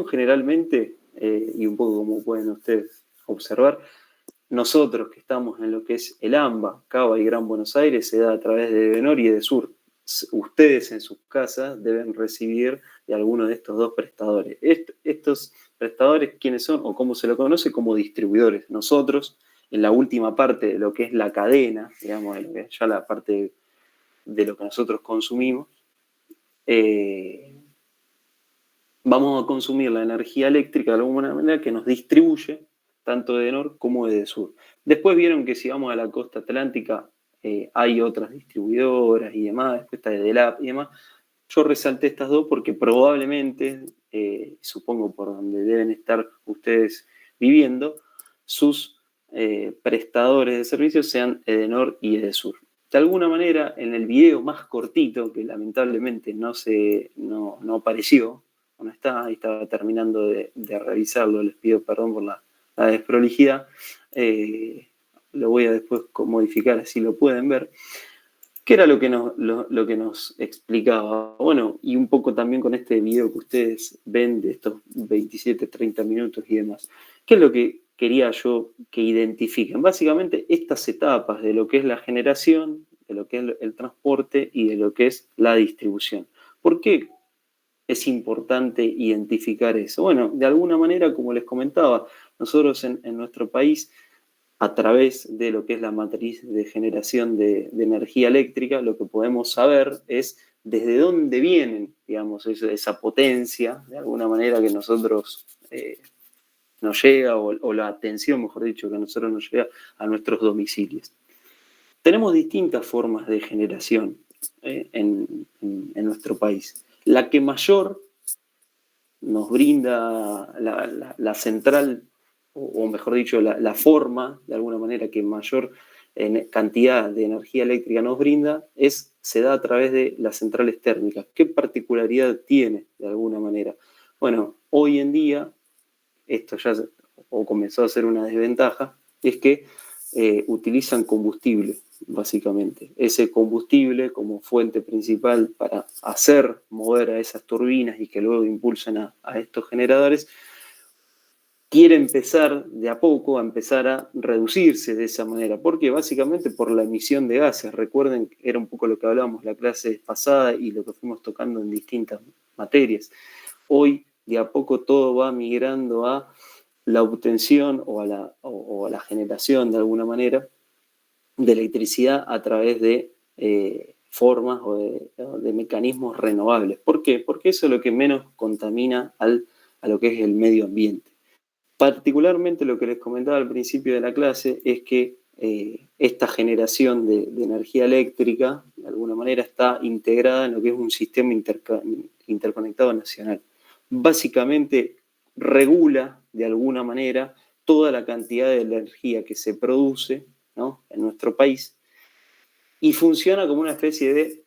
generalmente, y un poco como pueden ustedes observar, nosotros que estamos en lo que es el AMBA, Cava y Gran Buenos Aires, se da a través de Edenor y Edesur. Ustedes en sus casas deben recibir de alguno de estos dos prestadores. Estos prestadores, ¿quiénes son? O cómo se lo conoce, como distribuidores. Nosotros, en la última parte de lo que es la cadena, digamos, ya la parte de lo que nosotros consumimos, vamos a consumir la energía eléctrica de alguna manera que nos distribuye tanto Edenor como Edesur. Después vieron que si vamos a la costa atlántica hay otras distribuidoras y demás, después está Edelap y demás. Yo resalté estas dos porque probablemente, supongo por donde deben estar ustedes viviendo, sus prestadores de servicios sean Edenor y Edesur. De alguna manera, en el video más cortito, que lamentablemente no apareció, no está, ahí estaba terminando de revisarlo, les pido perdón por la desprolijidad, lo voy a después modificar así lo pueden ver. ¿Qué era lo que nos explicaba? Bueno, y un poco también con este video que ustedes ven de estos 27, 30 minutos y demás. ¿Qué es lo que quería yo que identifiquen? Básicamente estas etapas de lo que es la generación, de lo que es el transporte y de lo que es la distribución. ¿Por qué es importante identificar eso? Bueno, de alguna manera, como les comentaba, nosotros en nuestro país, a través de lo que es la matriz de generación de energía eléctrica, lo que podemos saber es desde dónde vienen, digamos, esa potencia, de alguna manera que nosotros nos llega, o la atención, mejor dicho, que a nosotros nos llega a nuestros domicilios. Tenemos distintas formas de generación en nuestro país. La que mayor nos brinda la central, o mejor dicho, la forma, de alguna manera, que mayor cantidad de energía eléctrica nos brinda, se da a través de las centrales térmicas. ¿Qué particularidad tiene, de alguna manera? Bueno, hoy en día, esto ya comenzó a ser una desventaja, es que utilizan combustible, básicamente. Ese combustible como fuente principal para hacer mover a esas turbinas y que luego impulsen a estos generadores, quiere empezar de a poco a reducirse de esa manera. ¿Por qué? Básicamente por la emisión de gases. Recuerden que era un poco lo que hablábamos la clase pasada y lo que fuimos tocando en distintas materias. Hoy, de a poco, todo va migrando a la obtención o a la generación, de alguna manera, de electricidad a través de formas o de mecanismos renovables. ¿Por qué? Porque eso es lo que menos contamina a lo que es el medio ambiente. Particularmente lo que les comentaba al principio de la clase es que esta generación de energía eléctrica, de alguna manera, está integrada en lo que es un sistema interconectado nacional. Básicamente regula, de alguna manera, toda la cantidad de energía que se produce, ¿no?, en nuestro país, y funciona como una especie de,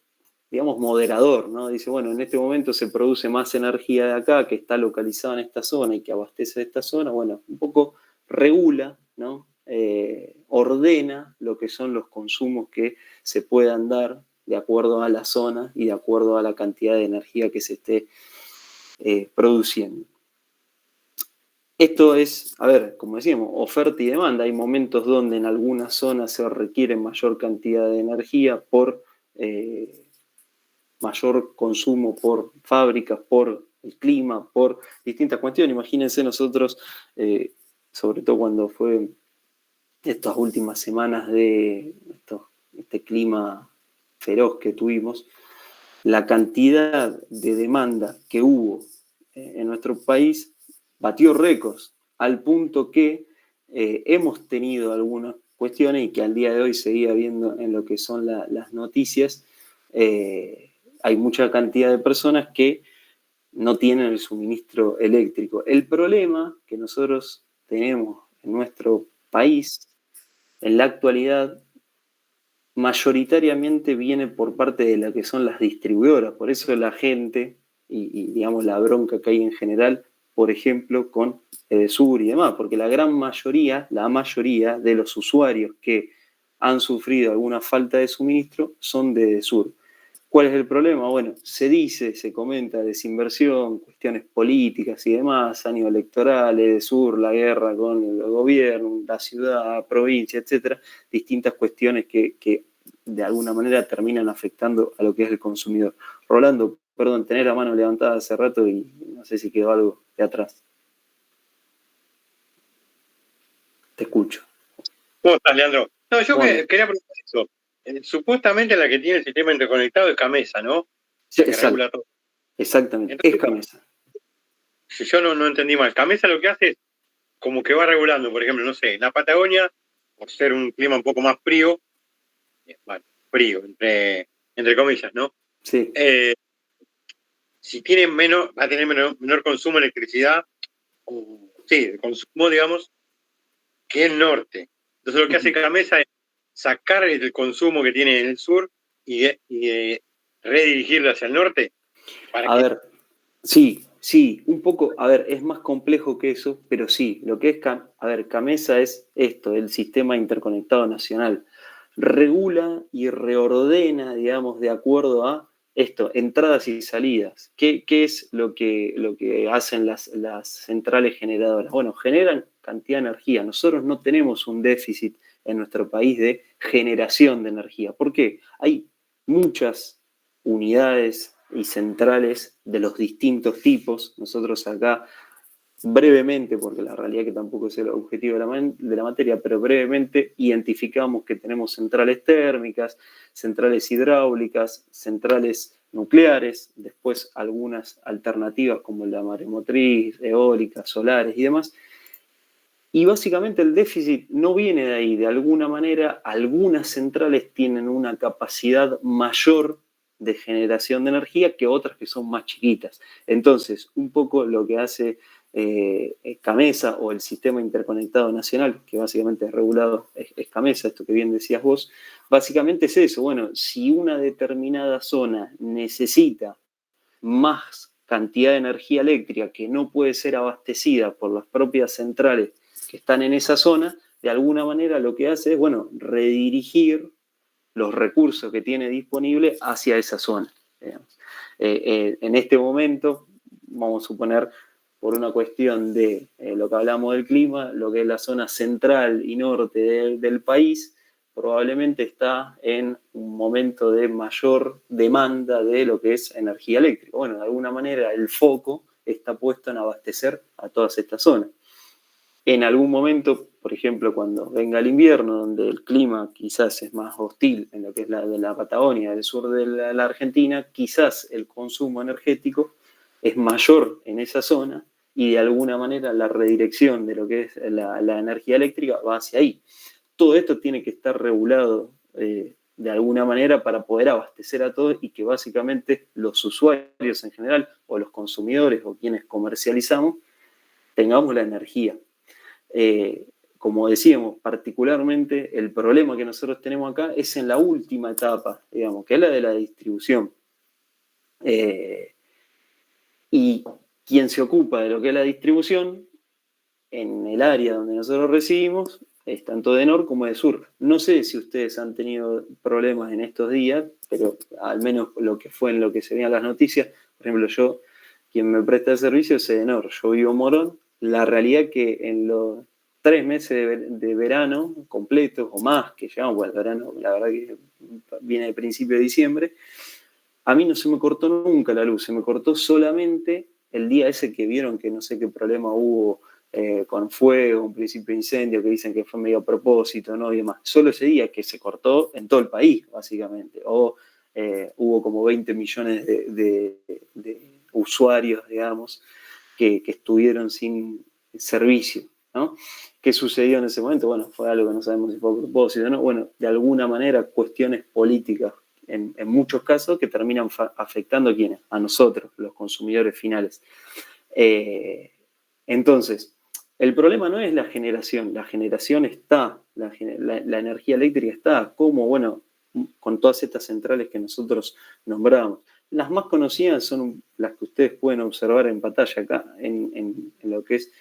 digamos, moderador, ¿no? Dice, bueno, en este momento se produce más energía de acá, que está localizada en esta zona y que abastece esta zona. Bueno, un poco regula, ¿no? Ordena lo que son los consumos que se puedan dar de acuerdo a la zona y de acuerdo a la cantidad de energía que se esté produciendo. Esto es, a ver, como decíamos, oferta y demanda. Hay momentos donde en algunas zonas se requiere mayor cantidad de energía por mayor consumo por fábricas, por el clima, por distintas cuestiones. Imagínense nosotros, sobre todo cuando fue estas últimas semanas de este clima feroz que tuvimos, la cantidad de demanda que hubo en nuestro país batió récords, al punto que hemos tenido algunas cuestiones y que al día de hoy seguía viendo en lo que son las noticias, hay mucha cantidad de personas que no tienen el suministro eléctrico. El problema que nosotros tenemos en nuestro país en la actualidad mayoritariamente viene por parte de lo que son las distribuidoras. Por eso la gente y digamos la bronca que hay en general, por ejemplo, con Edesur y demás, porque la mayoría de los usuarios que han sufrido alguna falta de suministro son de Edesur. ¿Cuál es el problema? Bueno, se dice, se comenta desinversión, cuestiones políticas y demás, año electoral, EDESUR, la guerra con el gobierno, la ciudad, provincia, etcétera, distintas cuestiones que de alguna manera terminan afectando a lo que es el consumidor. Rolando, perdón, tenés la mano levantada hace rato y no sé si quedó algo de atrás. Te escucho. ¿Cómo estás, Leandro? No, yo Bueno, quería preguntar eso. Supuestamente la que tiene el sistema interconectado es Camesa, ¿no? sí, La que regula todo. exactamente, es Entonces, Camesa. si yo no entendí mal, Camesa lo que hace es como que va regulando, por ejemplo, no sé, la Patagonia, por ser un clima un poco más frío, bueno, frío, entre comillas, ¿no? Sí. Si tiene va a tener menor consumo de electricidad, sí, de consumo, digamos, que el norte. Entonces lo que hace Camesa es sacar el consumo que tiene en el sur y redirigirlo hacia el norte. A ver, sí, un poco, a ver, es más complejo que eso, pero sí, lo que es, a ver, Camesa es esto, el sistema interconectado nacional. Regula y reordena, digamos, de acuerdo a esto, entradas y salidas. ¿Qué es lo que hacen las centrales generadoras? Bueno, generan cantidad de energía. Nosotros no tenemos un déficit en nuestro país de generación de energía. ¿Por qué? Hay muchas unidades y centrales de los distintos tipos. Nosotros acá, brevemente, porque la realidad que tampoco es el objetivo de la materia, pero brevemente identificamos que tenemos centrales térmicas, centrales hidráulicas, centrales nucleares, después algunas alternativas como la maremotriz, eólicas, solares y demás. Y básicamente el déficit no viene de ahí. De alguna manera, algunas centrales tienen una capacidad mayor de generación de energía que otras que son más chiquitas. Entonces, un poco lo que hace Camesa o el Sistema Interconectado Nacional, que básicamente es regulado, es Camesa, esto que bien decías vos, básicamente es eso. Bueno, si una determinada zona necesita más cantidad de energía eléctrica que no puede ser abastecida por las propias centrales que están en esa zona, de alguna manera lo que hace es, bueno, redirigir los recursos que tiene disponible hacia esa zona. En este momento, vamos a suponer, por una cuestión de lo que hablamos del clima, lo que es la zona central y norte del país, probablemente está en un momento de mayor demanda de lo que es energía eléctrica. Bueno, de alguna manera el foco está puesto en abastecer a todas estas zonas. En algún momento, por ejemplo, cuando venga el invierno, donde el clima quizás es más hostil en lo que es la de la Patagonia, del sur de la Argentina, quizás el consumo energético es mayor en esa zona y de alguna manera la redirección de lo que es la energía eléctrica va hacia ahí. Todo esto tiene que estar regulado de alguna manera para poder abastecer a todos y que básicamente los usuarios en general o los consumidores o quienes comercializamos tengamos la energía. Como decíamos, particularmente el problema que nosotros tenemos acá es en la última etapa, digamos, que es la de la distribución. Y quien se ocupa de lo que es la distribución, en el área donde nosotros recibimos, es tanto de Nor como de Sur. No sé si ustedes han tenido problemas en estos días, pero al menos lo que fue en lo que se veían las noticias, por ejemplo, yo, quien me presta el servicio es Edenor, yo vivo en Morón, la realidad es que en los 3 meses de verano completos o más que llevamos, bueno, el verano la verdad que viene de principio de diciembre, a mí no se me cortó nunca la luz, se me cortó solamente el día ese que vieron que no sé qué problema hubo con fuego, un principio de incendio, que dicen que fue medio a propósito, ¿no? Y demás. Solo ese día que se cortó en todo el país, básicamente. O hubo como 20 millones de usuarios, digamos, que estuvieron sin servicio, ¿no? ¿Qué sucedió en ese momento? Bueno, fue algo que no sabemos si fue a propósito, ¿no? Bueno, de alguna manera, cuestiones políticas en muchos casos que terminan afectando a quiénes, a nosotros, los consumidores finales. Entonces, el problema no es la generación está, la energía eléctrica está, como, bueno, con todas estas centrales que nosotros nombramos. Las más conocidas son las que ustedes pueden observar en pantalla acá, en lo que es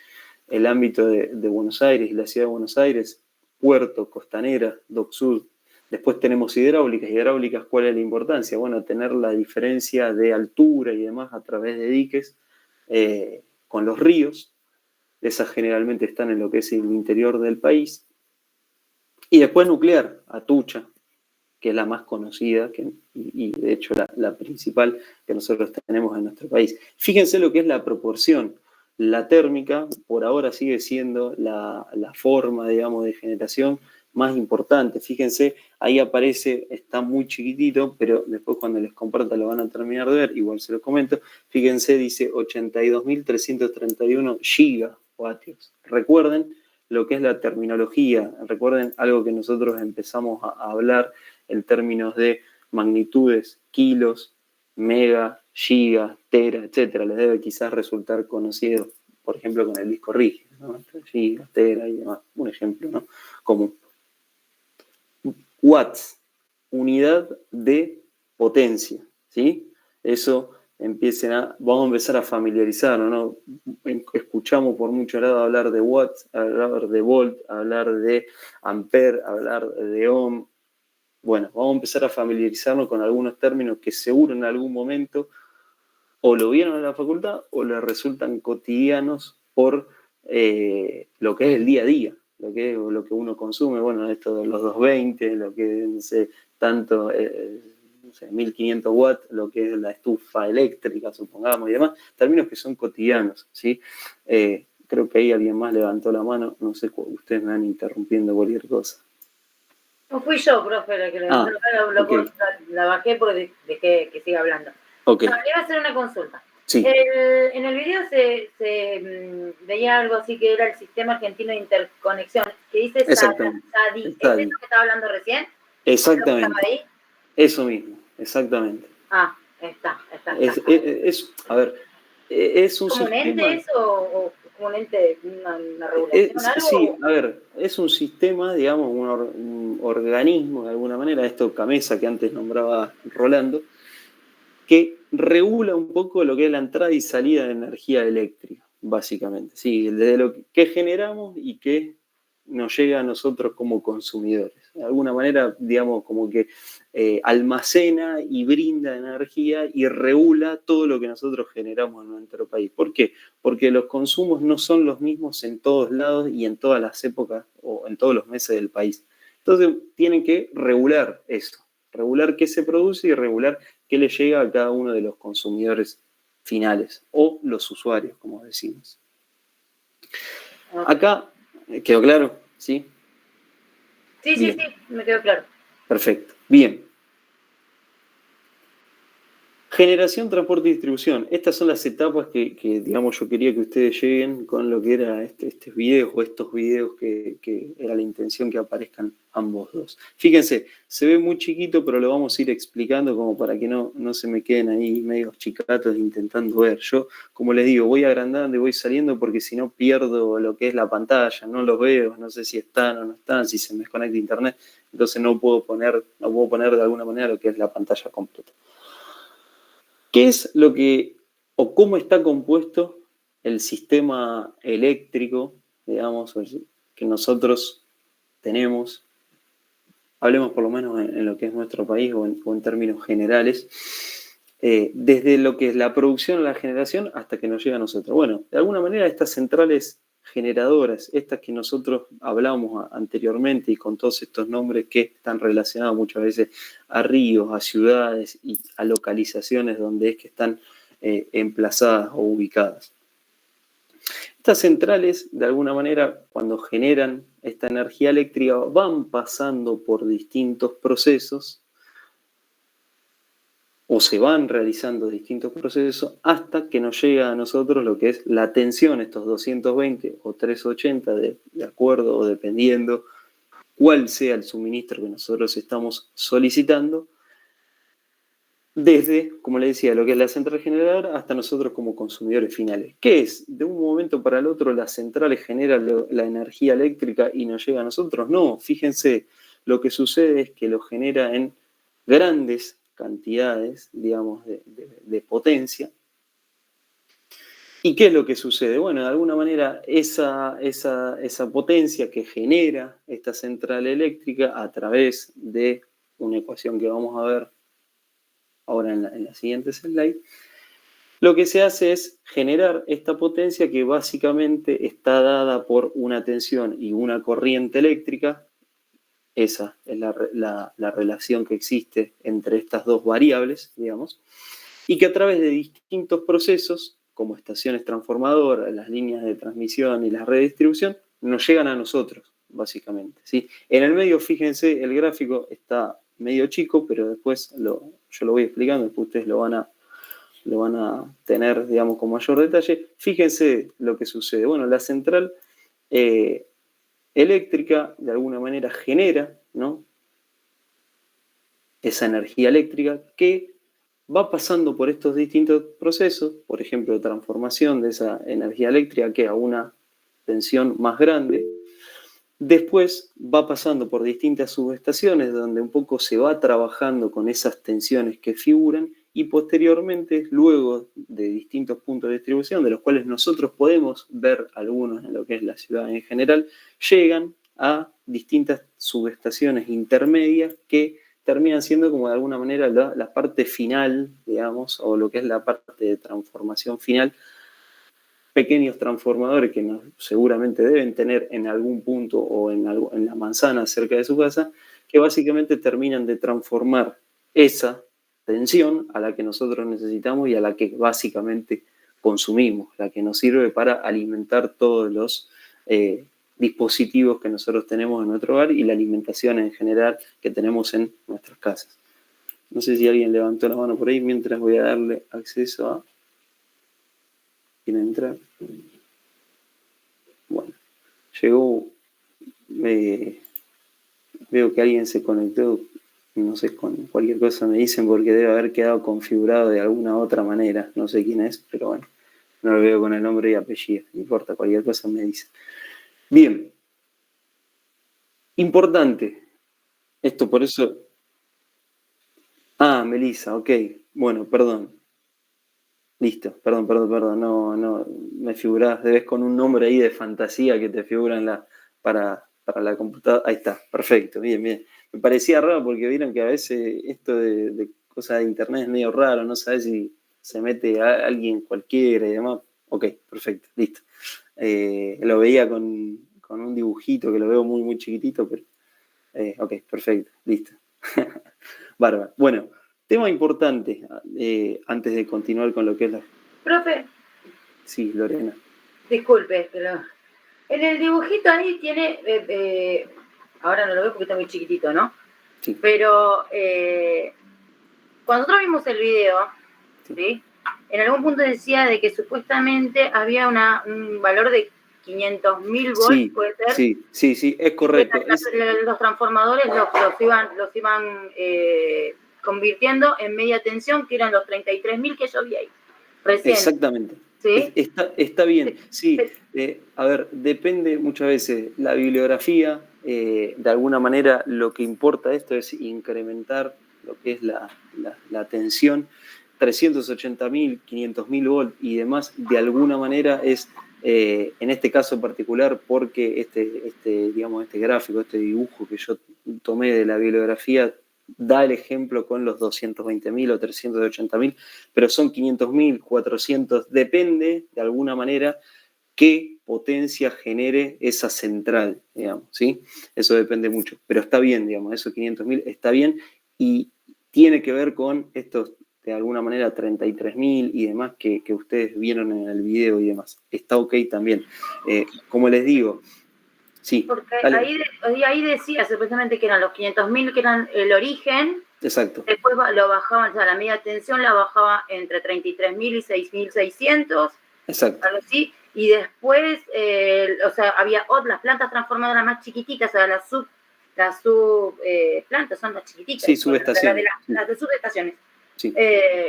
el ámbito de Buenos Aires y la ciudad de Buenos Aires, Puerto, Costanera, Dock Sud, Después tenemos hidráulicas. Hidráulicas, ¿cuál es la importancia? Bueno, tener la diferencia de altura y demás a través de diques con los ríos. Esas generalmente están en lo que es el interior del país. Y después nuclear, Atucha, que es la más conocida y de hecho la principal que nosotros tenemos en nuestro país. Fíjense lo que es la proporción. La térmica, por ahora, sigue siendo la forma, digamos, de generación más importante. Fíjense, ahí aparece, está muy chiquitito, pero después cuando les comparta lo van a terminar de ver, igual se lo comento. Fíjense, dice 82.331 gigavatios. Recuerden lo que es la terminología, recuerden algo que nosotros empezamos a hablar en términos de magnitudes, kilos, mega, giga, tera, etcétera. Les debe quizás resultar conocido, por ejemplo, con el disco rígido, ¿no? Giga, tera y demás. Un ejemplo, ¿no? Común. Watts, unidad de potencia, ¿sí? Eso vamos a empezar a familiarizarnos, ¿no? Escuchamos por mucho lado hablar de watts, hablar de volt, hablar de ampere, hablar de ohm. Bueno, vamos a empezar a familiarizarnos con algunos términos que seguro en algún momento o lo vieron en la facultad o les resultan cotidianos por lo que es el día a día, lo que uno consume. Bueno, esto de los 220, lo que no sé, tanto, no sé, 1500 watts, lo que es la estufa eléctrica, supongamos, y demás, términos que son cotidianos, ¿sí? Creo que ahí alguien más levantó la mano, no sé, ustedes me van interrumpiendo cualquier cosa. No fui yo, profe, la que okay. la bajé porque dejé que siga hablando. Okay. No, le iba a hacer una consulta. Sí. En el video se veía algo así que era el Sistema Argentino de Interconexión, que dice SADI. ¿Es eso que estaba hablando recién? Exactamente. Ahí? Eso mismo, exactamente. Ah, está. A ver, es un ¿como sistema... un ente eso o como un ente, una regulación, algo? Sí, a ver, es un sistema, digamos, un organismo de alguna manera, esto Camesa que antes nombraba Rolando, que regula un poco lo que es la entrada y salida de energía eléctrica, básicamente. Sí, desde lo que generamos y que nos llega a nosotros como consumidores. De alguna manera, digamos, como que almacena y brinda energía y regula todo lo que nosotros generamos en nuestro país. ¿Por qué? Porque los consumos no son los mismos en todos lados y en todas las épocas o en todos los meses del país. Entonces, tienen que regular eso, regular qué se produce y regular qué le llega a cada uno de los consumidores finales o los usuarios, como decimos. Acá, ¿quedó claro? ¿Sí? Sí, me quedó claro. Perfecto. Bien. Generación, transporte y distribución. Estas son las etapas que digamos, yo quería que ustedes lleguen con lo que era estos videos o estos videos que era la intención que aparezcan ambos dos. Fíjense, se ve muy chiquito, pero lo vamos a ir explicando como para que no se me queden ahí medio chicatos intentando ver. Yo, como les digo, voy agrandando y voy saliendo porque si no pierdo lo que es la pantalla, no los veo, no sé si están o no están, si se me desconecta internet, entonces no puedo poner de alguna manera lo que es la pantalla completa. ¿Qué es lo que, o cómo está compuesto el sistema eléctrico, digamos, que nosotros tenemos? Hablemos por lo menos en lo que es nuestro país o en términos generales, desde lo que es la producción, la generación, hasta que nos llega a nosotros. Bueno, de alguna manera estas centrales generadoras, estas que nosotros hablamos anteriormente y con todos estos nombres que están relacionados muchas veces a ríos, a ciudades y a localizaciones donde es que están emplazadas o ubicadas. Estas centrales, de alguna manera, cuando generan esta energía eléctrica, van pasando por distintos procesos o se van realizando distintos procesos hasta que nos llega a nosotros lo que es la tensión, estos 220 o 380, de acuerdo o dependiendo cuál sea el suministro que nosotros estamos solicitando, desde, como le decía, lo que es la central generadora hasta nosotros como consumidores finales. ¿Qué es? ¿De un momento para el otro las centrales generan la energía eléctrica y nos llega a nosotros? No, fíjense, lo que sucede es que lo genera en grandes cantidades, digamos, de potencia, ¿Y qué es lo que sucede? Bueno, de alguna manera esa potencia que genera esta central eléctrica a través de una ecuación que vamos a ver ahora en la siguiente slide, lo que se hace es generar esta potencia que básicamente está dada por una tensión y una corriente eléctrica. Esa es la relación que existe entre estas dos variables, digamos, y que a través de distintos procesos, como estaciones transformadoras, las líneas de transmisión y las redes de distribución, nos llegan a nosotros, básicamente, ¿sí? En el medio, fíjense, el gráfico está medio chico, pero después yo lo voy explicando, después ustedes lo van a tener, digamos, con mayor detalle. Fíjense lo que sucede. Bueno, la central eléctrica, de alguna manera, genera, ¿no?, esa energía eléctrica que va pasando por estos distintos procesos, por ejemplo, de transformación de esa energía eléctrica que a una tensión más grande. Después va pasando por distintas subestaciones donde un poco se va trabajando con esas tensiones que figuran y posteriormente, luego de distintos puntos de distribución, de los cuales nosotros podemos ver algunos en lo que es la ciudad en general, llegan a distintas subestaciones intermedias que terminan siendo como de alguna manera la parte final, digamos, o lo que es la parte de transformación final, pequeños transformadores que seguramente deben tener en algún punto o en la manzana cerca de su casa, que básicamente terminan de transformar esa tensión a la que nosotros necesitamos y a la que básicamente consumimos, la que nos sirve para alimentar todos los dispositivos que nosotros tenemos en nuestro hogar y la alimentación en general que tenemos en nuestras casas. No sé si alguien levantó la mano por ahí mientras voy a darle acceso a... ¿Quién entra? Bueno, llegó, veo que alguien se conectó, no sé, con cualquier cosa me dicen porque debe haber quedado configurado de alguna otra manera, no sé quién es, pero bueno, no lo veo con el nombre y apellido, no importa, cualquier cosa me dicen. Bien, importante, esto por eso... Ah, Melissa, ok, bueno, perdón. Listo, perdón, no, me figurás, debes con un nombre ahí de fantasía que te figura para la computadora. Ahí está, perfecto, bien. Me parecía raro porque vieron que a veces esto de cosas de internet es medio raro, no sabes si se mete a alguien cualquiera y demás. Ok, perfecto, listo. Lo veía con un dibujito que lo veo muy, muy chiquitito, pero ok, perfecto, listo. Bárbaro. Bueno. Tema importante, antes de continuar con lo que es la... Profe. Sí, Lorena. Disculpe, pero en el dibujito ahí tiene, ahora no lo veo porque está muy chiquitito, ¿no? Sí. Pero cuando nosotros vimos el video, ¿sí? En algún punto decía de que supuestamente había un valor de 500.000 volts, sí, ¿puede ser? Sí, es correcto. Los transformadores los iban convirtiendo en media tensión, que eran los 33.000 que yo vi ahí. Recién. Exactamente. ¿Sí? Está bien. Sí, a ver, depende muchas veces la bibliografía. De alguna manera lo que importa esto es incrementar lo que es la tensión. 380.000, 500.000 volts y demás, de alguna manera es, en este caso particular, porque este gráfico, este dibujo que yo tomé de la bibliografía, da el ejemplo con los 220.000 o 380.000, pero son 500.000, 400, depende de alguna manera qué potencia genere esa central, digamos, ¿sí? Eso depende mucho, pero está bien, digamos, esos 500.000 está bien y tiene que ver con estos, de alguna manera, 33.000 y demás que ustedes vieron en el video y demás. Está ok también. Como les digo, sí. Porque ahí decía supuestamente que eran los 500.000 que eran el origen. Exacto. Después lo bajaban, o sea, la media tensión la bajaba entre 33.000 y 6.600. Exacto. Algo así. Y después, o sea, había las plantas transformadoras más chiquititas, o sea, las subplantas son las chiquititas. Sí, subestaciones. Las de subestaciones. Sí.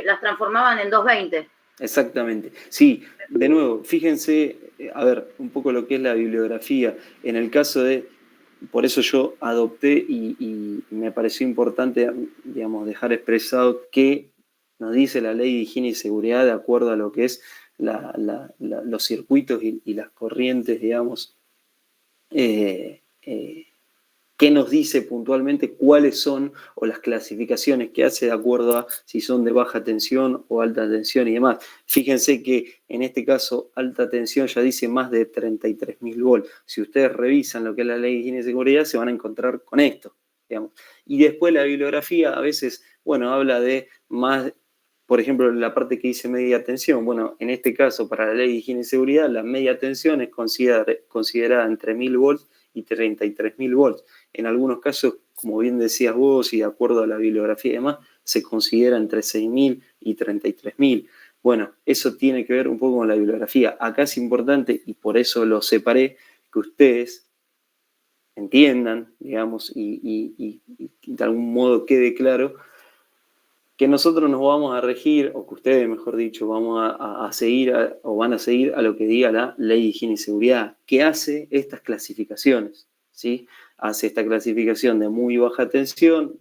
Las transformaban en 220. Exactamente. Sí, de nuevo, fíjense, a ver, un poco lo que es la bibliografía. En el caso de, por eso yo adopté y me pareció importante, digamos, dejar expresado qué nos dice la ley de higiene y seguridad de acuerdo a lo que es los circuitos y las corrientes, digamos, qué nos dice puntualmente cuáles son o las clasificaciones que hace de acuerdo a si son de baja tensión o alta tensión y demás. Fíjense que en este caso alta tensión ya dice más de 33.000 volts. Si ustedes revisan lo que es la ley de higiene y seguridad se van a encontrar con esto, digamos. Y después la bibliografía a veces, bueno, habla de más, por ejemplo, la parte que dice media tensión. Bueno, en este caso para la ley de higiene y seguridad la media tensión es considerada entre 1000 volts y 33.000 volts. En algunos casos, como bien decías vos, y de acuerdo a la bibliografía y demás, se considera entre 6.000 y 33.000. Bueno, eso tiene que ver un poco con la bibliografía. Acá es importante, y por eso lo separé, que ustedes entiendan, digamos, y de algún modo quede claro, que nosotros nos vamos a regir, o que ustedes, mejor dicho, vamos a seguir, o van a seguir a lo que diga la ley de higiene y seguridad, que hace estas clasificaciones, ¿sí? Hace esta clasificación de muy baja tensión,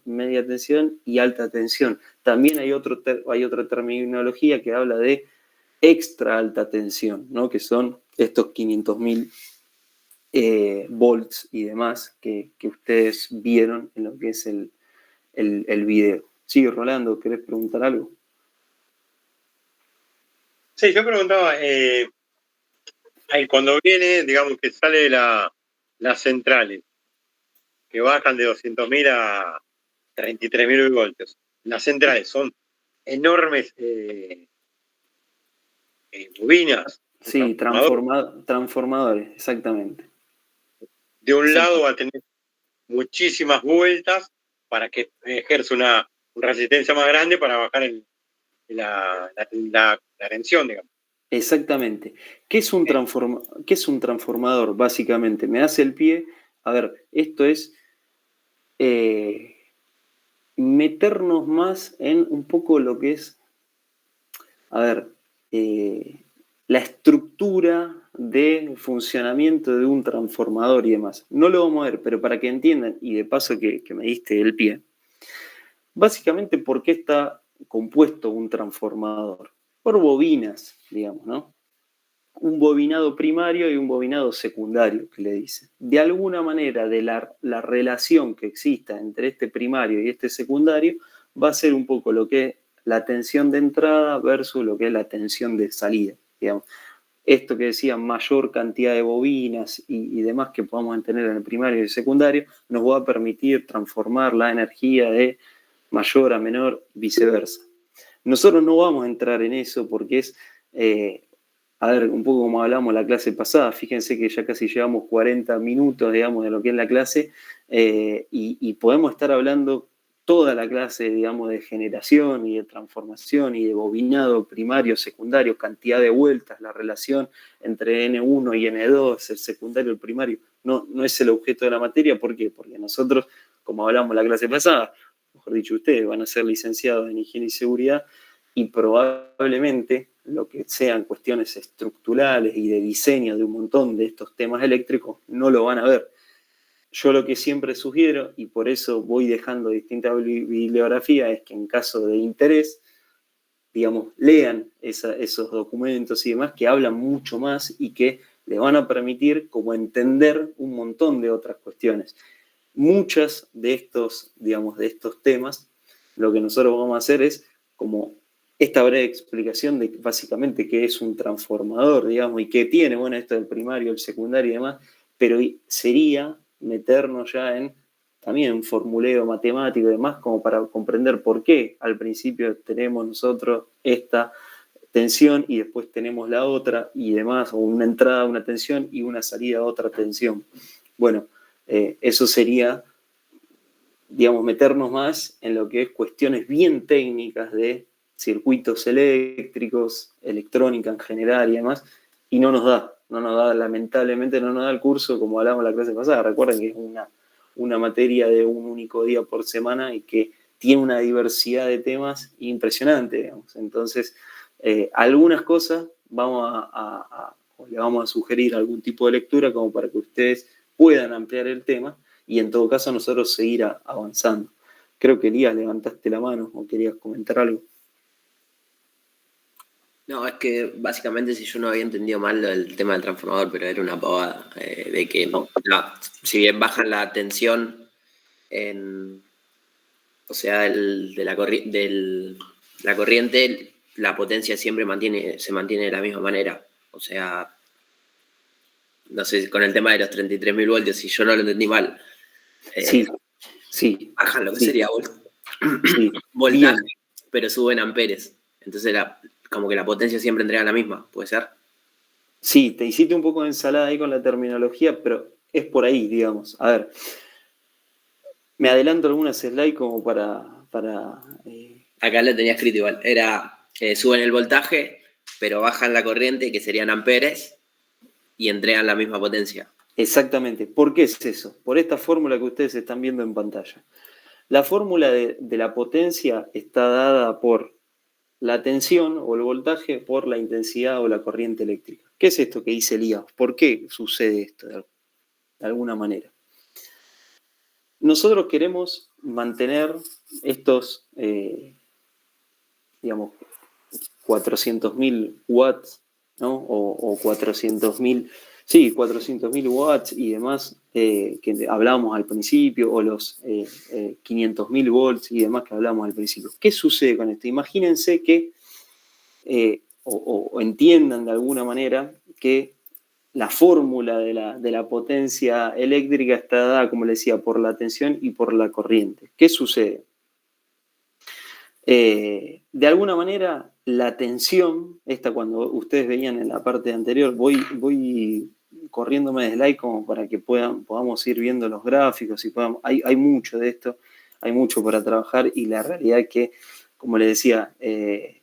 media tensión y alta tensión. También hay otra terminología que habla de extra alta tensión, ¿no? Que son estos 500.000 volts y demás que ustedes vieron en lo que es el video. Sí, Rolando, ¿querés preguntar algo? Sí, yo preguntaba, cuando viene, digamos que sale de las centrales, que bajan de 200.000 a 33.000 voltios, las centrales son enormes bobinas. Sí, transformadores, exactamente. De un lado va a tener muchísimas vueltas para que ejerza una resistencia más grande para bajar la tensión, digamos. Exactamente. ¿Qué es un transformador? Básicamente, me hace el pie. A ver, esto es meternos más en un poco lo que es, a ver, la estructura de funcionamiento de un transformador y demás. No lo vamos a ver, pero para que entiendan, y de paso que me diste el pie, básicamente, ¿por qué está compuesto un transformador? Por bobinas, digamos, ¿no? Un bobinado primario y un bobinado secundario, que le dice. De alguna manera, de la relación que exista entre este primario y este secundario, va a ser un poco lo que es la tensión de entrada versus lo que es la tensión de salida, digamos. Esto que decía, mayor cantidad de bobinas y demás que podamos tener en el primario y el secundario, nos va a permitir transformar la energía de mayor a menor, viceversa. Nosotros no vamos a entrar en eso porque es, a ver, un poco como hablamos la clase pasada, fíjense que ya casi llevamos 40 minutos, digamos, de lo que es la clase, y podemos estar hablando toda la clase, digamos, de generación y de transformación y de bobinado primario, secundario, cantidad de vueltas, la relación entre N1 y N2, el secundario, el primario, no es el objeto de la materia. ¿Por qué? Porque nosotros, como hablamos la clase pasada, mejor dicho, ustedes van a ser licenciados en higiene y seguridad y probablemente lo que sean cuestiones estructurales y de diseño de un montón de estos temas eléctricos no lo van a ver. Yo lo que siempre sugiero, y por eso voy dejando distintas bibliografías, es que en caso de interés, digamos, lean esos documentos y demás que hablan mucho más y que les van a permitir como entender un montón de otras cuestiones. Muchas de estos, digamos, de estos temas, lo que nosotros vamos a hacer es como esta breve explicación de básicamente qué es un transformador, digamos, y qué tiene, bueno, esto del primario, el secundario y demás, pero sería meternos ya en también un formuleo matemático y demás, como para comprender por qué al principio tenemos nosotros esta tensión y después tenemos la otra y demás, o una entrada a una tensión y una salida a otra tensión. Bueno, eso sería, digamos, meternos más en lo que es cuestiones bien técnicas de circuitos eléctricos, electrónica en general y demás, y no nos da, lamentablemente no nos da el curso como hablamos la clase pasada. Recuerden que es una materia de un único día por semana y que tiene una diversidad de temas impresionante, digamos. Entonces, algunas cosas le vamos a sugerir algún tipo de lectura como para que ustedes puedan ampliar el tema y en todo caso nosotros seguir avanzando. Creo que Elías levantaste la mano o querías comentar algo. No, es que básicamente si yo no había entendido mal el tema del transformador, pero era una pavada, de que si bien bajan la tensión o sea, la corriente, la potencia siempre se mantiene de la misma manera. O sea, no sé, con el tema de los 33.000 voltios, si yo no lo entendí mal, sí, bajan lo que sí. sería voltaje, pero suben amperes. Entonces, como que la potencia siempre entrega la misma, ¿puede ser? Sí, te hiciste un poco de ensalada ahí con la terminología, pero es por ahí, digamos. A ver, me adelanto algunas slides como para Acá lo tenía escrito igual. Era, suben el voltaje, pero bajan la corriente, que serían amperes, y entregan la misma potencia. Exactamente. ¿Por qué es eso? Por esta fórmula que ustedes están viendo en pantalla. La fórmula de la potencia está dada por la tensión o el voltaje por la intensidad o la corriente eléctrica. ¿Qué es esto que dice Elías? ¿Por qué sucede esto de alguna manera? Nosotros queremos mantener estos, digamos, 400.000 watts, ¿no? O 400.000, sí, 400.000 watts y demás que hablábamos al principio, o los 500.000 volts y demás que hablábamos al principio. ¿Qué sucede con esto? Imagínense que, o entiendan de alguna manera, que la fórmula de la potencia eléctrica está dada, como les decía, por la tensión y por la corriente. ¿Qué sucede? De alguna manera, la tensión, esta cuando ustedes veían en la parte anterior, voy corriéndome de slide como para que podamos ir viendo los gráficos y hay mucho de esto, hay mucho para trabajar y la realidad es que, como les decía, es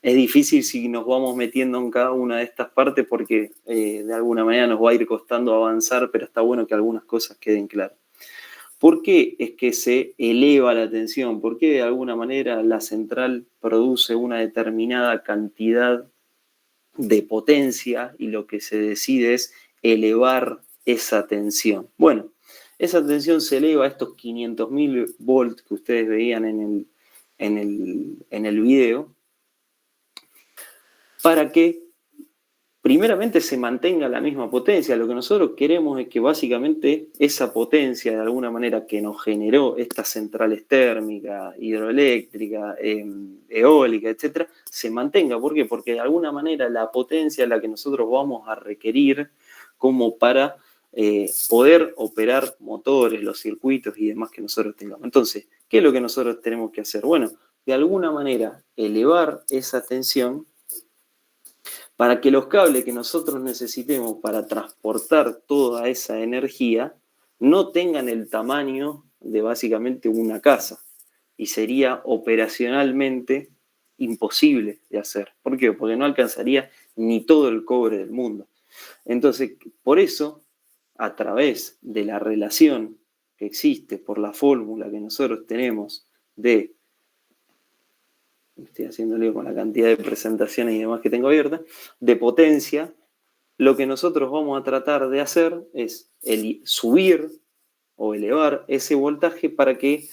difícil si nos vamos metiendo en cada una de estas partes porque de alguna manera nos va a ir costando avanzar, pero está bueno que algunas cosas queden claras. ¿Por qué es que se eleva la tensión? ¿Por qué de alguna manera la central produce una determinada cantidad de potencia y lo que se decide es elevar esa tensión? Bueno, esa tensión se eleva a estos 500.000 volts que ustedes veían en el video para que primeramente se mantenga la misma potencia. Lo que nosotros queremos es que básicamente esa potencia de alguna manera que nos generó estas centrales térmicas, hidroeléctricas, eólicas, etcétera, se mantenga. ¿Por qué? Porque de alguna manera la potencia es la que nosotros vamos a requerir como para poder operar motores, los circuitos y demás que nosotros tengamos. Entonces, ¿qué es lo que nosotros tenemos que hacer? Bueno, de alguna manera elevar esa tensión para que los cables que nosotros necesitemos para transportar toda esa energía no tengan el tamaño de básicamente una casa y sería operacionalmente imposible de hacer. ¿Por qué? Porque no alcanzaría ni todo el cobre del mundo. Entonces, por eso, a través de la relación que existe por la fórmula que nosotros tenemos de estoy haciendo lío con la cantidad de presentaciones y demás que tengo abiertas, de potencia, lo que nosotros vamos a tratar de hacer es subir o elevar ese voltaje para que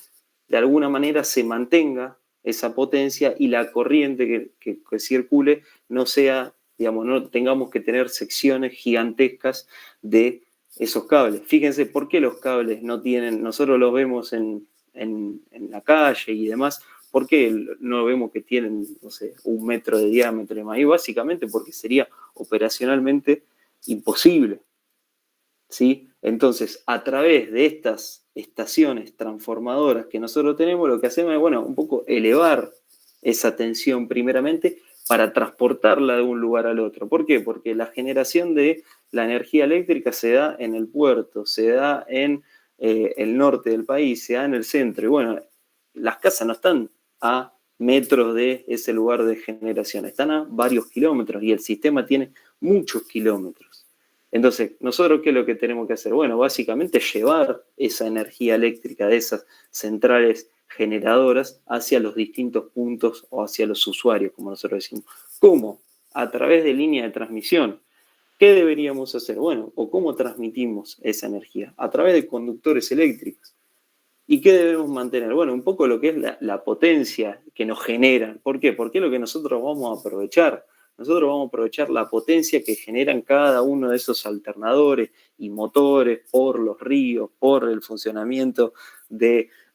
de alguna manera se mantenga esa potencia y la corriente que circule no sea, digamos, no tengamos que tener secciones gigantescas de esos cables. Fíjense por qué los cables no tienen, nosotros los vemos en la calle y demás. ¿Por qué no vemos que tienen, no sé, 1 metro de diámetro y más? Y básicamente porque sería operacionalmente imposible, ¿sí? Entonces, a través de estas estaciones transformadoras que nosotros tenemos, lo que hacemos es, bueno, un poco elevar esa tensión primeramente para transportarla de un lugar al otro. ¿Por qué? Porque la generación de la energía eléctrica se da en el puerto, se da en el norte del país, se da en el centro. Y bueno, las casas no están a metros de ese lugar de generación, están a varios kilómetros y el sistema tiene muchos kilómetros. Entonces, ¿nosotros qué es lo que tenemos que hacer? Bueno, básicamente llevar esa energía eléctrica de esas centrales generadoras hacia los distintos puntos o hacia los usuarios, como nosotros decimos. ¿Cómo? A través de línea de transmisión. ¿Qué deberíamos hacer? Bueno, o cómo transmitimos esa energía. A través de conductores eléctricos. ¿Y qué debemos mantener? Bueno, un poco lo que es la potencia que nos generan. ¿Por qué? Porque es lo que nosotros vamos a aprovechar. Nosotros vamos a aprovechar la potencia que generan cada uno de esos alternadores y motores por los ríos, por el funcionamiento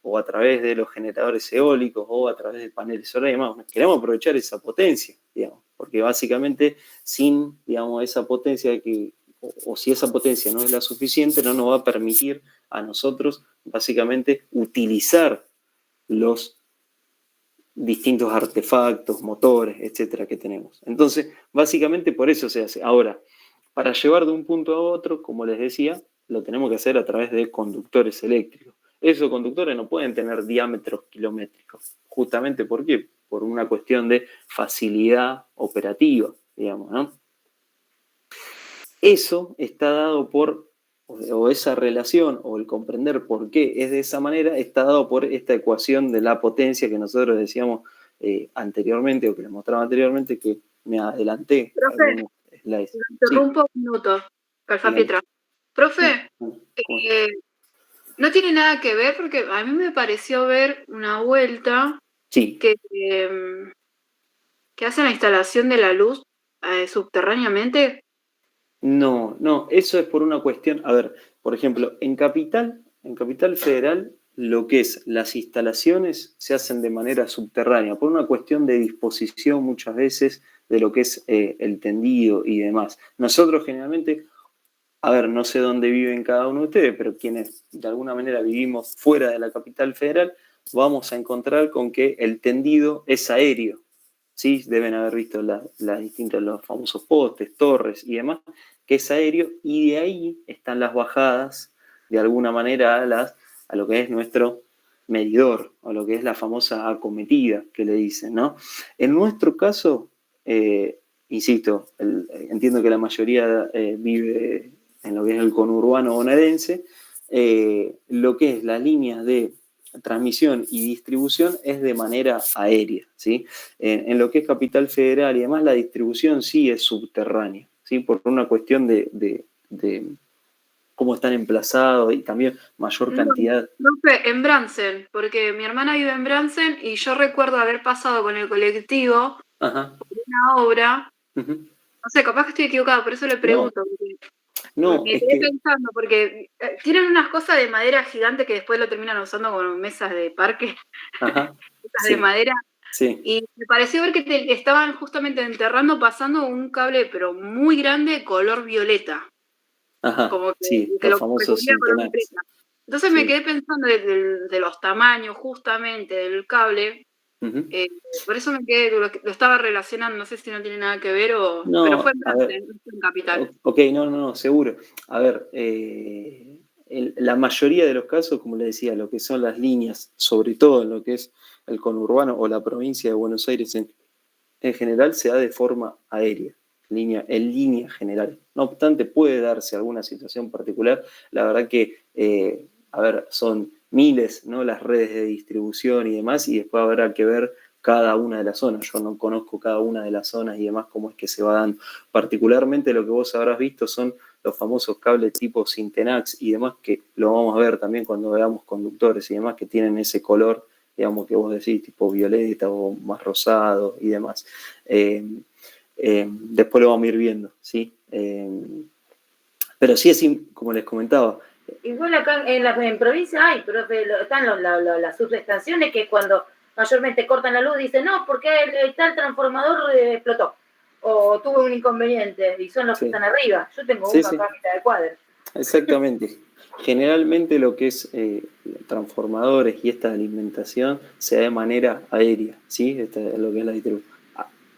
o a través de los generadores eólicos o a través de paneles solares y demás. Queremos aprovechar esa potencia, digamos, porque básicamente sin, digamos, esa potencia o si esa potencia no es la suficiente, no nos va a permitir a nosotros básicamente utilizar los distintos artefactos, motores, etcétera, que tenemos. Entonces, básicamente por eso se hace. Ahora, para llevar de un punto a otro, como les decía, lo tenemos que hacer a través de conductores eléctricos. Esos conductores no pueden tener diámetros kilométricos. Justamente, ¿por qué? Por una cuestión de facilidad operativa, digamos, ¿no? Eso está dado o esa relación, o el comprender por qué es de esa manera, está dado por esta ecuación de la potencia que nosotros decíamos anteriormente, o que les mostraba anteriormente, que me adelanté. Profe, slides. interrumpo un minuto, Calfapietra. Profe, no tiene nada que ver, porque a mí me pareció ver una vuelta que hace la instalación de la luz subterráneamente. No, eso es por una cuestión, a ver, por ejemplo, en Capital Federal, lo que es las instalaciones se hacen de manera subterránea, por una cuestión de disposición muchas veces de lo que es el tendido y demás. Nosotros generalmente, a ver, no sé dónde viven cada uno de ustedes, pero quienes de alguna manera vivimos fuera de la Capital Federal, vamos a encontrar con que el tendido es aéreo. ¿Sí? Deben haber visto los famosos postes, torres y demás, que es aéreo, y de ahí están las bajadas, de alguna manera, a lo que es nuestro medidor, o lo que es la famosa acometida que le dicen, ¿no? En nuestro caso, insisto, entiendo que la mayoría vive en lo que es el conurbano bonaerense, lo que es las líneas de transmisión y distribución es de manera aérea, ¿sí? En lo que es Capital Federal y demás, la distribución sí es subterránea, ¿sí? Por una cuestión de cómo están emplazados y también mayor cantidad. Profe, en Bransen, porque mi hermana vive en Bransen y yo recuerdo haber pasado con el colectivo por una obra. No sé, capaz que estoy equivocada, por eso le pregunto. Porque estoy pensando, porque tienen unas cosas de madera gigante que después lo terminan usando como mesas de parque, de madera, y me pareció ver que estaban justamente enterrando, pasando un cable, pero muy grande, color violeta. Como que los famosos Syntenax. Entonces me quedé pensando de los tamaños justamente del cable. Por eso me quedé, lo estaba relacionando, no sé si no tiene nada que ver no, pero fue en Capital. Ok, no, seguro. A ver, la mayoría de los casos, como le decía, lo que son las líneas, sobre todo en lo que es el conurbano o la provincia de Buenos Aires en general, se da de forma aérea, en línea general. No obstante, puede darse alguna situación particular. La verdad que, a ver, son miles, ¿no?, las redes de distribución y demás, y después habrá que ver cada una de las zonas. Yo no conozco cada una de las zonas y demás cómo es que se va dando. Particularmente lo que vos habrás visto son los famosos cables tipo Syntenax y demás, que lo vamos a ver también cuando veamos conductores y demás que tienen ese color, digamos, que vos decís, tipo violeta o más rosado y demás. Después lo vamos a ir viendo, ¿sí? Pero sí, así como les comentaba. Igual acá en provincia hay, pero están las subestaciones que cuando mayormente cortan la luz dicen, no, porque tal transformador explotó o tuvo un inconveniente, y son los que están arriba. Yo tengo uno acá a mitad de cuadra. Exactamente. Generalmente lo que es transformadores y esta alimentación se da de manera aérea, ¿sí? Lo que es la distribución.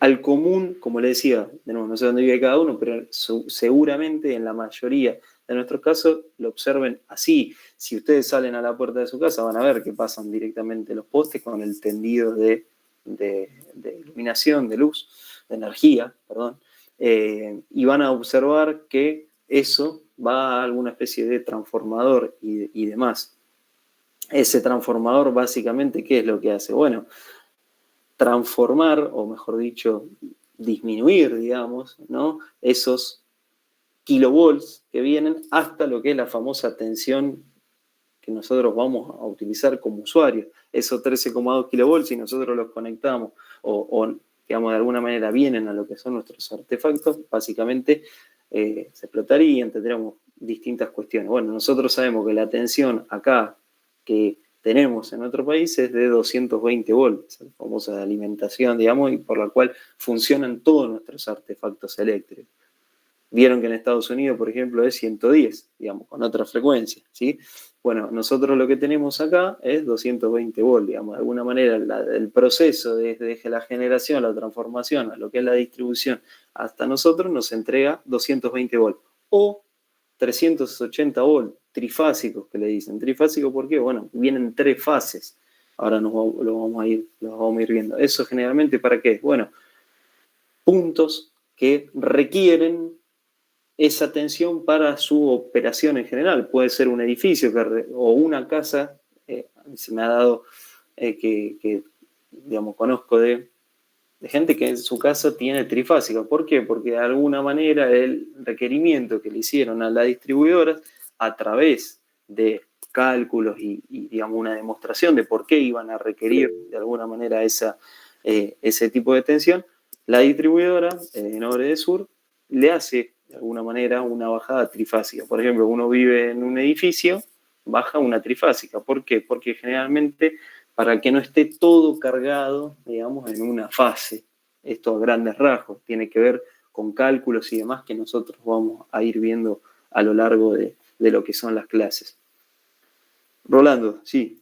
Al común, como le decía, no sé dónde vive cada uno, pero seguramente en la mayoría de nuestros casos lo observen así. Si ustedes salen a la puerta de su casa van a ver que pasan directamente los postes con el tendido de iluminación, de luz, de energía, perdón, y van a observar que eso va a alguna especie de transformador y demás. Ese transformador básicamente, ¿qué es lo que hace? Bueno, transformar, o mejor dicho, disminuir, digamos, ¿no?, esos kilovolts que vienen hasta lo que es la famosa tensión que nosotros vamos a utilizar como usuarios. Esos 13,2 kilovolts, si nosotros los conectamos o digamos, de alguna manera vienen a lo que son nuestros artefactos, básicamente se explotarían, tendríamos distintas cuestiones. Bueno, nosotros sabemos que la tensión acá que tenemos en otro país es de 220 volts, la famosa alimentación, digamos, y por la cual funcionan todos nuestros artefactos eléctricos. Vieron que en Estados Unidos, por ejemplo, es 110, digamos, con otra frecuencia, ¿sí? Bueno, nosotros lo que tenemos acá es 220 volts, digamos, de alguna manera el proceso desde la generación, la transformación, a lo que es la distribución, hasta nosotros nos entrega 220 volts. O 380 volts, trifásicos que le dicen. Trifásicos, ¿por qué? Bueno, vienen 3 fases. Ahora los vamos a ir viendo. ¿Eso generalmente para qué? Bueno, puntos que requieren esa tensión para su operación en general. Puede ser un edificio o una casa. Se me ha dado que digamos, conozco de gente que en su casa tiene trifásica. ¿Por qué? Porque de alguna manera el requerimiento que le hicieron a las distribuidoras a través de cálculos y digamos, una demostración de por qué iban a requerir de alguna manera ese tipo de tensión, la distribuidora de Norte de Sur le hace de alguna manera una bajada trifásica. Por ejemplo, uno vive en un edificio, baja una trifásica. ¿Por qué? Porque generalmente para que no esté todo cargado, digamos, en una fase. Esto a grandes rasgos tiene que ver con cálculos y demás que nosotros vamos a ir viendo a lo largo de lo que son las clases. Rolando, sí.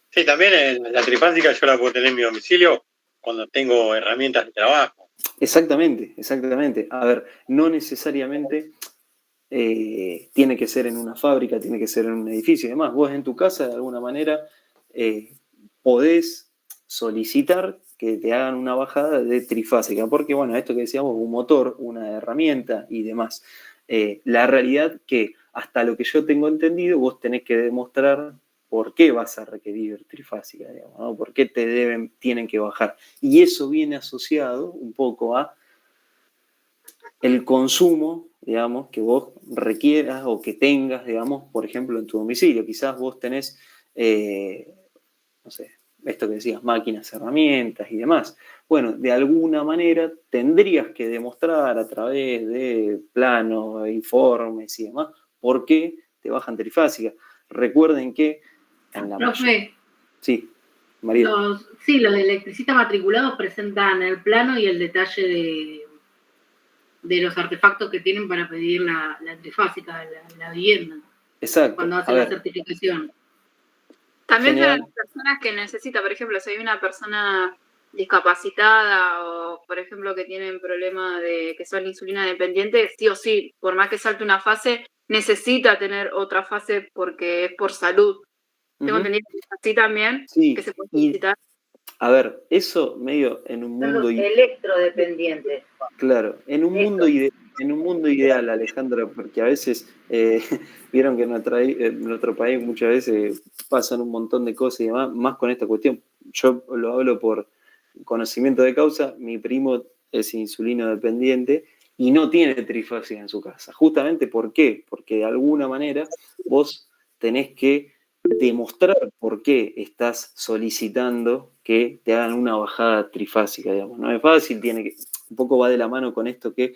Sí, también la trifásica yo la puedo tener en mi domicilio cuando tengo herramientas de trabajo. Exactamente, exactamente. A ver, no necesariamente tiene que ser en una fábrica, tiene que ser en un edificio y demás. Vos en tu casa, de alguna manera, podés solicitar que te hagan una bajada de trifásica, porque, bueno, esto que decíamos, un motor, una herramienta y demás. La realidad que, hasta lo que yo tengo entendido, vos tenés que demostrar por qué vas a requerir trifásica, digamos, ¿no? Por qué tienen que bajar. Y eso viene asociado un poco a el consumo, digamos, que vos requieras o que tengas, digamos, por ejemplo, en tu domicilio. Quizás vos tenés, no sé, esto que decías, máquinas, herramientas y demás. Bueno, de alguna manera tendrías que demostrar a través de planos, informes y demás, por qué te bajan trifásica. Recuerden que en la Profe, sí, María. Los electricistas matriculados presentan el plano y el detalle de los artefactos que tienen para pedir la trifásica de la vivienda. Exacto. Cuando hacen la certificación. También para las personas que necesitan, por ejemplo, si hay una persona discapacitada o, por ejemplo, que tienen problemas de que son insulina dependientes, sí o sí, por más que salte una fase, necesita tener otra fase porque es por salud. Tengo entendido que así también, que se puede solicitar. A ver, eso medio en un mundo... electrodependientes. Claro, en un mundo ideal, Alejandra, porque a veces vieron que en nuestro país muchas veces pasan un montón de cosas y demás, más con esta cuestión. Yo lo hablo por conocimiento de causa, mi primo es insulino dependiente y no tiene trifásica en su casa. Justamente, ¿por qué? Porque de alguna manera vos tenés que demostrar por qué estás solicitando que te hagan una bajada trifásica, digamos. No es fácil, un poco va de la mano con esto que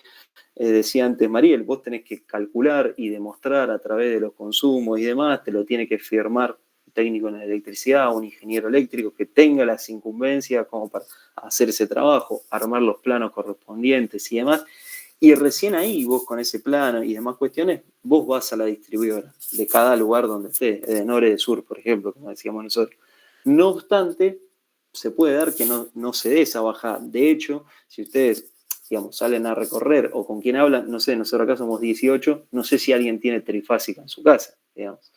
decía antes Mariel, vos tenés que calcular y demostrar a través de los consumos y demás, te lo tiene que firmar un técnico en electricidad, un ingeniero eléctrico que tenga las incumbencias como para hacer ese trabajo, armar los planos correspondientes y demás. Y recién ahí vos con ese plano y demás cuestiones, vos vas a la distribuidora de cada lugar donde esté, de norte de sur, por ejemplo, como decíamos nosotros. No obstante, se puede dar que no se dé esa bajada. De hecho, si ustedes, digamos, salen a recorrer o con quien hablan, no sé, nosotros acá somos 18, no sé si alguien tiene trifásica en su casa, digamos.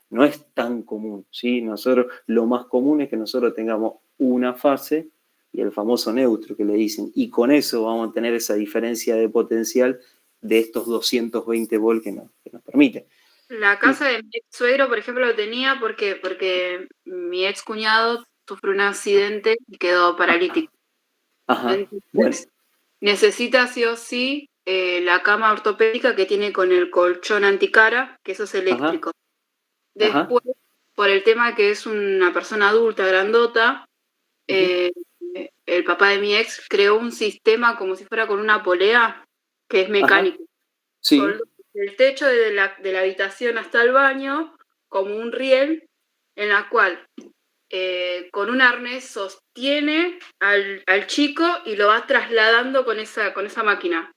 No es tan común, ¿sí? Nosotros, lo más común es que nosotros tengamos una fase y el famoso neutro que le dicen, y con eso vamos a tener esa diferencia de potencial de estos 220 volts que nos permite. La casa de mi ex suegro, por ejemplo, lo tenía porque mi ex cuñado sufrió un accidente y quedó paralítico. Ajá. Entonces, bueno, necesita sí o sí la cama ortopédica que tiene con el colchón anticara, que eso es eléctrico. Después, por el tema que es una persona adulta, grandota, el papá de mi ex creó un sistema como si fuera con una polea, que es mecánico. Sí. Soldó el techo de la habitación hasta el baño, como un riel, en la cual con un arnés sostiene al chico y lo va trasladando con esa máquina.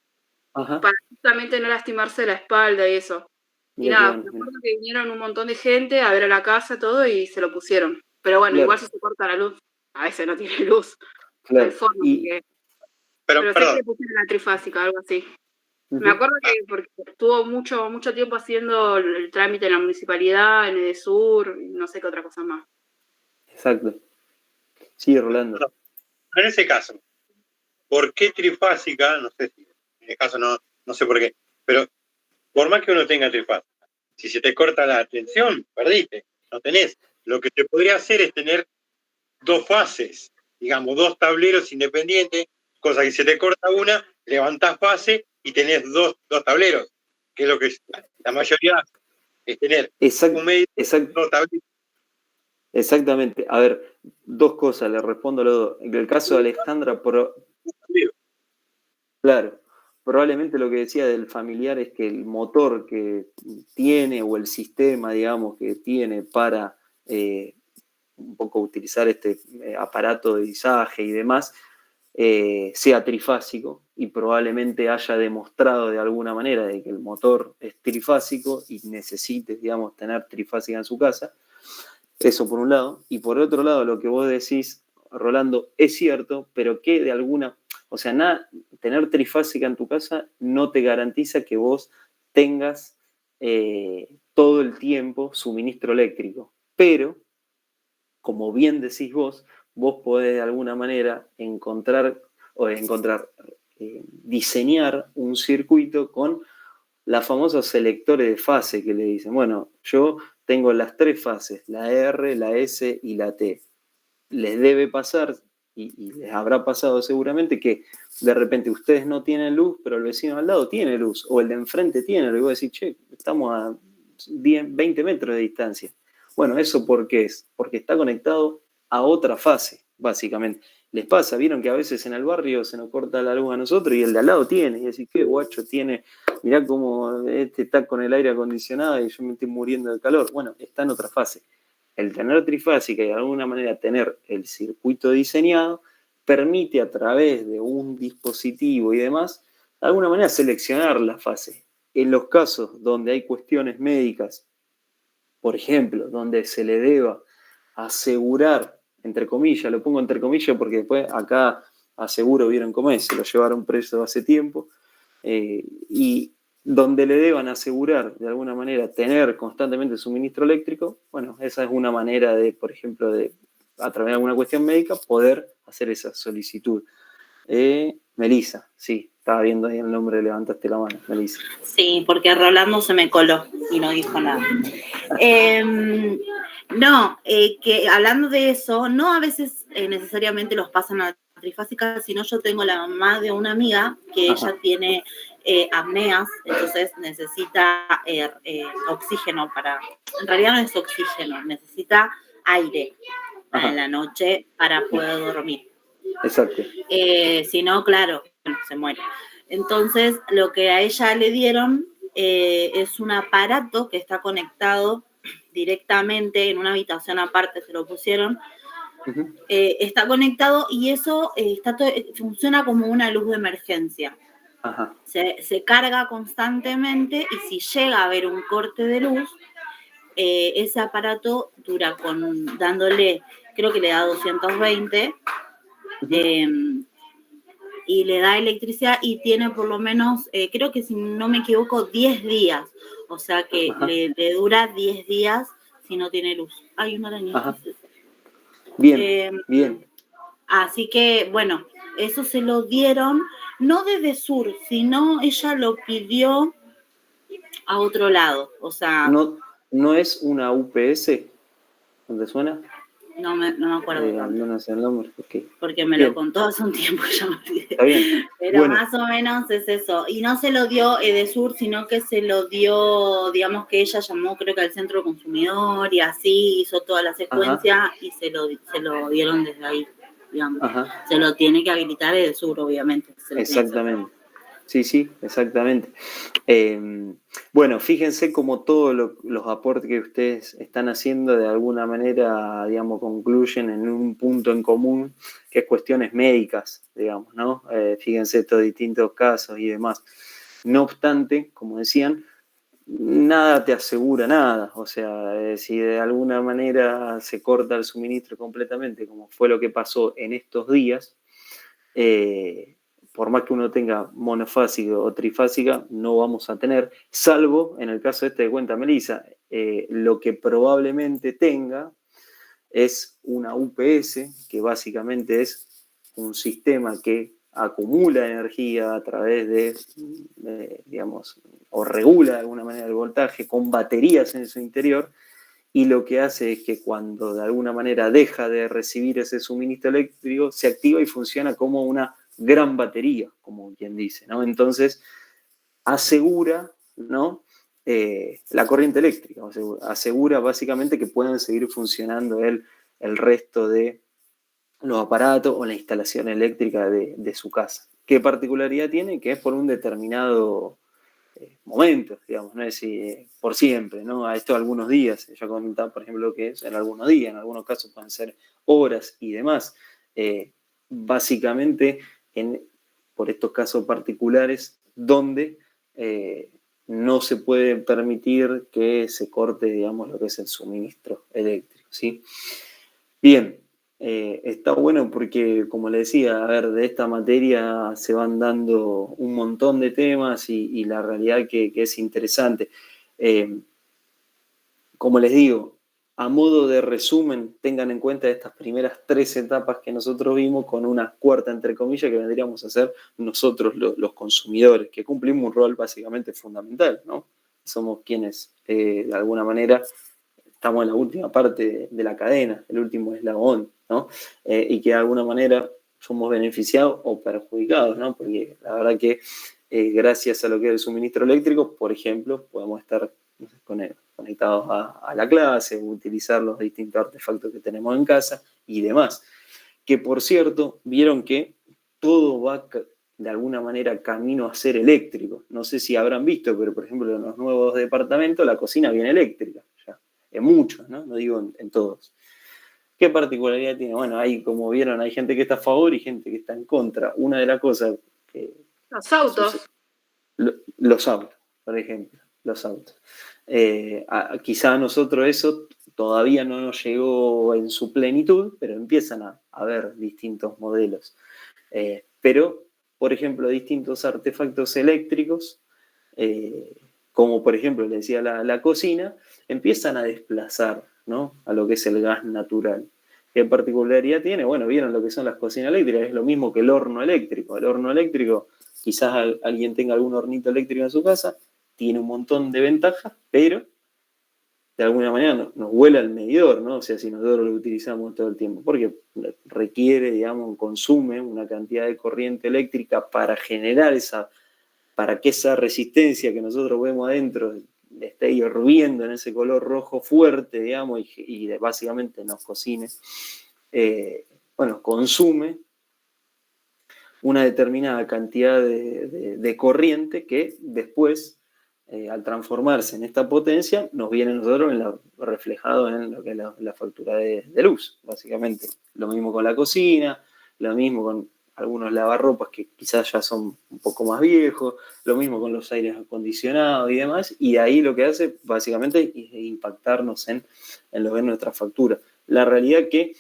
Para justamente no lastimarse la espalda y eso. Y nada, me acuerdo que vinieron un montón de gente a ver a la casa todo y se lo pusieron. Pero bueno, igual si se corta la luz, a veces no tiene luz. Claro. No hay forma pero sé que le pusieron la trifásica, algo así. Me acuerdo que porque estuvo mucho tiempo haciendo el trámite en la municipalidad, en Edesur, y no sé qué otra cosa más. Exacto. Sí, Rolando. En ese caso, ¿por qué trifásica? No sé si en el caso no sé por qué, pero por más que uno tenga trifásica, si se te corta la tensión, perdiste, no tenés. Lo que te podría hacer es tener 2 fases, digamos, 2 tableros independientes, cosa que si se te corta una, levantás fase y tenés dos tableros, que es lo que la mayoría hace, es tener un medio, 2 tableros. Exactamente. A ver, 2 cosas, le respondo a los dos. En el caso de Alejandra, claro, probablemente lo que decía del familiar es que el motor que tiene o el sistema, digamos, que tiene para un poco utilizar este aparato de izaje y demás, sea trifásico y probablemente haya demostrado de alguna manera de que el motor es trifásico y necesite, digamos, tener trifásica en su casa. Eso por un lado. Y por otro lado, lo que vos decís, Rolando, es cierto, pero que de alguna... O sea, tener trifásica en tu casa no te garantiza que vos tengas todo el tiempo suministro eléctrico. Pero, como bien decís vos podés de alguna manera diseñar un circuito con las famosas selectores de fase que le dicen. Bueno, yo tengo las 3 fases, la R, la S y la T. Les debe pasar, y les habrá pasado seguramente, que de repente ustedes no tienen luz, pero el vecino al lado tiene luz, o el de enfrente tiene, le voy a decir, che, estamos a 20 metros de distancia. Bueno, ¿eso por qué es? Porque está conectado a otra fase, básicamente. Les pasa, vieron que a veces en el barrio se nos corta la luz a nosotros y el de al lado tiene, y decís, qué guacho tiene, mirá cómo está con el aire acondicionado y yo me estoy muriendo de calor. Bueno, está en otra fase. El tener trifásica y de alguna manera tener el circuito diseñado permite a través de un dispositivo y demás, de alguna manera seleccionar la fase. En los casos donde hay cuestiones médicas, por ejemplo, donde se le deba asegurar, entre comillas, lo pongo entre comillas porque después acá aseguro vieron cómo es, se lo llevaron preso hace tiempo, y donde le deban asegurar de alguna manera tener constantemente suministro eléctrico, bueno, esa es una manera de, por ejemplo, a través de alguna cuestión médica, poder hacer esa solicitud. Melissa, sí, estaba viendo ahí el nombre, levantaste la mano, Melissa. Sí, porque Rolando se me coló y no dijo nada. Que hablando de eso, no a veces necesariamente los pasan a la trifásica, sino yo tengo la mamá de una amiga que ella tiene apneas, entonces necesita oxígeno en realidad no es oxígeno, necesita aire en la noche para poder dormir. Exacto. Si no, claro, se muere. Entonces, lo que a ella le dieron es un aparato que está conectado directamente en una habitación aparte, se lo pusieron. Está conectado y eso funciona como una luz de emergencia. Se carga constantemente y si llega a haber un corte de luz, ese aparato dura dándole, creo que le da 220, y le da electricidad y tiene por lo menos, creo que si no me equivoco, 10 días. O sea que le dura 10 días si no tiene luz. Hay una araña. Bien, bien. Así que, bueno, eso se lo dieron, no de Edesur, sino ella lo pidió a otro lado. O sea... ¿No es una UPS? ¿Dónde suena? No me acuerdo tanto. No sé el nombre. Okay. Porque me lo contó hace un tiempo, ya me olvidé. Está bien. Pero bueno, más o menos es eso. Y no se lo dio Edesur, sino que se lo dio, digamos que ella llamó, creo que al centro consumidor y así hizo toda la secuencia. Ajá. Y se lo dieron desde ahí, digamos. Ajá. Se lo tiene que habilitar Edesur, obviamente. Exactamente. Sí, exactamente. Bueno, fíjense cómo todos los aportes que ustedes están haciendo de alguna manera, digamos, concluyen en un punto en común, que es cuestiones médicas, digamos, ¿no? Fíjense estos distintos casos y demás. No obstante, como decían, nada te asegura nada. O sea, si de alguna manera se corta el suministro completamente, como fue lo que pasó en estos días, por más que uno tenga monofásica o trifásica, no vamos a tener, salvo en el caso de cuenta Melissa, lo que probablemente tenga es una UPS, que básicamente es un sistema que acumula energía a través de, digamos, o regula de alguna manera el voltaje con baterías en su interior, y lo que hace es que cuando de alguna manera deja de recibir ese suministro eléctrico, se activa y funciona como una gran batería, como quien dice, ¿no? Entonces, asegura, ¿no? La corriente eléctrica, asegura básicamente que puedan seguir funcionando el resto de los aparatos o la instalación eléctrica de su casa. ¿Qué particularidad tiene? Que es por un determinado momentos, digamos, no es por siempre, ¿no? A esto algunos días, yo comentaba, por ejemplo, que es en algunos días, en algunos casos pueden ser horas y demás. Básicamente, por estos casos particulares, donde no se puede permitir que se corte, digamos, lo que es el suministro eléctrico, ¿sí? Bien. Está bueno porque, como le decía, a ver, de esta materia se van dando un montón de temas y la realidad que es interesante. Como les digo, a modo de resumen, tengan en cuenta estas primeras 3 etapas que nosotros vimos, con una cuarta, entre comillas, que vendríamos a ser nosotros los consumidores, que cumplimos un rol básicamente fundamental, ¿no? Somos quienes, de alguna manera, estamos en la última parte de la cadena, el último eslabón, ¿no? Y que de alguna manera somos beneficiados o perjudicados, ¿no? Porque la verdad que gracias a lo que es el suministro eléctrico, por ejemplo, podemos estar conectados a la clase, utilizar los distintos artefactos que tenemos en casa y demás. Que, por cierto, vieron que todo va de alguna manera camino a ser eléctrico. No sé si habrán visto, pero por ejemplo en los nuevos departamentos la cocina viene eléctrica. En muchos, ¿no? No digo en todos. ¿Qué particularidad tiene? Bueno, como vieron, hay gente que está a favor y gente que está en contra. Una de las cosas que... Los autos. Los autos, por ejemplo. Los autos. Quizá a nosotros eso todavía no nos llegó en su plenitud, pero empiezan a haber distintos modelos. Pero, por ejemplo, distintos artefactos eléctricos, como por ejemplo, le decía la cocina, empiezan a desplazar, ¿no? A lo que es el gas natural. ¿Qué particularidad tiene? Bueno, vieron lo que son las cocinas eléctricas, es lo mismo que el horno eléctrico. El horno eléctrico, quizás alguien tenga algún hornito eléctrico en su casa, tiene un montón de ventajas, pero de alguna manera nos vuela el medidor, ¿no? O sea, si nosotros lo utilizamos todo el tiempo, porque requiere, digamos, consume una cantidad de corriente eléctrica para generar para que esa resistencia que nosotros vemos adentro esté hirviendo en ese color rojo fuerte, digamos, y básicamente nos cocine, bueno, consume una determinada cantidad de corriente que después, al transformarse en esta potencia, nos viene a nosotros reflejado en lo que es la factura de luz, básicamente. Lo mismo con la cocina, lo mismo con algunos lavarropas que quizás ya son un poco más viejos, lo mismo con los aires acondicionados y demás, y ahí lo que hace básicamente es impactarnos en lo que es nuestra factura. La realidad es que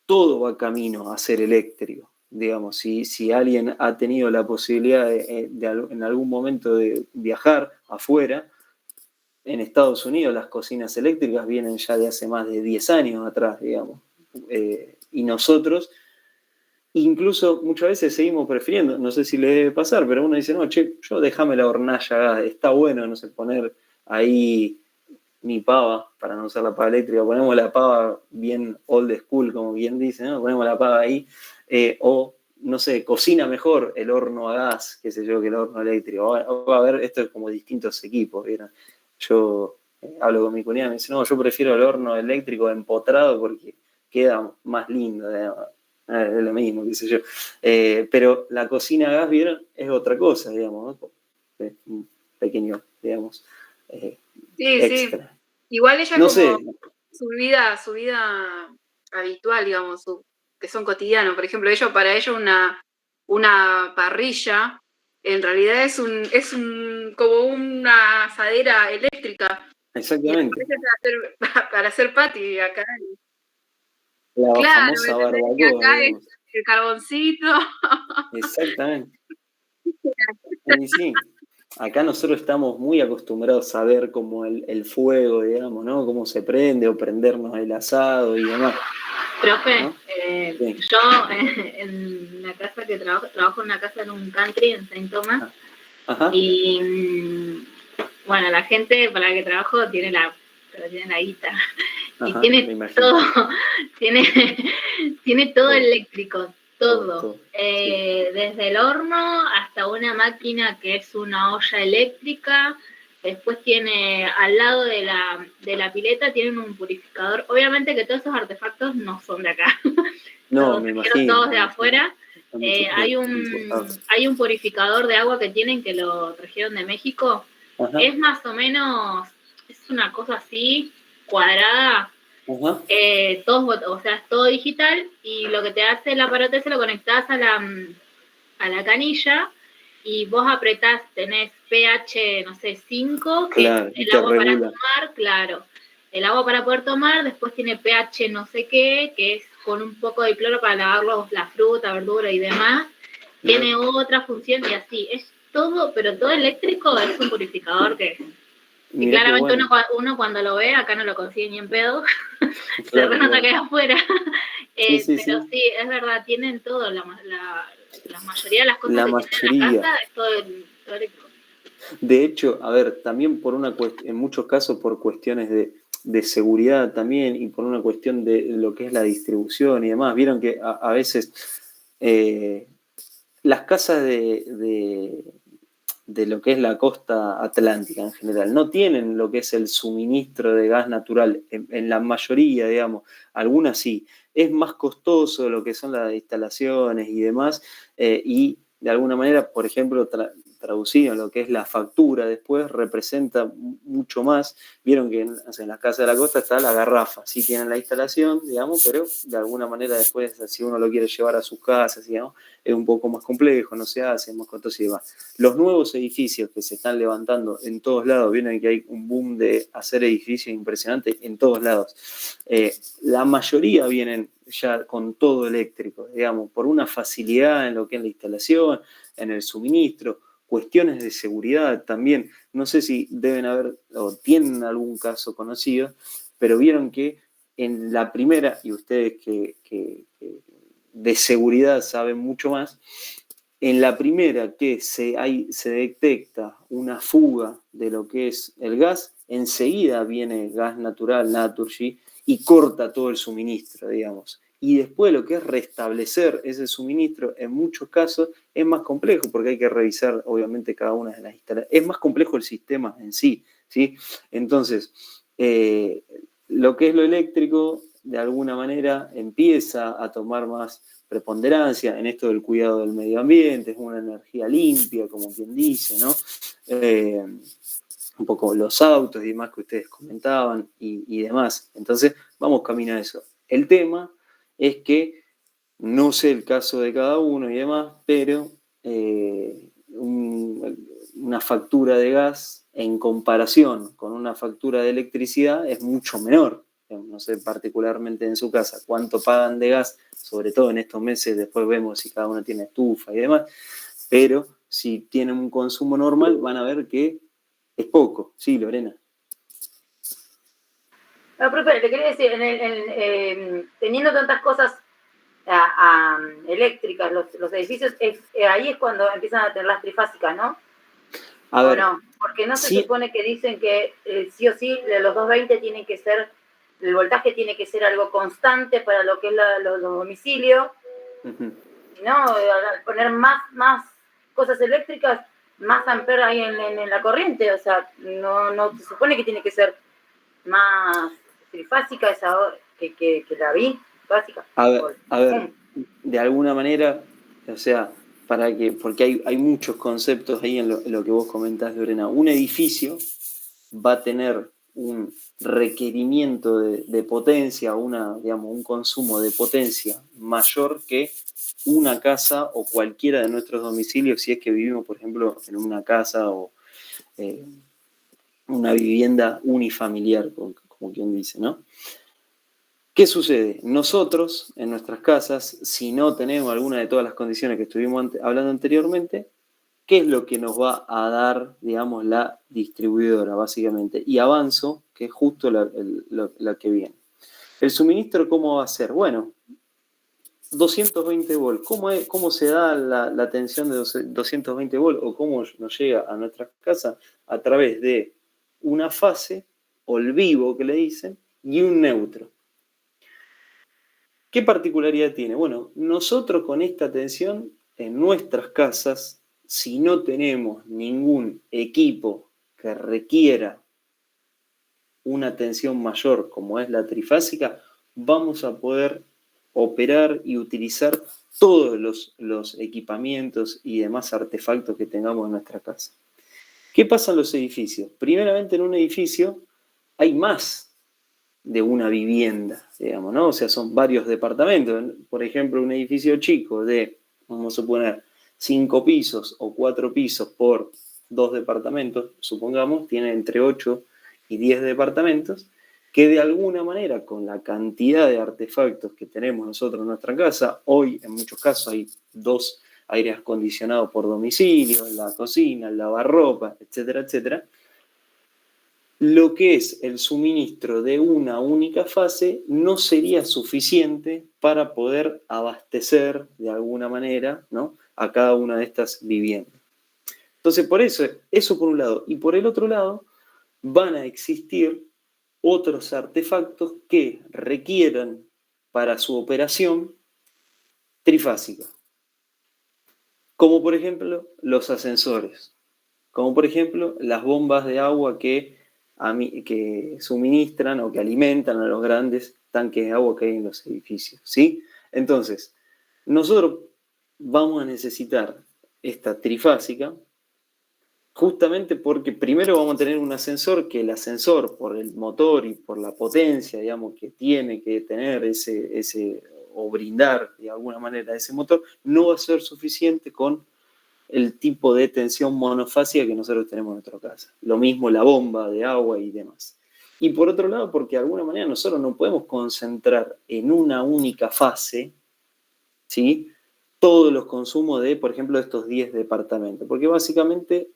todo va camino a ser eléctrico. Digamos, si alguien ha tenido la posibilidad en algún momento de viajar afuera, en Estados Unidos las cocinas eléctricas vienen ya de hace más de 10 años atrás, digamos. Y nosotros, incluso muchas veces seguimos prefiriendo, no sé si le debe pasar, pero uno dice, no, che, yo déjame la hornalla, está bueno, no sé, poner ahí mi pava, para no usar la pava eléctrica, ponemos la pava bien old school, como bien dice, ¿no? Ponemos la pava ahí, o, no sé, cocina mejor el horno a gas, qué sé yo, que el horno eléctrico. Va a haber, esto es como distintos equipos, ¿vieron? Yo hablo con mi cuñada y me dice, no, yo prefiero el horno eléctrico empotrado porque queda más lindo, digamos. Es lo mismo, qué sé yo. Pero la cocina a gas, ¿vieron? Es otra cosa, digamos, ¿no? Es un pequeño, digamos, extra. Sí. Igual ella no como sé. su vida habitual, digamos, que son cotidianos. Por ejemplo, para ellos una parrilla en realidad es como una asadera eléctrica. Exactamente. Y para hacer patty acá. La Claro, famosa barbacoa. acá es el carboncito. Exactamente. Y sí, acá nosotros estamos muy acostumbrados a ver como el fuego, digamos, ¿no? Cómo se prende o prendernos el asado y demás. Profe, ¿no? Sí. yo en la casa que trabajo en una casa en un country en Saint Thomas. Ajá. Y bueno, la gente para la que trabajo tiene la guita. Ajá, y tiene todo, tiene todo eléctrico, todo. Sí. Desde el horno hasta una máquina que es una olla eléctrica. Después tiene, al lado de la pileta, tienen un purificador. Obviamente que todos esos artefactos no son de acá. No, me imagino. Todos de afuera. Hay un purificador de agua que tienen que lo trajeron de México. Ajá. Es más o menos, es una cosa así, cuadrada. Ajá. O sea, es todo digital y lo que te hace el aparato es lo conectás a la canilla y vos apretás, tenés pH, no sé, 5, que claro, es el agua para tomar, claro. El agua para poder tomar, después tiene pH no sé qué, que es con un poco de cloro para lavar la fruta, verdura y demás. Tiene otra función y así. Es todo, pero todo eléctrico, es un purificador que claramente uno cuando lo ve, acá no lo consigue ni en pedo. Se renota que es afuera. Pero sí, es verdad, tienen todo. La mayoría de las cosas que tienen en la casa es todo eléctrico. De hecho, a ver, también en muchos casos por cuestiones de seguridad también y por una cuestión de lo que es la distribución y demás. Vieron que a veces las casas de lo que es la costa atlántica en general no tienen lo que es el suministro de gas natural, en la mayoría, digamos, algunas sí. Es más costoso lo que son las instalaciones y demás, y de alguna manera, por ejemplo, traducido en lo que es la factura después, representa mucho más. Vieron que en las casas de la costa está la garrafa, sí tienen la instalación, digamos, pero de alguna manera después, si uno lo quiere llevar a sus casas, digamos, es un poco más complejo, no se hace, es más costoso y demás. Los nuevos edificios que se están levantando en todos lados, vieron que hay un boom de hacer edificios impresionantes en todos lados. La mayoría vienen ya con todo eléctrico, digamos, por una facilidad en lo que es la instalación, en el suministro, cuestiones de seguridad también. No sé si deben haber o tienen algún caso conocido, pero vieron que en la primera, y ustedes que de seguridad saben mucho más, en la primera que se detecta una fuga de lo que es el gas, enseguida viene gas natural, Naturgy, y corta todo el suministro, digamos. Y después lo que es restablecer ese suministro, en muchos casos, es más complejo, porque hay que revisar, obviamente, cada una de las instalaciones. Es más complejo el sistema en sí, ¿sí? Entonces, lo que es lo eléctrico, de alguna manera, empieza a tomar más preponderancia en esto del cuidado del medio ambiente, es una energía limpia, como quien dice, ¿no? Un poco los autos y demás que ustedes comentaban y demás. Entonces, vamos camino a eso. El tema es que no sé el caso de cada uno y demás, pero una factura de gas en comparación con una factura de electricidad es mucho menor. No sé particularmente en su casa cuánto pagan de gas, sobre todo en estos meses, después vemos si cada uno tiene estufa y demás, pero si tienen un consumo normal van a ver que es poco. Sí, Lorena. No, profe, le quería decir, teniendo tantas cosas eléctricas, los edificios, ahí es cuando empiezan a tener las trifásicas, ¿no? A ver, no? Porque no se supone que dicen que sí o sí los 220 tienen que ser, el voltaje tiene que ser algo constante para lo que es los domicilios. ¿No? Al poner más cosas eléctricas, más amperes hay en la corriente. O sea, no se supone que tiene que ser más trifásica esa que la bifásica. A ver, de alguna manera, o sea, porque hay muchos conceptos ahí en lo que vos comentás, Lorena. Un edificio va a tener un requerimiento de potencia, un consumo de potencia mayor que una casa o cualquiera de nuestros domicilios, si es que vivimos, por ejemplo, en una casa o una vivienda unifamiliar, como quien dice, ¿no? ¿Qué sucede? Nosotros, en nuestras casas, si no tenemos alguna de todas las condiciones que estuvimos hablando anteriormente, ¿qué es lo que nos va a dar, digamos, la distribuidora, básicamente? Y avanzo, que es justo la que viene. ¿El suministro cómo va a ser? Bueno, 220 volts. ¿Cómo se da la tensión de 220 volts o cómo nos llega a nuestras casas? A través de una fase, o el vivo que le dicen, y un neutro. ¿Qué particularidad tiene? Bueno, nosotros con esta tensión en nuestras casas, si no tenemos ningún equipo que requiera una tensión mayor como es la trifásica, vamos a poder operar y utilizar todos los equipamientos y demás artefactos que tengamos en nuestra casa. ¿Qué pasa en los edificios? Primeramente, en un edificio hay más de una vivienda, digamos, ¿no? O sea, son varios departamentos. Por ejemplo, un edificio chico de, vamos a suponer, 5 pisos o 4 pisos por 2 departamentos, supongamos, tiene entre 8 y 10 departamentos, que de alguna manera, con la cantidad de artefactos que tenemos nosotros en nuestra casa, hoy en muchos casos hay 2 aires acondicionados por domicilio, en la cocina, el lavarropa, etcétera, etcétera, lo que es el suministro de una única fase no sería suficiente para poder abastecer de alguna manera, ¿no?, a cada una de estas viviendas. Entonces, por eso por un lado. Y por el otro lado, van a existir otros artefactos que requieran para su operación trifásica. Como por ejemplo los ascensores. Como por ejemplo las bombas de agua que suministran o que alimentan a los grandes tanques de agua que hay en los edificios, ¿sí? Entonces, nosotros vamos a necesitar esta trifásica justamente porque primero vamos a tener un ascensor que el ascensor, por el motor y por la potencia, digamos, que tiene que tener o brindar de alguna manera ese motor, no va a ser suficiente con el tipo de tensión monofásica que nosotros tenemos en nuestra casa. Lo mismo la bomba de agua y demás. Y por otro lado, porque de alguna manera nosotros no podemos concentrar en una única fase, ¿sí?, todos los consumos de, por ejemplo, estos 10 departamentos, porque básicamente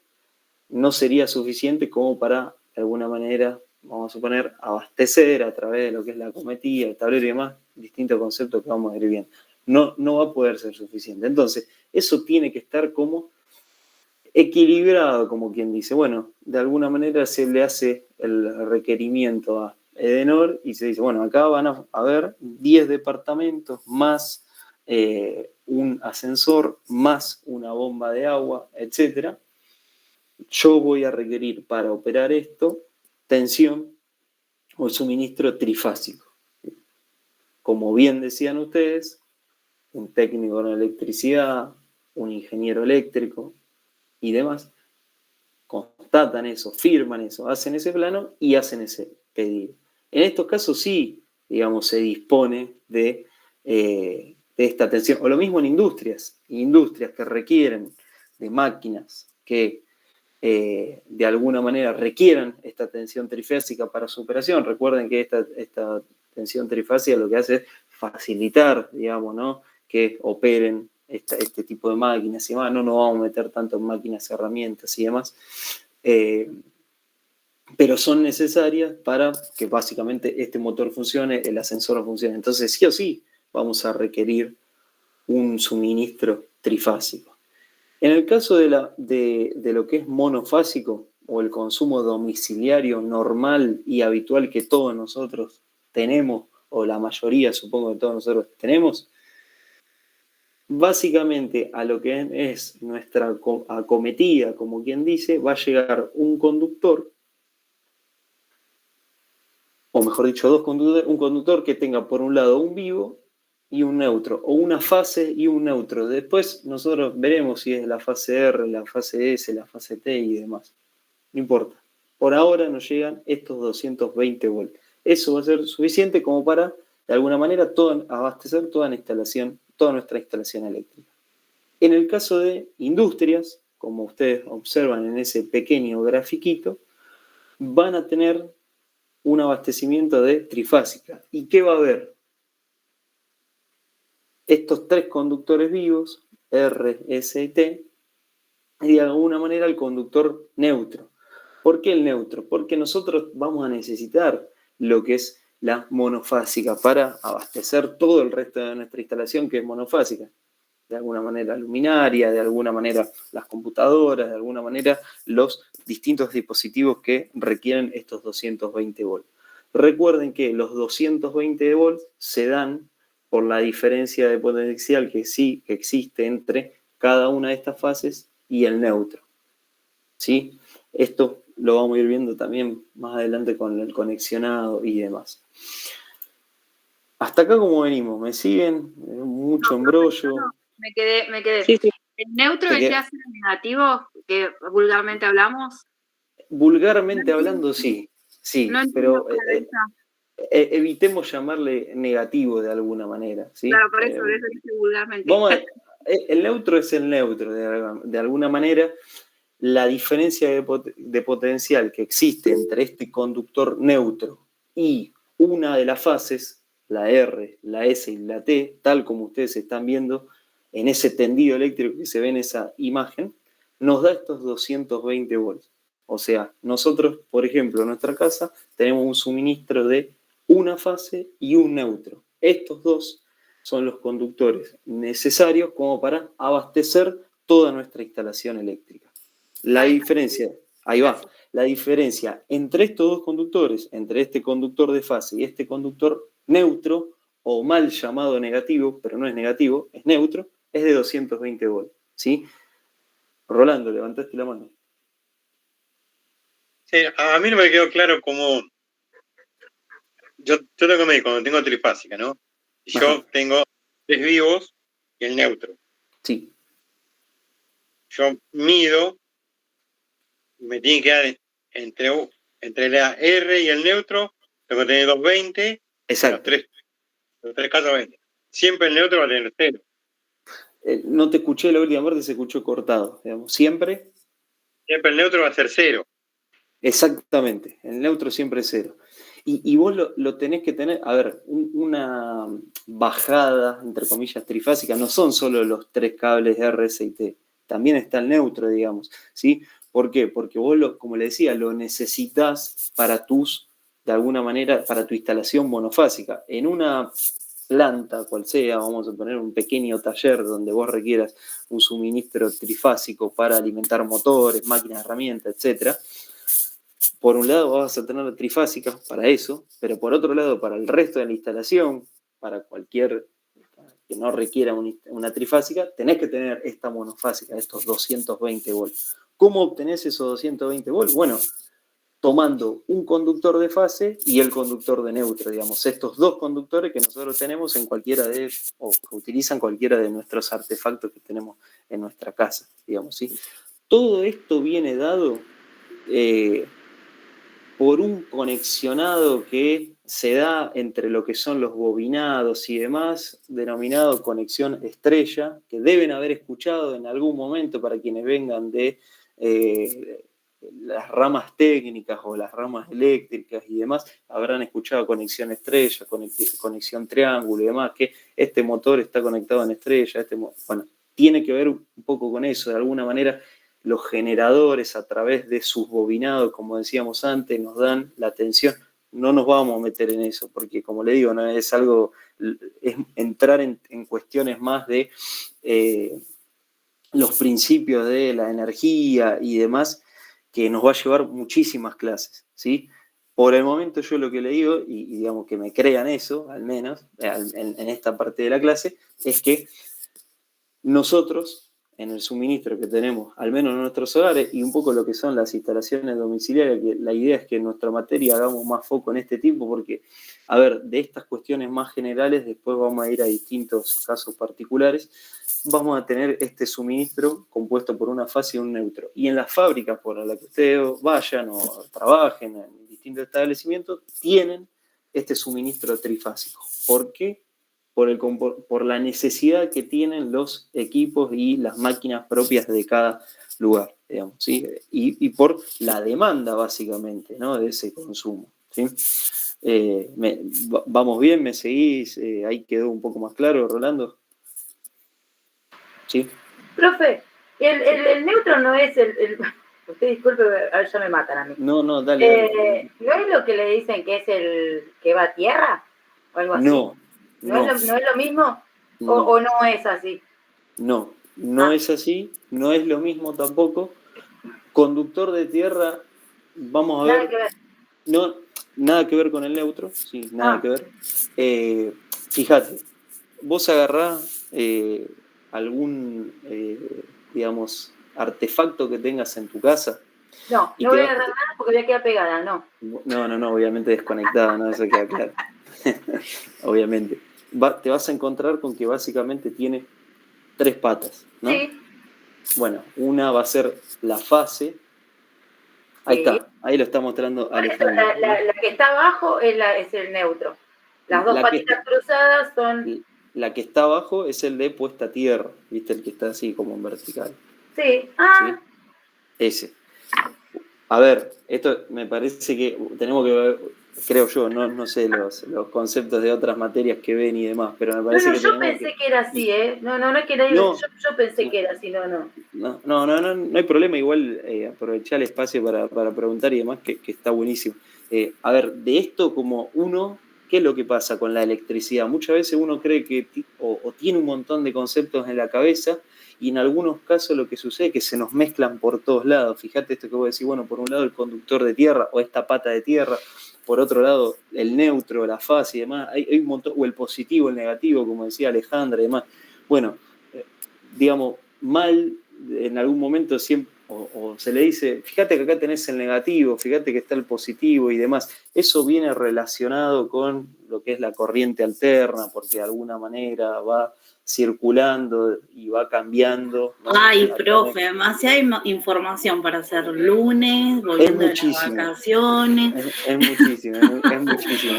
no sería suficiente como para, de alguna manera, vamos a suponer, abastecer a través de lo que es la cometida, el tablero y demás, distintos conceptos que vamos a ir viendo. No va a poder ser suficiente. Entonces, eso tiene que estar como equilibrado, como quien dice. Bueno, de alguna manera se le hace el requerimiento a Edenor y se dice, bueno, acá van a haber 10 departamentos más un ascensor, más una bomba de agua, etc. Yo voy a requerir para operar esto tensión o suministro trifásico. Como bien decían ustedes, un técnico en electricidad, un ingeniero eléctrico y demás, constatan eso, firman eso, hacen ese plano y hacen ese pedido. En estos casos sí, digamos, se dispone de esta tensión. O lo mismo en industrias que requieren de máquinas que de alguna manera requieran esta tensión trifásica para su operación. Recuerden que esta tensión trifásica lo que hace es facilitar, digamos, ¿no?, que operen este tipo de máquinas y demás. No nos vamos a meter tanto en máquinas, herramientas y demás, pero son necesarias para que básicamente este motor funcione, el ascensor funcione. Entonces, sí o sí, vamos a requerir un suministro trifásico. En el caso de lo que es monofásico, o el consumo domiciliario normal y habitual que todos nosotros tenemos, o la mayoría supongo que todos nosotros tenemos, básicamente a lo que es nuestra acometida, como quien dice, va a llegar un conductor, o mejor dicho, dos conductores, un conductor que tenga por un lado un vivo y un neutro, o una fase y un neutro. Después nosotros veremos si es la fase R, la fase S, la fase T y demás. No importa. Por ahora nos llegan estos 220 volts. Eso va a ser suficiente como para, de alguna manera, abastecer toda nuestra instalación eléctrica. En el caso de industrias, como ustedes observan en ese pequeño grafiquito, van a tener un abastecimiento de trifásica. ¿Y qué va a haber? Estos tres conductores vivos, R, S y T, y de alguna manera el conductor neutro. ¿Por qué el neutro? Porque nosotros vamos a necesitar lo que es la monofásica para abastecer todo el resto de nuestra instalación que es monofásica. De alguna manera luminaria, de alguna manera las computadoras, de alguna manera los distintos dispositivos que requieren estos 220 volts. Recuerden que los 220 volts se dan por la diferencia de potencial que sí existe entre cada una de estas fases y el neutro. ¿Sí? Esto lo vamos a ir viendo también más adelante con el conexionado y demás. Hasta acá como venimos, ¿me siguen? Mucho embrollo. No, me quedé. Sí, sí. ¿El neutro vendría a ser negativo, que vulgarmente hablamos? Vulgarmente hablando, sí. Sí, No entiendo pero evitemos llamarle negativo de alguna manera. ¿Sí? Claro, por eso dije vulgarmente. El neutro es el neutro, de alguna manera. La diferencia de potencial que existe entre este conductor neutro y una de las fases, la R, la S y la T, tal como ustedes están viendo en ese tendido eléctrico que se ve en esa imagen, nos da estos 220 volts. O sea, nosotros, por ejemplo, en nuestra casa tenemos un suministro de una fase y un neutro. Estos dos son los conductores necesarios como para abastecer toda nuestra instalación eléctrica. La diferencia entre estos dos conductores, entre este conductor de fase y este conductor neutro, o mal llamado negativo, pero no es negativo, es neutro, es de 220 volts. ¿Sí? Rolando, levantaste la mano. Sí, a mí no me quedó claro cómo. Yo tengo que medir cuando tengo trifásica, ¿no? Y yo tengo tres vivos y el neutro. Sí. Yo mido, me tiene que dar entre la R y el neutro, tengo que tener 220. Exacto. Los tres casos 20. Siempre el neutro va a tener 0. No te escuché la última parte, se escuchó cortado. Digamos. Siempre el neutro va a ser 0. Exactamente, el neutro siempre es 0. Y vos lo tenés que tener, a ver, una bajada, entre comillas, trifásica, no son solo los tres cables R, S y T, también está el neutro, digamos, ¿sí? ¿Por qué? Porque vos, como le decía, lo necesitas para de alguna manera, para tu instalación monofásica. En una planta, cual sea, vamos a poner un pequeño taller donde vos requieras un suministro trifásico para alimentar motores, máquinas, herramientas, etcétera. Por un lado vas a tener trifásica para eso, pero por otro lado para el resto de la instalación, para cualquier que no requiera una trifásica, tenés que tener esta monofásica, estos 220 volts. ¿Cómo obtenés esos 220 volts? Bueno, tomando un conductor de fase y el conductor de neutro, digamos, estos dos conductores que nosotros tenemos en o que utilizan cualquiera de nuestros artefactos que tenemos en nuestra casa, digamos, ¿sí? Todo esto viene dado por un conexionado que se da entre lo que son los bobinados y demás, denominado conexión estrella, que deben haber escuchado en algún momento para quienes vengan de las ramas técnicas o las ramas eléctricas y demás, habrán escuchado conexión estrella, conexión triángulo y demás, que este motor está conectado en estrella, bueno, tiene que ver un poco con eso, de alguna manera. Los generadores a través de sus bobinados, como decíamos antes, nos dan la tensión. No nos vamos a meter en eso, porque como le digo, no es algo, es entrar en cuestiones más de los principios de la energía y demás, que nos va a llevar muchísimas clases, ¿sí? Por el momento yo lo que le digo, y digamos que me crean eso, al menos, en esta parte de la clase, es que nosotros, en el suministro que tenemos, al menos en nuestros hogares, y un poco lo que son las instalaciones domiciliarias, que la idea es que en nuestra materia hagamos más foco en este tipo, porque, a ver, de estas cuestiones más generales, después vamos a ir a distintos casos particulares, vamos a tener este suministro compuesto por una fase y un neutro. Y en las fábricas por las que ustedes vayan o trabajen en distintos establecimientos, tienen este suministro trifásico. ¿Por qué? Por la necesidad que tienen los equipos y las máquinas propias de cada lugar, digamos, ¿sí? Y por la demanda, básicamente, ¿no? De ese consumo, ¿sí? ¿Vamos bien? ¿Me seguís? ¿Ahí quedó un poco más claro, Rolando? ¿Sí? Profe, el neutro no es usted disculpe, ya me matan a mí. No, dale. ¿No es lo que le dicen que es el que va a tierra? ¿O algo así? No. ¿No es lo mismo? No. ¿O no es así? No es así, no es lo mismo tampoco. Conductor de tierra, vamos a ver. Nada que ver. No, nada que ver con el neutro, sí, nada que ver. Fíjate, vos agarrás algún, digamos, artefacto que tengas en tu casa. No voy a agarrar nada porque voy a quedar pegada, no. No, obviamente desconectada, no, eso queda claro. Obviamente. Te vas a encontrar con que básicamente tiene 3 patas, ¿no? Sí. Bueno, una va a ser la fase. Ahí está, ahí lo está mostrando Alejandro. La que está abajo es el neutro. Las dos patitas cruzadas son... La que está abajo es el de puesta a tierra, ¿viste? El que está así como en vertical. Sí. ¿Sí? Ese. A ver, esto me parece que tenemos que ver, creo yo, no sé los conceptos de otras materias que ven y demás, pero me parece que yo pensé que era así, ¿eh? No es que nadie... Yo pensé que era así, No hay problema, igual aprovechar el espacio para preguntar y demás, que está buenísimo. A ver, de esto como uno, ¿qué es lo que pasa con la electricidad? Muchas veces uno cree que o tiene un montón de conceptos en la cabeza y en algunos casos lo que sucede es que se nos mezclan por todos lados. Fíjate esto que voy a decir, bueno, por un lado el conductor de tierra o esta pata de tierra, por otro lado el neutro, la fase y demás, hay un montón, o el positivo, el negativo, como decía Alejandra y demás. Bueno, digamos, mal en algún momento siempre, o se le dice, fíjate que acá tenés el negativo, fíjate que está el positivo y demás. Eso viene relacionado con lo que es la corriente alterna, porque de alguna manera va circulando y va cambiando, ¿no? Ay, profe, además hay información para hacer lunes, volviendo de las vacaciones. Es muchísimo.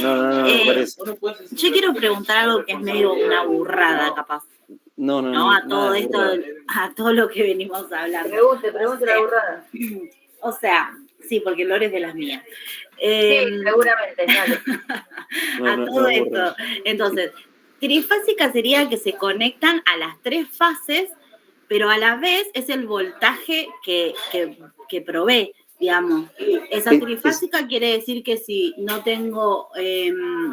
No, me parece. Yo quiero preguntar algo que es medio una burrada, capaz. No, a todo esto, a todo lo que venimos hablando. Pregunte la burrada. O sea, sí, porque Lore es de las mías. Sí, seguramente, dale. A todo esto. Entonces, trifásica sería que se conectan a las 3 fases, pero a la vez es el voltaje que provee, digamos. Esa trifásica quiere decir que si no tengo,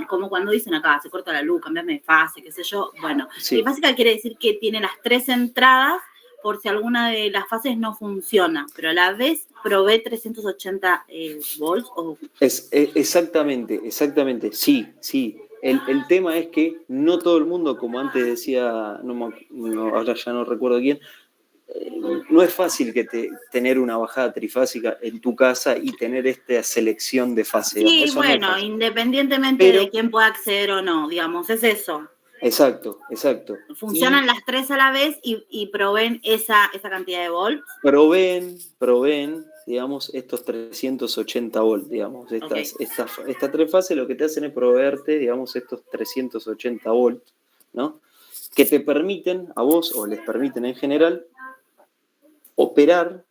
como cuando dicen acá, se corta la luz, cambiame de fase, qué sé yo, bueno, trifásica quiere decir que tiene las 3 entradas por si alguna de las fases no funciona, pero a la vez provee 380 volts. Exactamente, sí. El tema es que no todo el mundo, como antes decía, ahora ya no recuerdo quién, no es fácil tener una bajada trifásica en tu casa y tener esta selección de fases. Sí, bueno, no independientemente de quién pueda acceder o no, digamos, es eso. Exacto. Funcionan las 3 a la vez y proveen esa cantidad de volts. Proveen, digamos, estos 380 volts, digamos. Estas 3 fases lo que te hacen es proveerte, digamos, estos 380 volts, ¿no? Que te permiten a vos, o les permiten en general, operar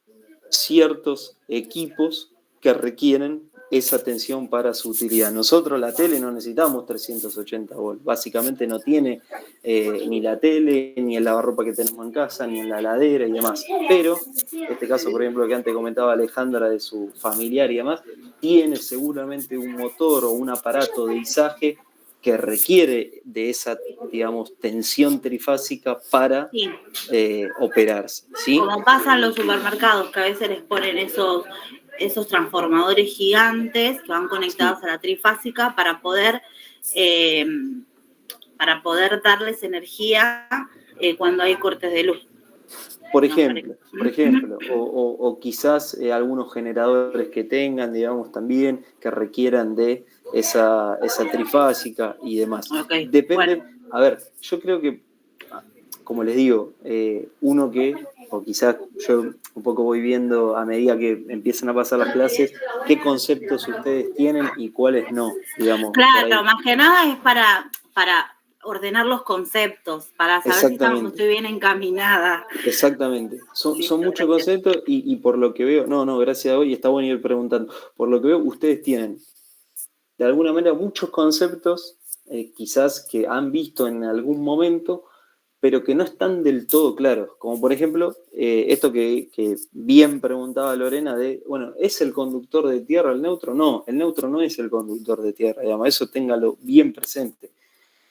ciertos equipos que requieren esa tensión para su utilidad. Nosotros la tele no necesitamos 380 volts, básicamente no tiene ni la tele, ni el lavarropa que tenemos en casa, ni en la heladera y demás, pero este caso, por ejemplo, que antes comentaba Alejandra de su familiar y demás, tiene seguramente un motor o un aparato de izaje que requiere de esa, digamos, tensión trifásica para Sí. operarse, ¿sí? Como pasa en los supermercados, que a veces les ponen esos transformadores gigantes que van conectados a la trifásica para poder darles energía cuando hay cortes de luz. Por ejemplo, o quizás algunos generadores que tengan, digamos, también, que requieran de esa trifásica y demás. Okay, Depende, bueno. A ver, yo creo que, como les digo, uno que, o quizás yo un poco voy viendo a medida que empiezan a pasar las clases, qué conceptos ustedes tienen y cuáles no, digamos. Claro, más que nada es para ordenar los conceptos, para saber si estoy bien encaminada. Exactamente. Son muchos conceptos y por lo que veo, gracias a hoy, está bueno ir preguntando. Por lo que veo, ustedes tienen, de alguna manera, muchos conceptos, quizás que han visto en algún momento, pero que no están del todo claros. Como por ejemplo, esto que bien preguntaba Lorena de, bueno, ¿es el conductor de tierra el neutro? No, el neutro no es el conductor de tierra, digamos, eso téngalo bien presente.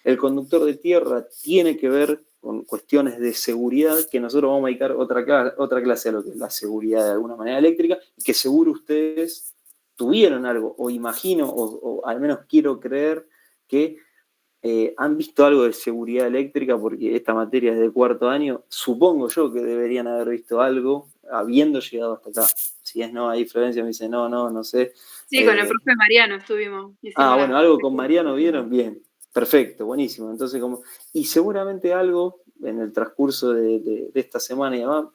El conductor de tierra tiene que ver con cuestiones de seguridad, que nosotros vamos a dedicar otra clase a lo que es la seguridad de alguna manera eléctrica, y que seguro ustedes tuvieron algo, o imagino, o al menos quiero creer que han visto algo de seguridad eléctrica, porque esta materia es de cuarto año, supongo yo que deberían haber visto algo, habiendo llegado hasta acá. Si es no, ahí Florencia me dice, no sé. Sí, con el profe Mariano estuvimos. Bueno, algo con Mariano vieron, bien. Perfecto, buenísimo. Entonces, y seguramente algo en el transcurso de esta semana y demás,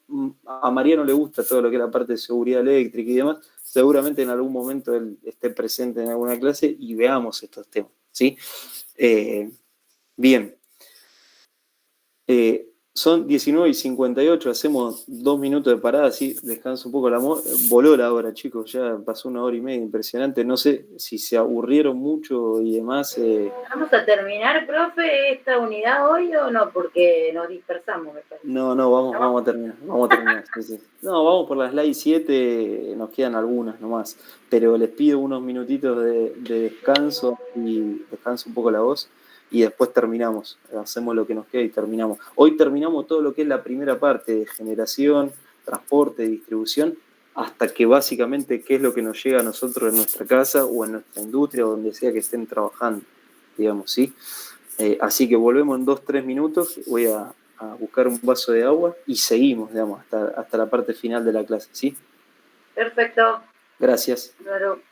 a Mariano le gusta todo lo que es la parte de seguridad eléctrica y demás, seguramente en algún momento él esté presente en alguna clase y veamos estos temas, ¿sí? Bien. Son 19:58, hacemos 2 minutos de parada, así descansa un poco la voló la hora, chicos, ya pasó 1 hora y media, impresionante. No sé si se aburrieron mucho y demás. ¿Vamos a terminar, profe, esta unidad hoy o no? Porque nos dispersamos, me parece. No, vamos a terminar. Sí. No, vamos por la slide 7, nos quedan algunas nomás, pero les pido unos minutitos de descanso y descanso un poco la voz. Y después terminamos, hacemos lo que nos queda y terminamos. Hoy terminamos todo lo que es la primera parte de generación, transporte, distribución, hasta que básicamente qué es lo que nos llega a nosotros en nuestra casa o en nuestra industria o donde sea que estén trabajando, digamos, ¿sí? Así que volvemos en 2-3 minutos, voy a buscar un vaso de agua y seguimos, digamos, hasta la parte final de la clase, ¿sí? Perfecto. Gracias. Claro.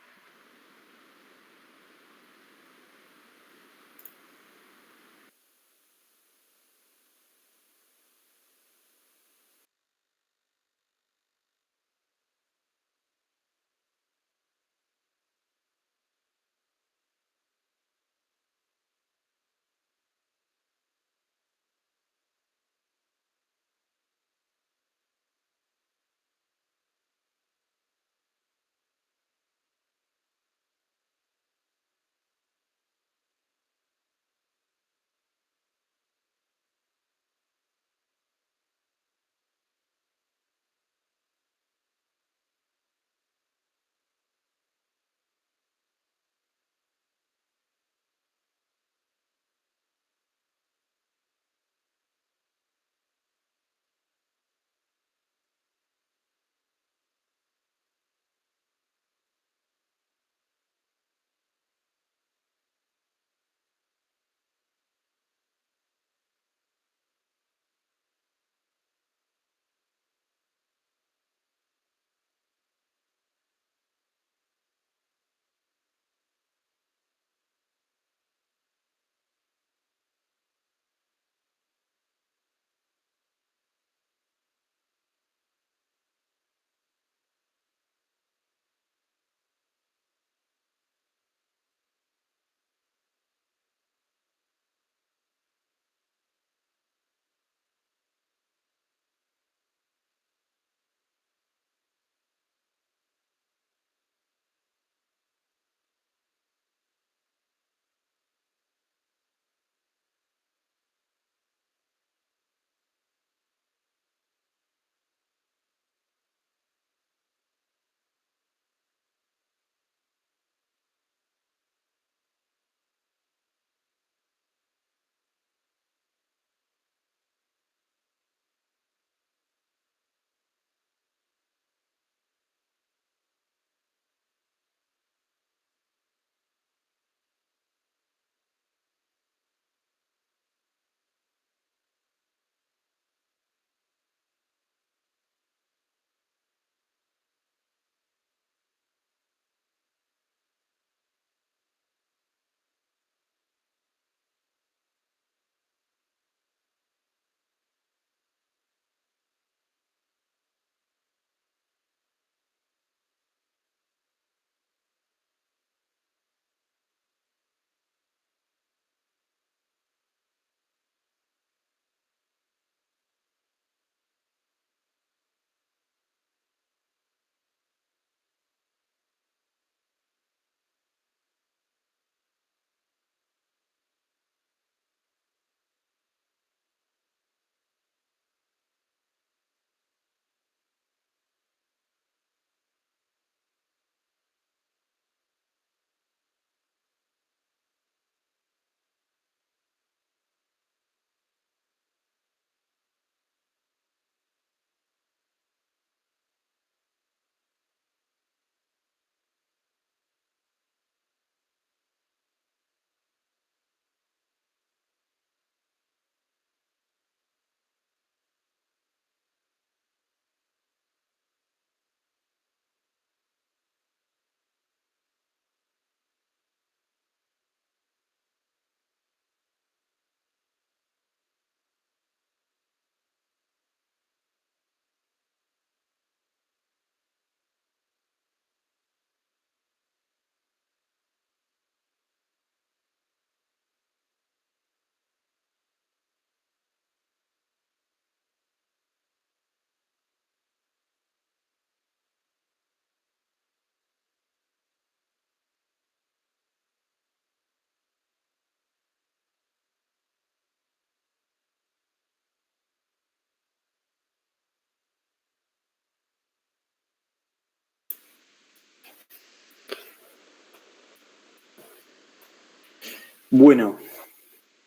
Bueno,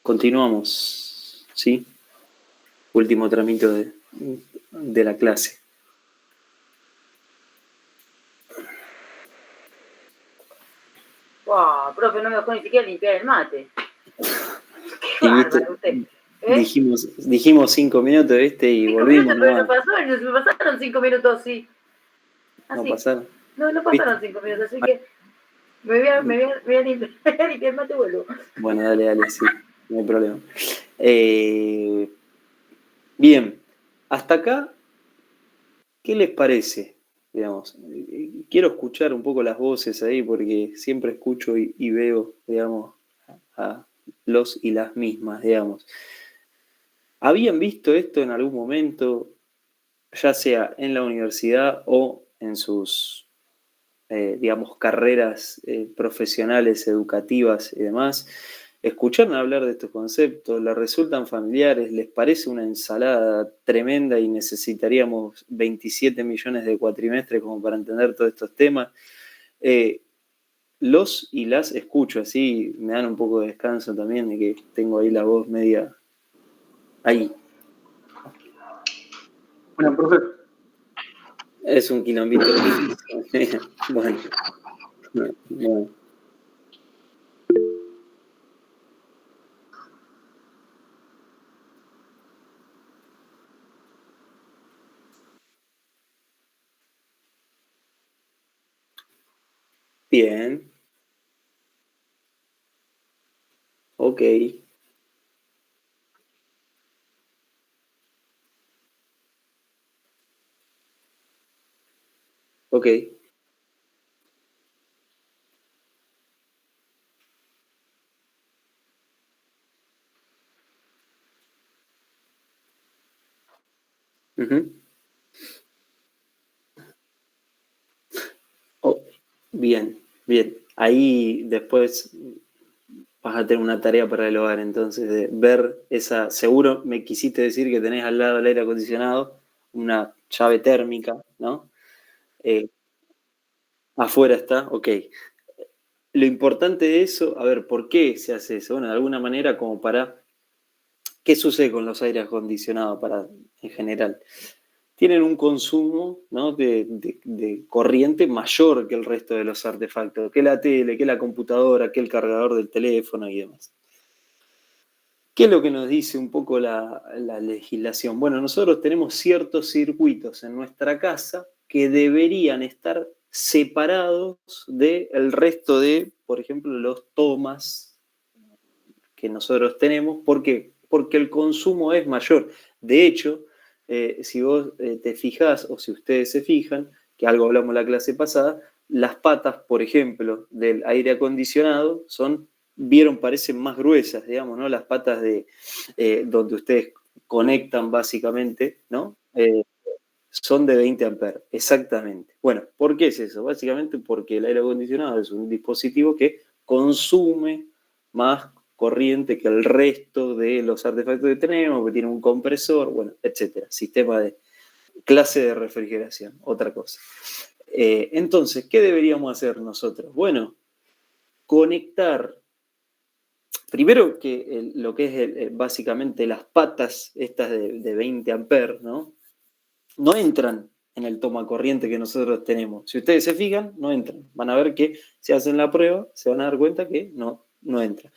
continuamos, ¿sí? Último tramito de la clase. Wow, profe, no me dejó ni siquiera limpiar el mate. Qué bárbaro usted. Dijimos 5 minutos, ¿viste? Y 5 volvimos. minutos, pero no pasaron 5 minutos, sí. No pasaron. No pasaron 5 minutos, así que me voy a limpiar el mate y vuelvo. Bueno, dale, sí, no hay problema. Bien, hasta acá, ¿qué les parece? Digamos, quiero escuchar un poco las voces ahí porque siempre escucho y veo, digamos, a los y las mismas, digamos. ¿Habían visto esto en algún momento, ya sea en la universidad o en sus, digamos, carreras profesionales, educativas y demás? ¿Escucharon hablar de estos conceptos? ¿Les resultan familiares? ¿Les parece una ensalada tremenda y necesitaríamos 27 millones de cuatrimestres como para entender todos estos temas? Los y las escucho, así me dan un poco de descanso también de que tengo ahí la voz media ahí. Bueno, profe. Es un quilombito. Bueno. Bien. Ok. Ok. Oh, bien. Ahí después vas a tener una tarea para el hogar, entonces, de ver esa. Seguro me quisiste decir que tenés al lado del aire acondicionado una llave térmica, ¿no? Afuera está, ok. Lo importante de eso, a ver, ¿por qué se hace eso? Bueno, de alguna manera como para. ¿Qué sucede con los aires acondicionados en general? Tienen un consumo, ¿no? de corriente mayor que el resto de los artefactos, que la tele, que la computadora, que el cargador del teléfono y demás. ¿Qué es lo que nos dice un poco la legislación? Bueno, nosotros tenemos ciertos circuitos en nuestra casa que deberían estar separados del resto de, por ejemplo, los tomas que nosotros tenemos. ¿Por qué? Porque el consumo es mayor. De hecho, si vos te fijás, o si ustedes se fijan, que algo hablamos la clase pasada, las patas, por ejemplo, del aire acondicionado parecen más gruesas, digamos, ¿no? Las patas de donde ustedes conectan básicamente, ¿no? Son de 20 amperes, exactamente. Bueno, ¿por qué es eso? Básicamente porque el aire acondicionado es un dispositivo que consume más corriente que el resto de los artefactos que tenemos, que tiene un compresor, bueno, etcétera. Sistema de clase de refrigeración, otra cosa. Entonces, ¿qué deberíamos hacer nosotros? Bueno, conectar, primero que lo que es básicamente las patas estas de 20 amperes, ¿no? No entran en el toma corriente que nosotros tenemos. Si ustedes se fijan, no entran. Van a ver que si hacen la prueba, se van a dar cuenta que no entra.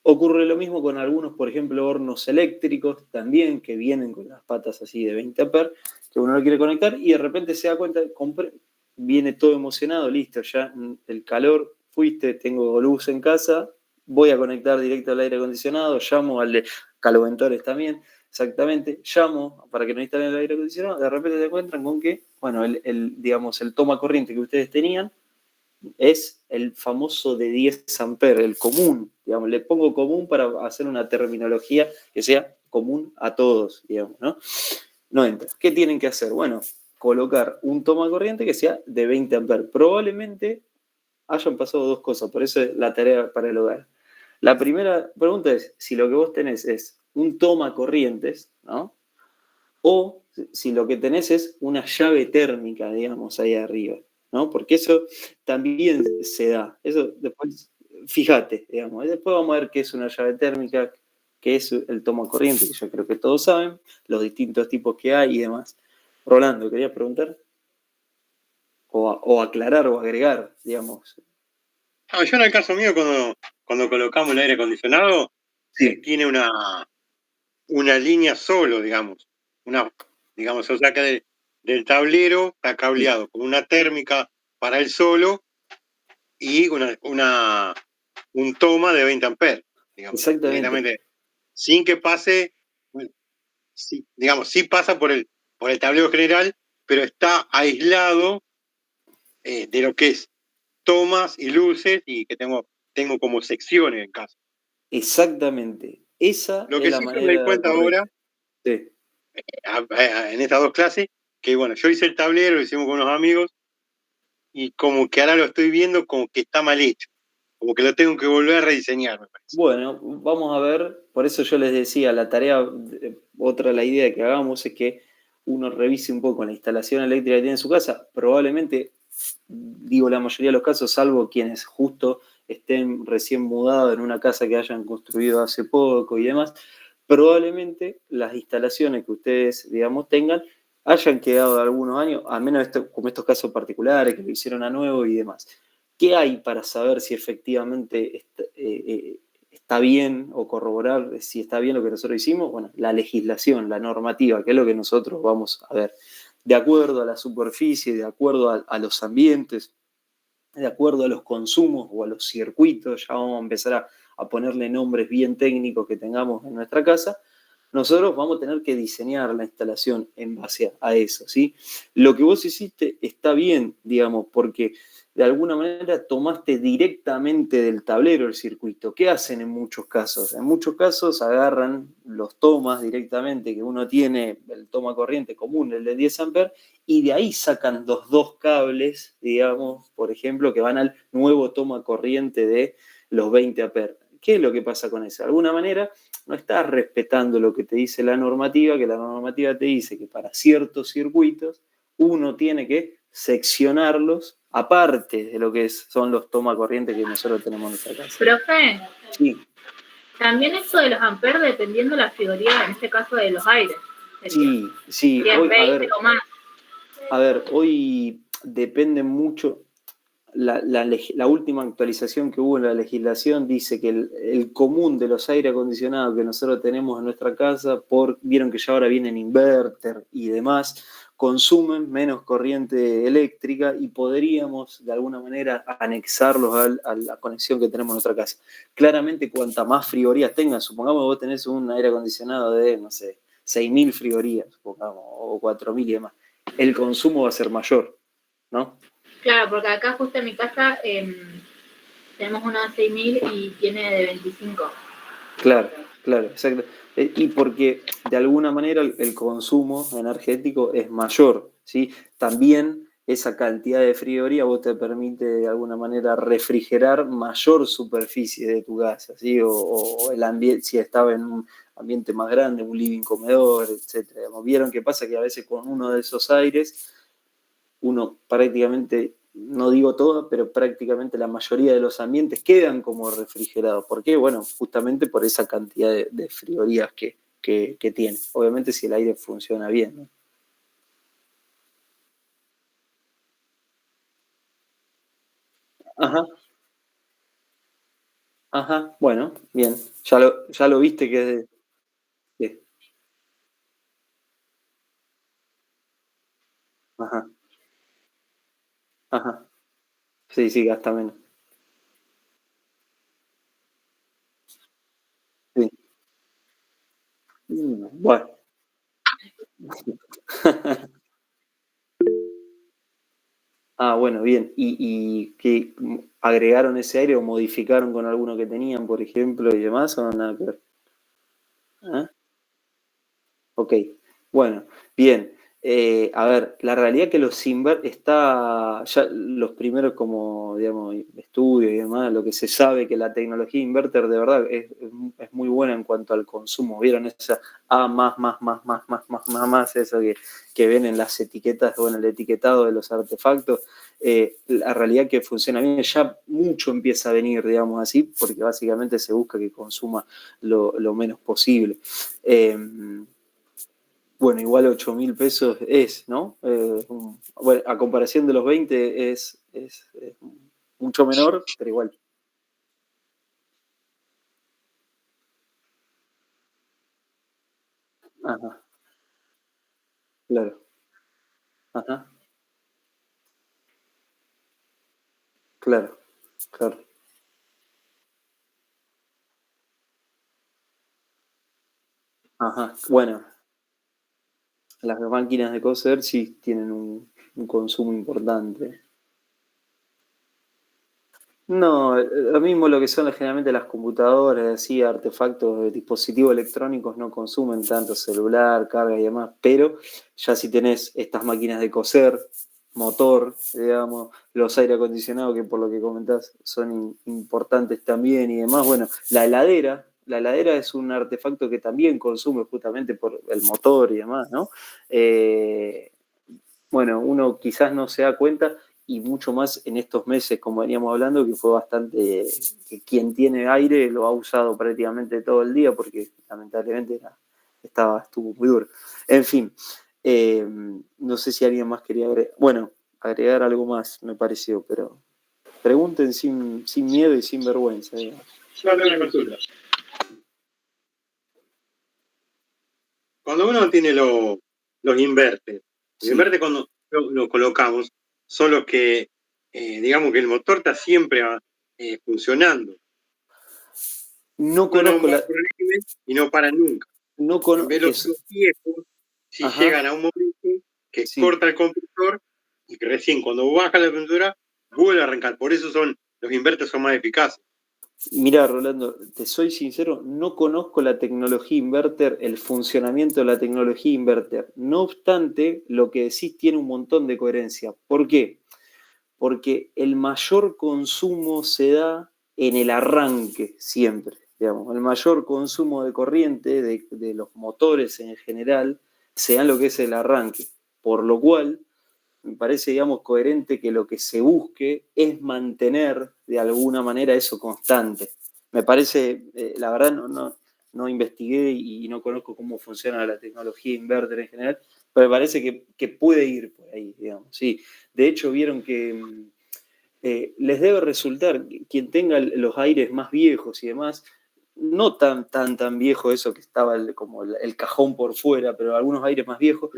Ocurre lo mismo con algunos, por ejemplo, hornos eléctricos también, que vienen con las patas así de 20 amperes, que uno lo quiere conectar y de repente se da cuenta, viene todo emocionado, listo, ya el calor, tengo luz en casa, voy a conectar directo al aire acondicionado, llamo al de caloventores también, exactamente, llamo para que no instalen el aire acondicionado, de repente se encuentran con que, bueno, digamos, el toma corriente que ustedes tenían es el famoso de 10 amperes, el común, digamos, le pongo común para hacer una terminología que sea común a todos, digamos, ¿no? No entra. ¿Qué tienen que hacer? Bueno, colocar un toma corriente que sea de 20 amperes. Probablemente hayan pasado dos cosas, por eso es la tarea para el hogar. La primera pregunta es si lo que vos tenés es un toma corrientes, ¿no? O si lo que tenés es una llave térmica, digamos, ahí arriba, ¿no? Porque eso también se da. Eso después fíjate, digamos. Y después vamos a ver qué es una llave térmica, qué es el toma corriente, que yo creo que todos saben, los distintos tipos que hay y demás. Rolando, ¿querías preguntar? O aclarar o agregar, digamos. No, yo en el caso mío, cuando colocamos el aire acondicionado, Sí. tiene una línea solo, digamos. Digamos, o sea que del tablero está cableado con una térmica para el solo y un toma de 20 amperes, digamos. Exactamente. Sin que pase, bueno, sí, digamos, sí pasa por el tablero general, pero está aislado de lo que es tomas y luces, y que tengo como secciones en casa. Exactamente. Esa Lo es que la sí manera me di cuenta correcta. ahora, Sí. en estas 2 clases, que bueno, yo hice el tablero, lo hicimos con unos amigos, y como que ahora lo estoy viendo como que está mal hecho, como que lo tengo que volver a rediseñar, me parece. Bueno, vamos a ver, por eso yo les decía, la tarea, la idea que hagamos es que uno revise un poco la instalación eléctrica que tiene en su casa. Probablemente, digo la mayoría de los casos, salvo quienes justo estén recién mudados en una casa que hayan construido hace poco y demás, probablemente las instalaciones que ustedes, digamos, tengan hayan quedado de algunos años, al menos como estos casos particulares que lo hicieron a nuevo y demás. ¿Qué hay para saber si efectivamente está bien o corroborar si está bien lo que nosotros hicimos? Bueno, la legislación, la normativa, que es lo que nosotros vamos a ver. De acuerdo a la superficie, de acuerdo a los ambientes, de acuerdo a los consumos o a los circuitos, ya vamos a empezar a ponerle nombres bien técnicos que tengamos en nuestra casa, nosotros vamos a tener que diseñar la instalación en base a eso, ¿sí? Lo que vos hiciste está bien, digamos, porque de alguna manera tomaste directamente del tablero el circuito. ¿Qué hacen en muchos casos? En muchos casos agarran los tomas directamente que uno tiene, el toma corriente común, el de 10 amperes, y de ahí sacan los 2 cables, digamos, por ejemplo, que van al nuevo toma corriente de los 20 amperes. ¿Qué es lo que pasa con eso? De alguna manera no estás respetando lo que te dice la normativa, que la normativa te dice que para ciertos circuitos uno tiene que seccionarlos aparte de lo que son los toma corriente que nosotros tenemos en nuestra casa. Profe, sí. También esto de los amperes dependiendo de la frigoría, en este caso de los aires. Sí. Hoy, 20 o más. A ver, hoy depende mucho. La última actualización que hubo en la legislación dice que el común de los aire acondicionados que nosotros tenemos en nuestra casa, vieron que ya ahora vienen inverter y demás, consumen menos corriente eléctrica y podríamos de alguna manera anexarlos a la conexión que tenemos en nuestra casa. Claramente, cuanta más frigorías tengas, supongamos que vos tenés un aire acondicionado de, no sé, 6.000 frigorías, supongamos, o 4.000 y demás, el consumo va a ser mayor, ¿no? Claro, porque acá justo en mi casa tenemos una de 6.000 y tiene de 25. Claro, exacto. Y porque de alguna manera el consumo energético es mayor, ¿sí? También esa cantidad de frigoría vos te permite de alguna manera refrigerar mayor superficie de tu casa, ¿sí? O el ambiente, si estaba en un ambiente más grande, un living comedor, etc. ¿Vieron qué pasa? Que a veces con uno de esos aires uno prácticamente, no digo todo, pero prácticamente la mayoría de los ambientes quedan como refrigerados. ¿Por qué? Bueno, justamente por esa cantidad de frigorías que tiene. Obviamente si el aire funciona bien, ¿no? Ajá, bueno, bien. Ya lo viste que es de... ¿Qué? Ajá. Sí, gasta menos. Sí. Bueno. Bueno, bien. ¿Y qué agregaron ese aire o modificaron con alguno que tenían, por ejemplo, y demás, o nada que ver? ¿Ah? Ok, bueno, bien. A ver, la realidad es que los inverters está ya los primeros como, digamos, estudios y demás, lo que se sabe que la tecnología inverter de verdad es muy buena en cuanto al consumo. ¿Vieron esa más, eso que ven en las etiquetas o en el etiquetado de los artefactos? La realidad es que funciona bien, ya mucho empieza a venir, digamos así, porque básicamente se busca que consuma lo menos posible. Bueno, igual 8.000 pesos es, ¿no? Bueno, a comparación de los 20 es mucho menor, pero igual. Ajá, claro. Ajá, claro, claro. Ajá, bueno, las máquinas de coser sí tienen un consumo importante. No, lo mismo lo que son generalmente las computadoras, así, artefactos, dispositivos electrónicos no consumen tanto celular, carga y demás, pero ya si tenés estas máquinas de coser, motor, digamos, los aire acondicionados que por lo que comentás son importantes también y demás, bueno, la heladera es un artefacto que también consume justamente por el motor y demás, ¿no? Eh, bueno, uno quizás no se da cuenta y mucho más en estos meses, como veníamos hablando, que fue bastante, que quien tiene aire lo ha usado prácticamente todo el día porque lamentablemente estuvo muy duro. En fin, no sé si alguien más quería agregar algo más, me pareció, pero pregunten sin miedo y sin vergüenza. Digamos. Yo tengo una consulta. Cuando uno tiene los inverters, los inverters cuando lo colocamos son los que, digamos que el motor está siempre funcionando. No conozco y no para nunca. No conozco. En vez de los viejos, si llegan a un momento que corta el compresor y que recién cuando baja la temperatura vuelve a arrancar. Por eso los inverters son más eficaces. Mirá, Rolando, te soy sincero, no conozco la tecnología inverter, el funcionamiento de la tecnología inverter. No obstante, lo que decís tiene un montón de coherencia. ¿Por qué? Porque el mayor consumo se da en el arranque siempre. Digamos, el mayor consumo de corriente de los motores en general se da en lo que es el arranque. Por lo cual, me parece, digamos, coherente que lo que se busque es mantener de alguna manera eso constante. Me parece, la verdad, no investigué y no conozco cómo funciona la tecnología inverter en general, pero me parece que puede ir por ahí, digamos. Sí. De hecho, vieron que les debe resultar, quien tenga los aires más viejos y demás, no tan viejo eso que estaba como el cajón por fuera, pero algunos aires más viejos,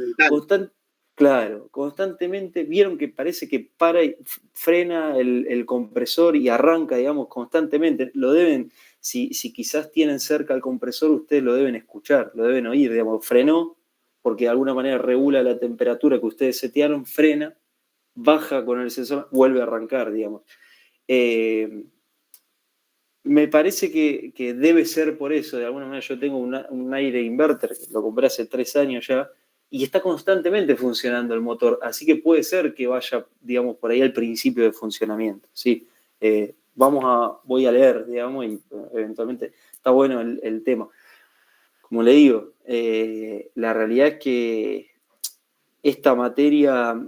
constantemente vieron que parece que para y frena el compresor y arranca, digamos, constantemente. Lo deben, si quizás tienen cerca el compresor, ustedes lo deben escuchar, lo deben oír, digamos, frenó, porque de alguna manera regula la temperatura que ustedes setearon, frena, baja con el sensor, vuelve a arrancar, digamos. Me parece que debe ser por eso, de alguna manera yo tengo un aire inverter, que lo compré hace 3 años ya, y está constantemente funcionando el motor, así que puede ser que vaya, digamos, por ahí al principio de funcionamiento, ¿sí? Voy a leer, digamos, y eventualmente está bueno el tema. Como le digo, la realidad es que esta materia,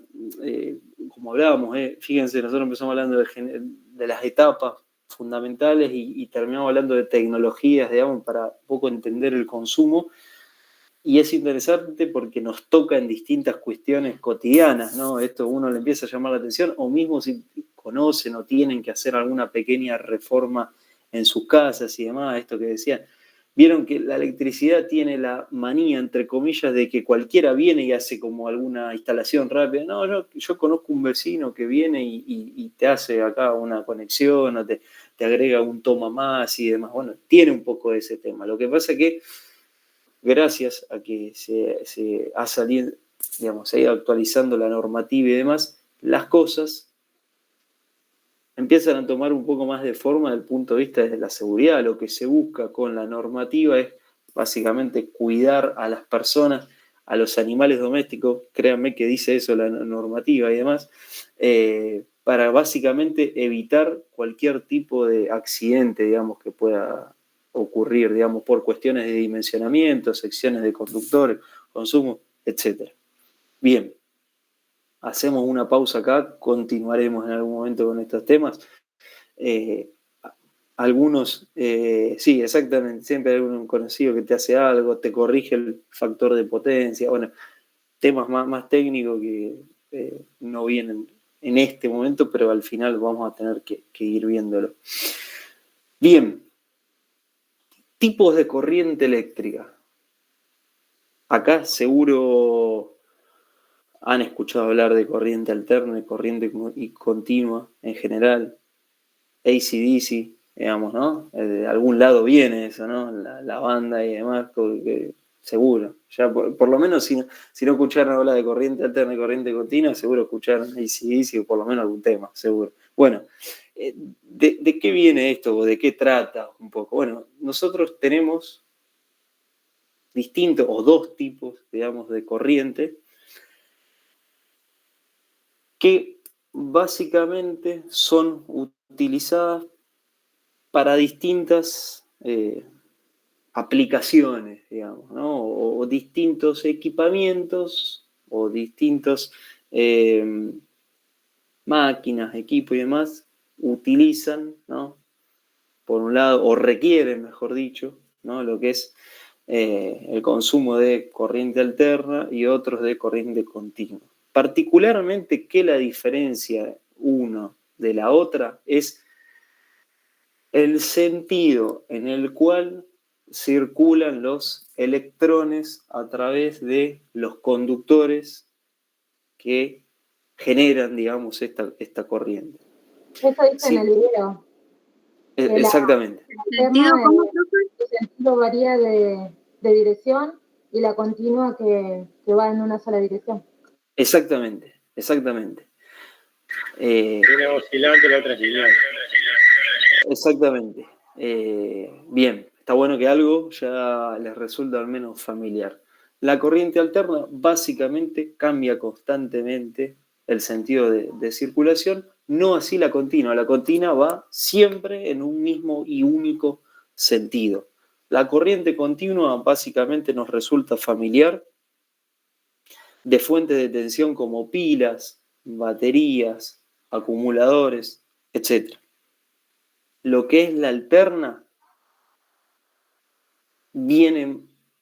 como hablábamos, fíjense, nosotros empezamos hablando de las etapas fundamentales y terminamos hablando de tecnologías, digamos, para un poco entender el consumo. Y es interesante porque nos toca en distintas cuestiones cotidianas, ¿no? Esto uno le empieza a llamar la atención, o mismo si conocen o tienen que hacer alguna pequeña reforma en sus casas y demás, esto que decían. Vieron que la electricidad tiene la manía, entre comillas, de que cualquiera viene y hace como alguna instalación rápida. No, yo conozco un vecino que viene y te hace acá una conexión o te agrega un toma más y demás. Bueno, tiene un poco de ese tema. Lo que pasa es que gracias a que se ha salido, digamos, se ha ido actualizando la normativa y demás, las cosas empiezan a tomar un poco más de forma desde el punto de vista de la seguridad. Lo que se busca con la normativa es básicamente cuidar a las personas a los animales domésticos, créanme que dice eso la normativa y demás, para básicamente evitar cualquier tipo de accidente, digamos, que pueda ocurrir, digamos, por cuestiones de dimensionamiento, secciones de conductores, consumo, etc. Bien, hacemos una pausa acá, continuaremos en algún momento con estos temas. Algunos, sí, exactamente, siempre hay un conocido que te hace algo, te corrige el factor de potencia, bueno, temas más técnicos que no vienen en este momento, pero al final vamos a tener que ir viéndolo. Bien, tipos de corriente eléctrica. Acá seguro han escuchado hablar de corriente alterna, corriente y continua en general, AC/DC, digamos, ¿no? De algún lado viene eso, ¿no? La banda y demás, seguro. Ya por lo menos si no escucharon hablar de corriente alterna y corriente continua, seguro escucharon AC/DC o por lo menos algún tema, seguro. Bueno, ¿de qué viene esto o de qué trata un poco? Bueno, nosotros tenemos distintos o dos tipos, digamos, de corriente que básicamente son utilizadas para distintas aplicaciones, digamos, ¿no? O distintos equipamientos o distintos máquinas, equipos y demás utilizan, ¿no? Por un lado, o requieren, mejor dicho, ¿no? Lo que es el consumo de corriente alterna y otros de corriente continua. Particularmente, ¿qué la diferencia una de la otra? Es el sentido en el cual circulan los electrones a través de los conductores que generan, digamos, esta corriente. Eso dice Sí. en el video. Exactamente. El sentido varía de dirección y la continua que va en una sola dirección. Exactamente. Una oscilante, la otra es lineal. Exactamente. Bien, está bueno que algo ya les resulta al menos familiar. La corriente alterna básicamente cambia constantemente el sentido de circulación, no así la continua. La continua va siempre en un mismo y único sentido. La corriente continua básicamente nos resulta familiar de fuentes de tensión como pilas, baterías, acumuladores, etc. Lo que es la alterna viene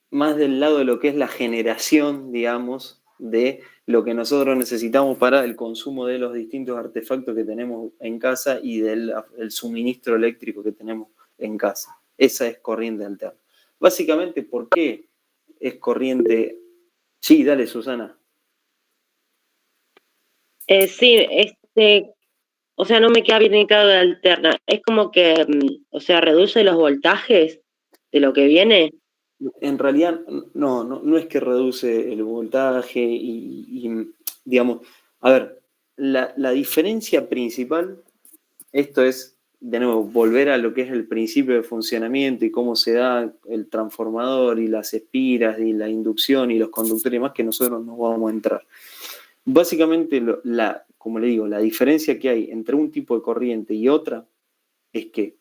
más del lado de lo que es la generación, digamos, de lo que nosotros necesitamos para el consumo de los distintos artefactos que tenemos en casa y del suministro eléctrico que tenemos en casa. Esa es corriente alterna. Básicamente, ¿por qué es corriente? Sí, dale, Susana. Sí, o sea, no me queda bien claro de alterna. Es como que, o sea, reduce los voltajes de lo que viene. En realidad, no es que reduce el voltaje y digamos, a ver, la diferencia principal, esto es, de nuevo, volver a lo que es el principio de funcionamiento y cómo se da el transformador y las espiras y la inducción y los conductores y demás, que nosotros no vamos a entrar. Básicamente, como le digo, la diferencia que hay entre un tipo de corriente y otra es que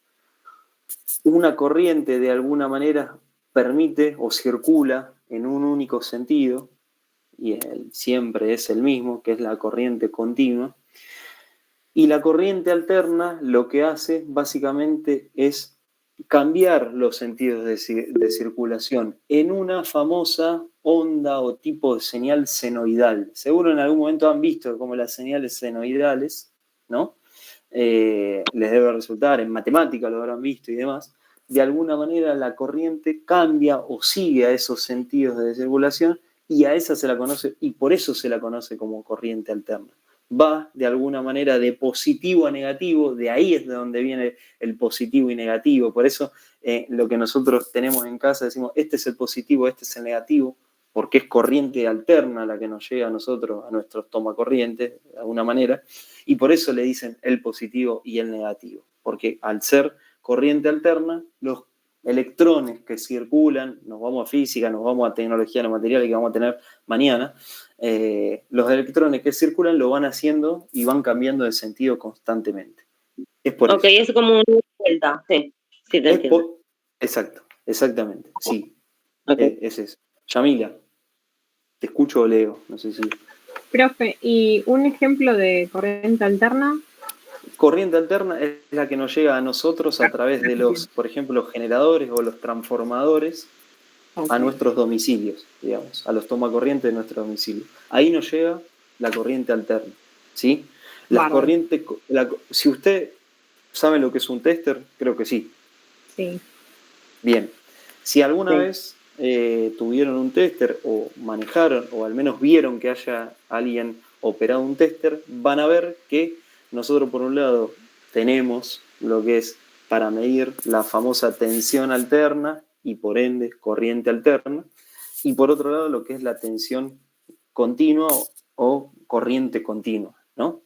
una corriente de alguna manera permite o circula en un único sentido, y siempre es el mismo, que es la corriente continua, y la corriente alterna lo que hace básicamente es cambiar los sentidos de circulación en una famosa onda o tipo de señal senoidal. Seguro en algún momento han visto cómo las señales senoidales, ¿no? Les debe resultar, en matemática lo habrán visto y demás, de alguna manera la corriente cambia o sigue a esos sentidos de circulación y a esa se la conoce, y por eso se la conoce como corriente alterna. Va de alguna manera de positivo a negativo, de ahí es de donde viene el positivo y negativo. Por eso lo que nosotros tenemos en casa decimos, este es el positivo, este es el negativo, porque es corriente alterna la que nos llega a nosotros, a nuestros tomacorrientes, de alguna manera, y por eso le dicen el positivo y el negativo, porque al ser corriente alterna, los electrones que circulan, nos vamos a física, nos vamos a tecnología de los materiales que vamos a tener mañana, los electrones que circulan lo van haciendo y van cambiando de sentido constantemente. Es por eso. Es como una vuelta, sí te entiendo. Exacto, exactamente, sí. Okay. Es eso. Yamila, te escucho o leo, no sé si... Profe, ¿y un ejemplo de corriente alterna? Corriente alterna es la que nos llega a nosotros a través de los, por ejemplo, los generadores o los transformadores a nuestros domicilios, digamos, a los tomacorrientes de nuestro domicilio. Ahí nos llega la corriente alterna, ¿sí? Las corrientes, si usted sabe lo que es un tester, creo que sí. Sí. Bien. Si alguna vez tuvieron un tester o manejaron o al menos vieron que haya alguien operado un tester, van a ver que nosotros por un lado tenemos lo que es para medir la famosa tensión alterna y por ende corriente alterna, y por otro lado lo que es la tensión continua o corriente continua, ¿no?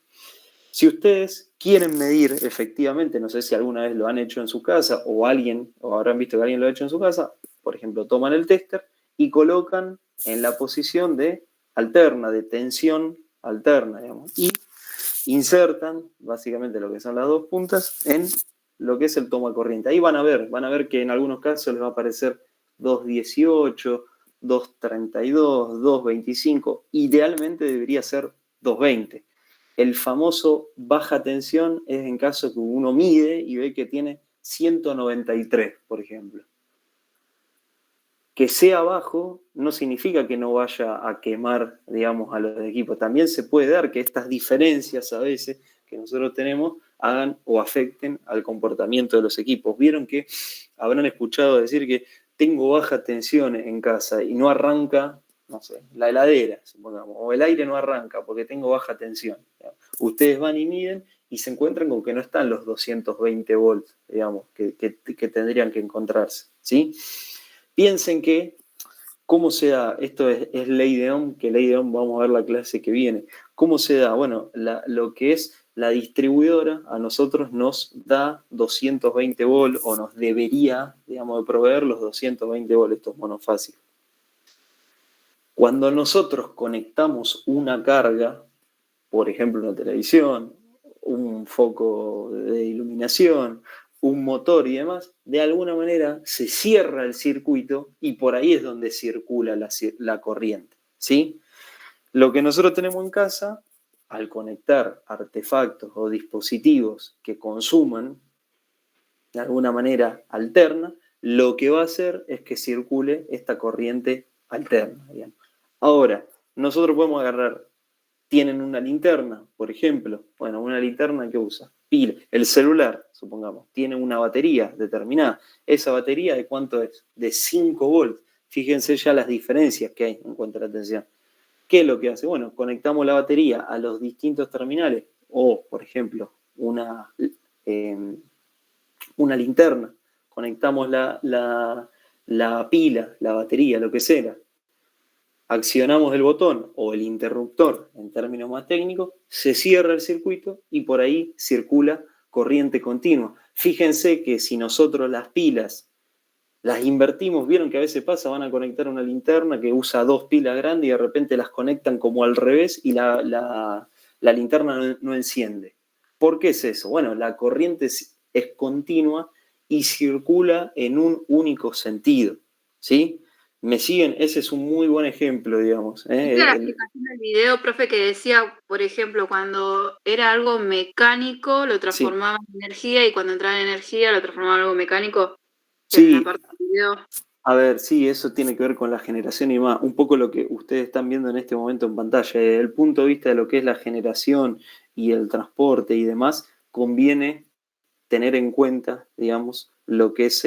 Si ustedes quieren medir efectivamente, no sé si alguna vez lo han hecho en su casa o habrán visto que alguien lo ha hecho en su casa, por ejemplo, toman el tester y colocan en la posición de alterna, de tensión alterna, digamos, y insertan básicamente lo que son las dos puntas en lo que es el tomacorriente. Ahí van a ver que en algunos casos les va a aparecer 218, 232, 225, idealmente debería ser 220. El famoso baja tensión es en caso que uno mide y ve que tiene 193, por ejemplo. Que sea bajo no significa que no vaya a quemar, digamos, a los equipos. También se puede dar que estas diferencias a veces que nosotros tenemos hagan o afecten al comportamiento de los equipos. Vieron que habrán escuchado decir que tengo baja tensión en casa y no arranca, no sé, la heladera, supongamos, o el aire no arranca porque tengo baja tensión. Ustedes van y miden y se encuentran con que no están los 220 volts, digamos, que tendrían que encontrarse, ¿sí? Piensen que, ¿cómo se da? Esto es ley de Ohm, que ley de Ohm vamos a ver la clase que viene. ¿Cómo se da? Bueno, lo que es la distribuidora a nosotros nos da 220 volts o nos debería, digamos, de proveer los 220 volts, estos monofásicos. Cuando nosotros conectamos una carga, por ejemplo una televisión, un foco de iluminación, un motor y demás, de alguna manera se cierra el circuito y por ahí es donde circula la corriente, ¿sí? Lo que nosotros tenemos en casa, al conectar artefactos o dispositivos que consuman de alguna manera alterna, lo que va a hacer es que circule esta corriente alterna, digamos. Ahora, nosotros podemos agarrar, tienen una linterna, por ejemplo, bueno, una linterna que usa pila, el celular, supongamos, tiene una batería determinada. ¿Esa batería de cuánto es? De 5 volts. Fíjense ya las diferencias que hay en cuanto a la tensión. ¿Qué es lo que hace? Bueno, conectamos la batería a los distintos terminales o, por ejemplo, una linterna. Conectamos la pila, la batería, lo que sea. Accionamos el botón o el interruptor, en términos más técnicos, se cierra el circuito y por ahí circula corriente continua. Fíjense que si nosotros las pilas las invertimos, vieron que a veces pasa, van a conectar una linterna que usa 2 pilas grandes y de repente las conectan como al revés y la linterna no enciende. ¿Por qué es eso? Bueno, la corriente es continua y circula en un único sentido, ¿sí? ¿Me siguen? Ese es un muy buen ejemplo, digamos. ¿Viste la explicación del video, profe, que decía, por ejemplo, cuando era algo mecánico, lo transformaba en energía y cuando entraba en energía, lo transformaba en algo mecánico? Sí. A ver, sí, eso tiene que ver con la generación y más. Un poco lo que ustedes están viendo en este momento en pantalla. Desde el punto de vista de lo que es la generación y el transporte y demás, conviene tener en cuenta, digamos, lo que es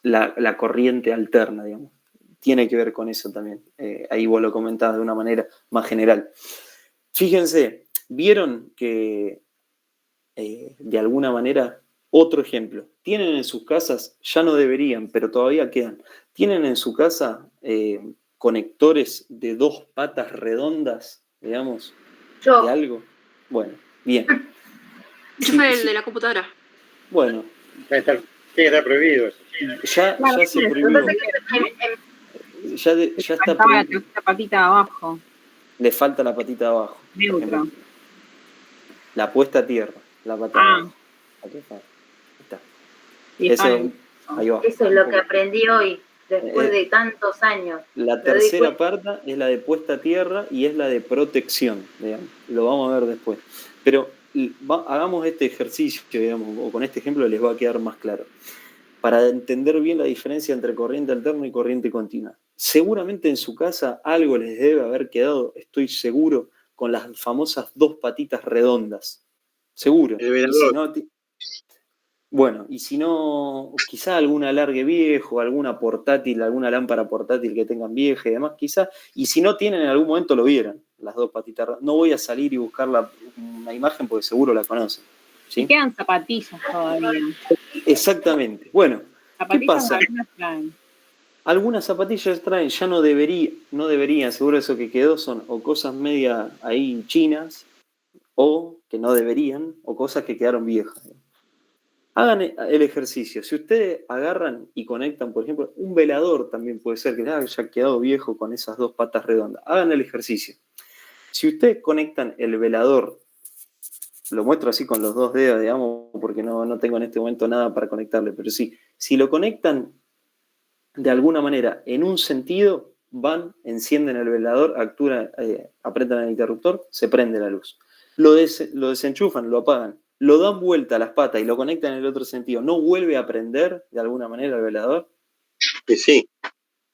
la corriente alterna, digamos. Tiene que ver con eso también. Ahí vos lo comentabas de una manera más general. Fíjense, vieron que de alguna manera, otro ejemplo, tienen en sus casas, ya no deberían, pero todavía quedan, tienen en su casa conectores de 2 patas redondas, digamos, de algo. Bueno, bien. Yo fue el de la computadora. Bueno, Sí, está prohibido eso. Ya se prohibió. Ya está prohibido. La patita de abajo. Le falta la patita de abajo. Neutro. La puesta a tierra. La pata de abajo. Aquí está. Ahí va. Eso es lo que aprendí hoy, después de tantos años. La tercera parte es la de puesta a tierra y es la de protección, digamos. Lo vamos a ver después. Pero hagamos este ejercicio, digamos, o con este ejemplo les va a quedar más claro. Para entender bien la diferencia entre corriente alterna y corriente continua. Seguramente en su casa algo les debe haber quedado, estoy seguro, con las famosas dos patitas redondas. Seguro. Y si no, quizá algún alargue viejo, alguna portátil, alguna lámpara portátil que tengan vieja y demás, quizá. Y si no tienen, en algún momento lo vieron, las dos patitas redondas. No voy a salir y buscar una imagen porque seguro la conocen. ¿Sí? Y quedan zapatillas todavía. Exactamente. Bueno, ¿qué pasa? Traen. Algunas zapatillas traen, ya no deberían, seguro eso que quedó son o cosas media ahí chinas, o que no deberían, o cosas que quedaron viejas. Hagan el ejercicio. Si ustedes agarran y conectan, por ejemplo, un velador también puede ser que haya quedado viejo con esas dos patas redondas. Hagan el ejercicio. Si ustedes conectan el velador, lo muestro así con los dos dedos, digamos, porque no tengo en este momento nada para conectarle, pero sí, si lo conectan de alguna manera en un sentido, encienden el velador, apretan el interruptor, se prende la luz. Lo desenchufan, lo apagan, lo dan vuelta a las patas y lo conectan en el otro sentido. ¿No vuelve a prender de alguna manera el velador? Sí.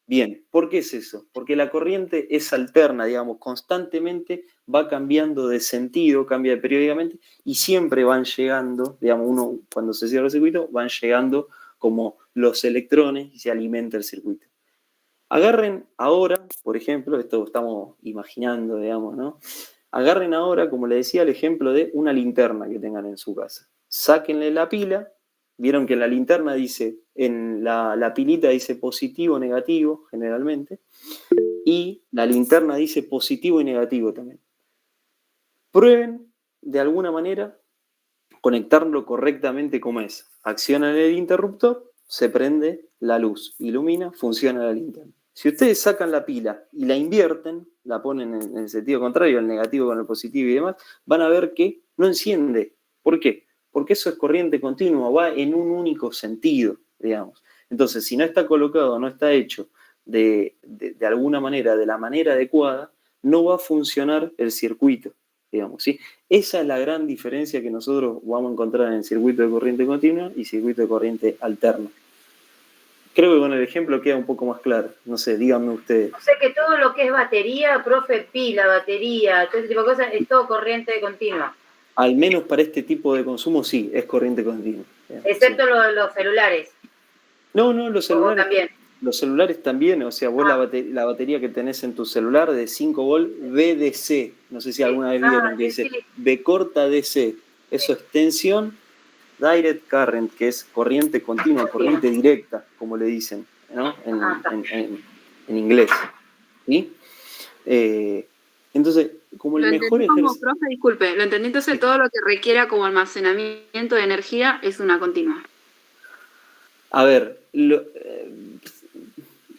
Bien, ¿por qué es eso? Porque la corriente es alterna, digamos, constantemente va cambiando de sentido, cambia periódicamente y siempre van llegando, digamos, uno cuando se cierra el circuito, van llegando como los electrones y se alimenta el circuito. Agarren ahora, por ejemplo, esto estamos imaginando, digamos, ¿no? Agarren ahora, como les decía, el ejemplo de una linterna que tengan en su casa. Sáquenle la pila. Vieron que en la linterna dice, en la pilita dice positivo, negativo, generalmente, y la linterna dice positivo y negativo también. Prueben, de alguna manera, conectarlo correctamente como es. Accionan el interruptor, se prende la luz, ilumina, funciona la linterna. Si ustedes sacan la pila y la invierten, la ponen en el sentido contrario, el negativo con el positivo y demás, van a ver que no enciende. ¿Por qué? Porque eso es corriente continua, va en un único sentido, digamos. Entonces, si no está colocado, no está hecho de alguna manera, de la manera adecuada, no va a funcionar el circuito, digamos, ¿sí? Esa es la gran diferencia que nosotros vamos a encontrar en el circuito de corriente continua y circuito de corriente alterna. Creo que con el ejemplo queda un poco más claro. No sé, díganme ustedes. O sea que todo lo que es batería, profe, pila, batería, todo ese tipo de cosas, es todo corriente continua. Al menos para este tipo de consumo, sí, es corriente continua. Excepto sí. los celulares. No, los celulares también. Los celulares también, o sea, vos la batería que tenés en tu celular de 5 volt VDC, no sé si alguna vez vieron que dice B corta DC, eso es tensión direct current, que es corriente continua, corriente directa, como le dicen, ¿no? En inglés. ¿Sí? Entonces, como el mejor ejercicio... Profe, disculpe, lo entendí, entonces todo lo que requiera como almacenamiento de energía es una continua. A ver,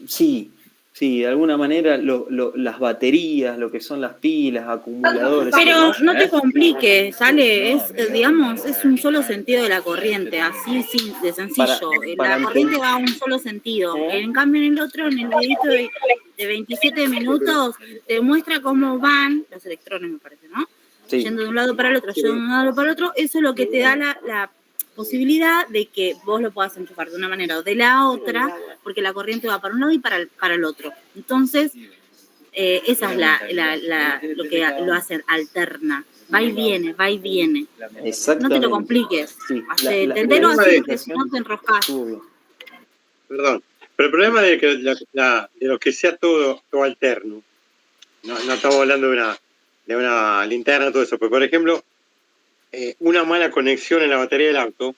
sí, de alguna manera las baterías, lo que son las pilas, acumuladores... Pero no te compliques, ¿sale? Es un solo sentido de la corriente, así de sencillo. La corriente va a un solo sentido. En cambio, en el otro, en el videito de 27 minutos, te muestra cómo van los electrones, me parece, ¿no? Sí. Yendo de un lado para el otro, yendo de un lado para el otro. Eso es lo que te da la posibilidad de que vos lo puedas enchufar de una manera o de la otra, porque la corriente va para un lado y para el otro. Entonces, esa es lo que lo hace alterna. Va y viene. No te lo compliques. Sí. Entendelo así, porque si no te enroscas. Perdón. Pero el problema de que de lo que sea todo alterno, no estamos hablando de una linterna, todo eso, pero por ejemplo, una mala conexión en la batería del auto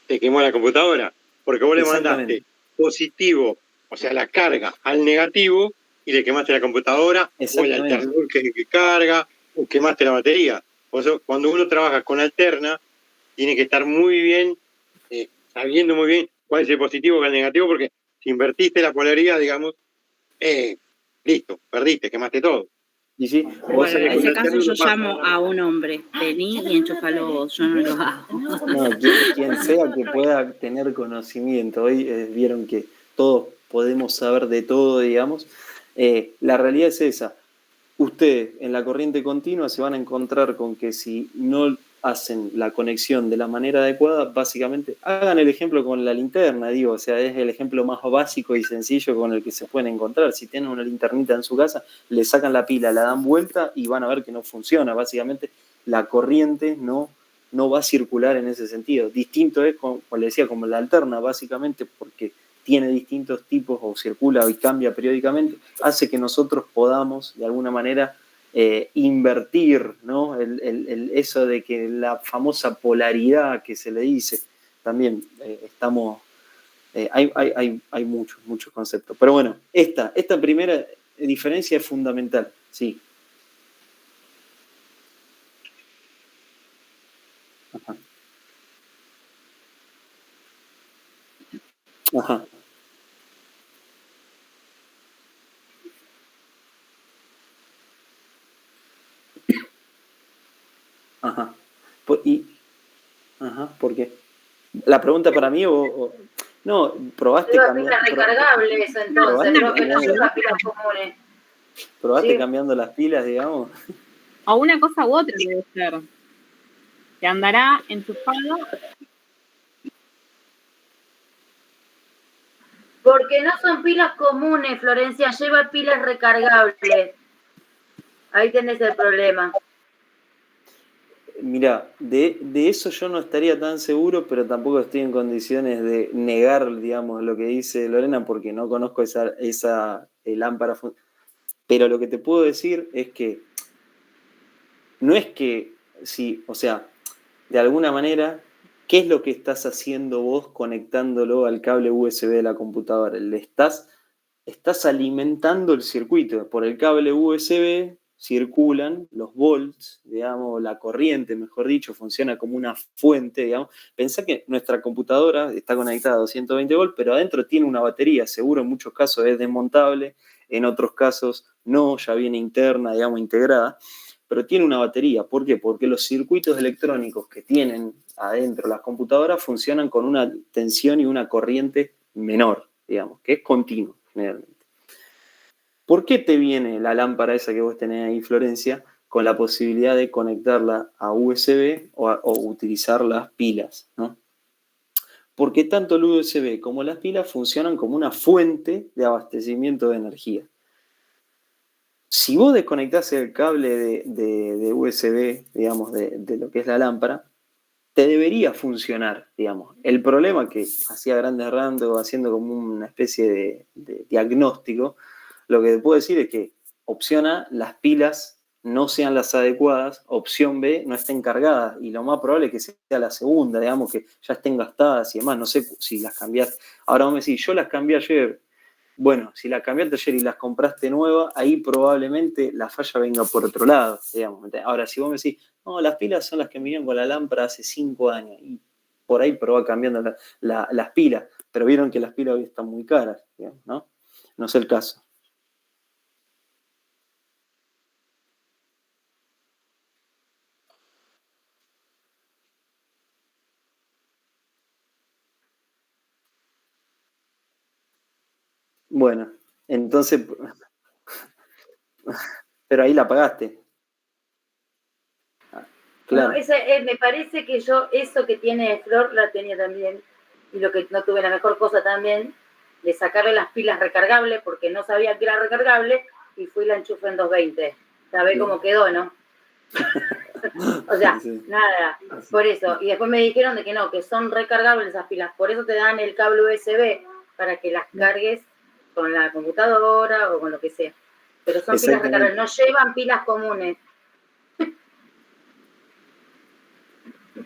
te quemó la computadora, porque vos le mandaste positivo, o sea, la carga al negativo, y le quemaste la computadora, o el alternador que carga, o quemaste la batería. Por eso, cuando uno trabaja con alterna, tiene que estar muy bien sabiendo muy bien cuál es el positivo y el negativo, porque si invertiste la polaridad, digamos, listo, perdiste, quemaste todo. Y sí, bueno, en ese caso yo llamo a un hombre, vení y enchúfalo vos, yo no lo hago. No, quien sea que pueda tener conocimiento. Hoy vieron que todos podemos saber de todo, digamos. La realidad es esa. Ustedes en la corriente continua se van a encontrar con que si no hacen la conexión de la manera adecuada, básicamente, hagan el ejemplo con la linterna, digo, o sea, es el ejemplo más básico y sencillo con el que se pueden encontrar. Si tienen una linternita en su casa, le sacan la pila, la dan vuelta y van a ver que no funciona. Básicamente, la corriente no va a circular en ese sentido. Distinto es, como le decía, como la alterna, básicamente porque tiene distintos tipos o circula y cambia periódicamente, hace que nosotros podamos, de alguna manera, invertir, ¿no? Eso de que la famosa polaridad que se le dice, también estamos, hay muchos conceptos. Pero bueno, esta primera diferencia es fundamental, sí. Ajá. Ajá. Ajá. ¿Por qué? ¿La pregunta para mí o no, probaste cambiando pilas recargables entonces, no que no lleva pilas comunes? ¿Probaste cambiando las pilas, digamos? O una cosa u otra debe ser. Te andará enchufado. Porque no son pilas comunes, Florencia, lleva pilas recargables. Ahí tenés el problema. Mira, de eso yo no estaría tan seguro, pero tampoco estoy en condiciones de negar, digamos, lo que dice Lorena, porque no conozco esa lámpara. Pero lo que te puedo decir es que no es que, sí, o sea, de alguna manera, ¿qué es lo que estás haciendo vos conectándolo al cable USB de la computadora? Estás alimentando el circuito. Por el cable USB circulan los volts, digamos, la corriente, mejor dicho, funciona como una fuente, digamos. Pensá que nuestra computadora está conectada a 220 volts, pero adentro tiene una batería, seguro en muchos casos es desmontable, en otros casos no, ya viene interna, digamos, integrada, pero tiene una batería. ¿Por qué? Porque los circuitos electrónicos que tienen adentro las computadoras funcionan con una tensión y una corriente menor, digamos, que es continua generalmente. ¿Por qué te viene la lámpara esa que vos tenés ahí, Florencia, con la posibilidad de conectarla a USB o utilizar las pilas, ¿no? Porque tanto el USB como las pilas funcionan como una fuente de abastecimiento de energía. Si vos desconectás el cable de USB, digamos, de lo que es la lámpara, te debería funcionar, digamos. El problema que hacía grandes rasgos, haciendo como una especie de diagnóstico, lo que te puedo decir es que opción A, las pilas no sean las adecuadas, opción B, no estén cargadas, y lo más probable es que sea la segunda, digamos, que ya estén gastadas y demás, no sé si las cambiaste. Ahora vos me decís, yo las cambié ayer. Bueno, si las cambiaste ayer y las compraste nuevas, ahí probablemente la falla venga por otro lado, digamos. Ahora, si vos me decís, no, las pilas son las que me vinieron con la lámpara hace 5 años, y por ahí probá cambiando las pilas, pero vieron que las pilas hoy están muy caras, digamos, ¿no? No es el caso. Bueno, entonces, pero ahí la pagaste. Claro. No, me parece que yo, eso que tiene Flor, la tenía también, y lo que no tuve la mejor cosa también, de sacarle las pilas recargables, porque no sabía que era recargable, y fui y la enchufé en 220. ¿Sabés cómo quedó, no? O sea, sí. Nada, por eso. Y después me dijeron de que no, que son recargables esas pilas, por eso te dan el cable USB, para que las cargues con la computadora o con lo que sea. Pero son pilas recargables, no llevan pilas comunes.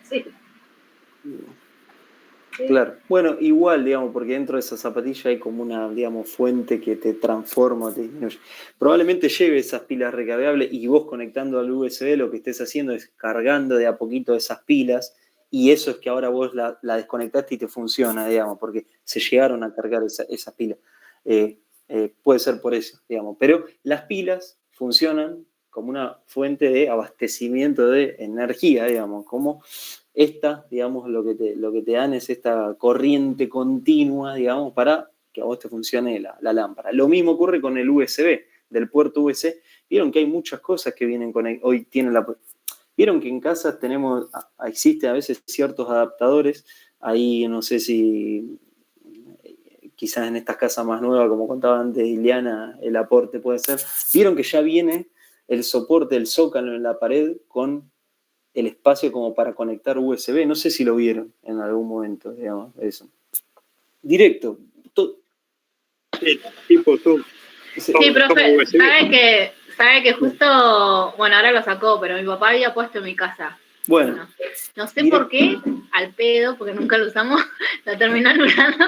Sí. Claro. Bueno, igual, digamos, porque dentro de esa zapatilla hay como una, digamos, fuente que te transforma, te disminuye. Probablemente lleve esas pilas recargables y vos conectando al USB lo que estés haciendo es cargando de a poquito esas pilas y eso es que ahora vos la desconectaste y te funciona, digamos, porque se llegaron a cargar esas pilas. Puede ser por eso, digamos. Pero las pilas funcionan como una fuente de abastecimiento de energía, digamos, como esta, digamos, lo que te dan es esta corriente continua, digamos, para que a vos te funcione la lámpara. Lo mismo ocurre con el USB, del puerto USB. Vieron que hay muchas cosas que vienen con hoy tienen la... Vieron que en casa existen a veces ciertos adaptadores, ahí no sé si quizás en estas casas más nuevas, como contaba antes Ileana, el aporte puede ser. Vieron que ya viene el soporte, el zócalo en la pared con el espacio como para conectar USB. No sé si lo vieron en algún momento, digamos, eso. Directo. Sí, tipo Zoom. Sí, profe, sabe que justo, bueno, ahora lo sacó, pero mi papá había puesto en mi casa. Bueno. No sé por qué, al pedo, porque nunca lo usamos, lo terminó anulando,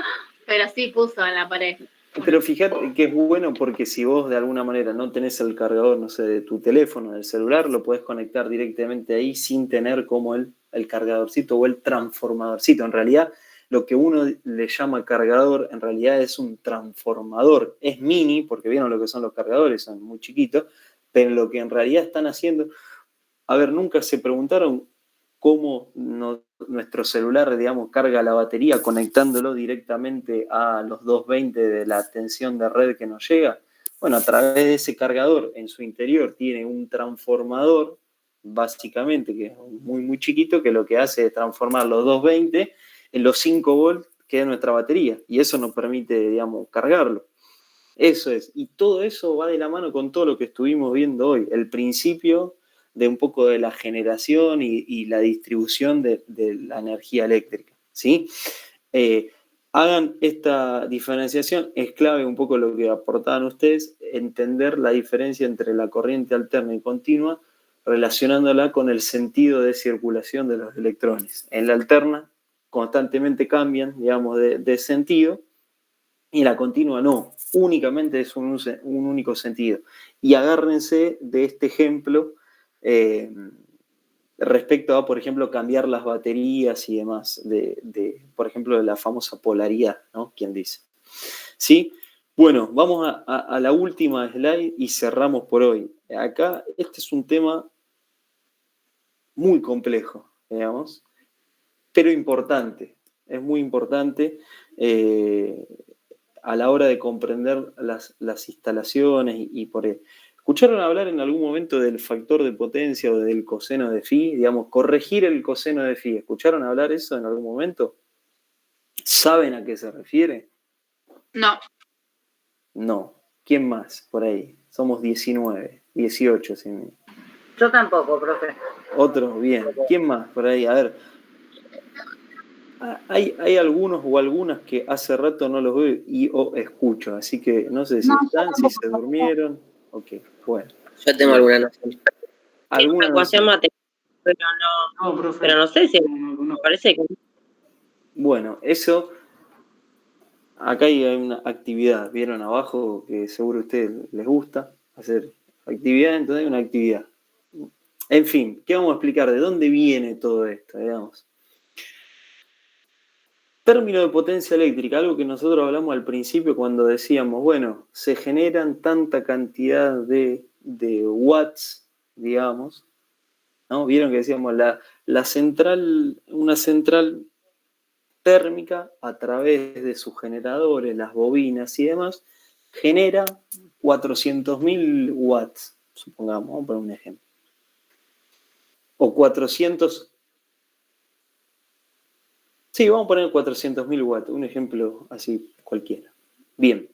pero sí puso en la pared. Pero fíjate que es bueno porque si vos de alguna manera no tenés el cargador, no sé, de tu teléfono, del celular, lo podés conectar directamente ahí sin tener como el cargadorcito o el transformadorcito. En realidad, lo que uno le llama cargador, en realidad es un transformador. Es mini, porque vieron lo que son los cargadores, son muy chiquitos, pero lo que en realidad están haciendo... A ver, nunca se preguntaron cómo nuestro celular, digamos, carga la batería conectándolo directamente a los 220 de la tensión de red que nos llega. Bueno, a través de ese cargador en su interior tiene un transformador, básicamente, que es muy, muy chiquito, que lo que hace es transformar los 220 en los 5 volts que es nuestra batería. Y eso nos permite, digamos, cargarlo. Eso es. Y todo eso va de la mano con todo lo que estuvimos viendo hoy. El principio de un poco de la generación y la distribución de la energía eléctrica, ¿sí? Hagan esta diferenciación, es clave un poco lo que aportaban ustedes, entender la diferencia entre la corriente alterna y continua, relacionándola con el sentido de circulación de los electrones. En la alterna constantemente cambian, digamos, de sentido, y la continua no, únicamente es un único sentido. Y agárrense de este ejemplo respecto a, por ejemplo, cambiar las baterías y demás, por ejemplo, de la famosa polaridad, ¿no? ¿Quién dice? ¿Sí? Bueno, vamos a la última slide y cerramos por hoy. Acá, este es un tema muy complejo, digamos, pero importante. Es muy importante a la hora de comprender las instalaciones y por ahí. ¿Escucharon hablar en algún momento del factor de potencia o del coseno de phi? Digamos, corregir el coseno de phi. ¿Escucharon hablar eso en algún momento? ¿Saben a qué se refiere? No. No. ¿Quién más por ahí? Somos 19, 18. ¿Sí? Yo tampoco, profe. Otro, bien. ¿Quién más por ahí? A ver. Hay algunos o algunas que hace rato no los veo o escucho, así que no sé si están, si se durmieron. Ok, bueno. Yo tengo alguna noción. ¿Alguna ecuación matemática, pero no sé si me parece que... Bueno, eso, acá hay una actividad, vieron abajo, que seguro a ustedes les gusta hacer actividad, entonces hay una actividad. En fin, ¿qué vamos a explicar? ¿De dónde viene todo esto, digamos? Término de potencia eléctrica, algo que nosotros hablamos al principio cuando decíamos, bueno, se generan tanta cantidad de watts, digamos, ¿no? Vieron que decíamos una central térmica a través de sus generadores, las bobinas y demás, genera 400.000 watts, supongamos, vamos a poner un ejemplo. O 400... Sí, vamos a poner 400.000 watts, un ejemplo así cualquiera. Bien.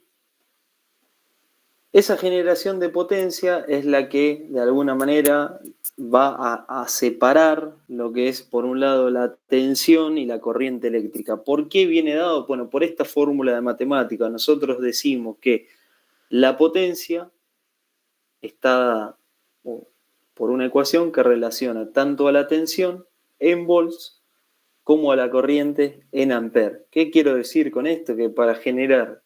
Esa generación de potencia es la que, de alguna manera, va a separar lo que es, por un lado, la tensión y la corriente eléctrica. ¿Por qué viene dado? Bueno, por esta fórmula de matemática. Nosotros decimos que la potencia está dada por una ecuación que relaciona tanto a la tensión en volts como a la corriente en amperes. ¿Qué quiero decir con esto? Que para generar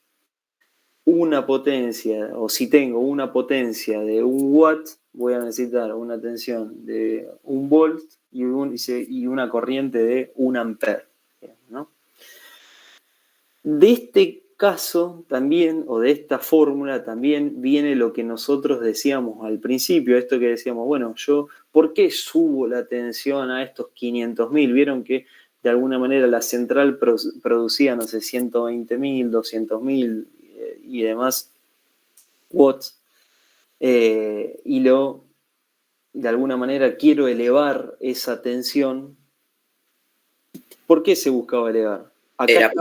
una potencia, o si tengo una potencia de 1 watt, voy a necesitar una tensión de 1 volt y una corriente de 1 ampere, ¿no? De este caso también, o de esta fórmula también, viene lo que nosotros decíamos al principio, esto que decíamos, bueno, ¿por qué subo la tensión a estos 500.000? Vieron que de alguna manera la central producía, no sé, 120.000, 200.000 y demás watts, y de alguna manera quiero elevar esa tensión. ¿Por qué se buscaba elevar? Era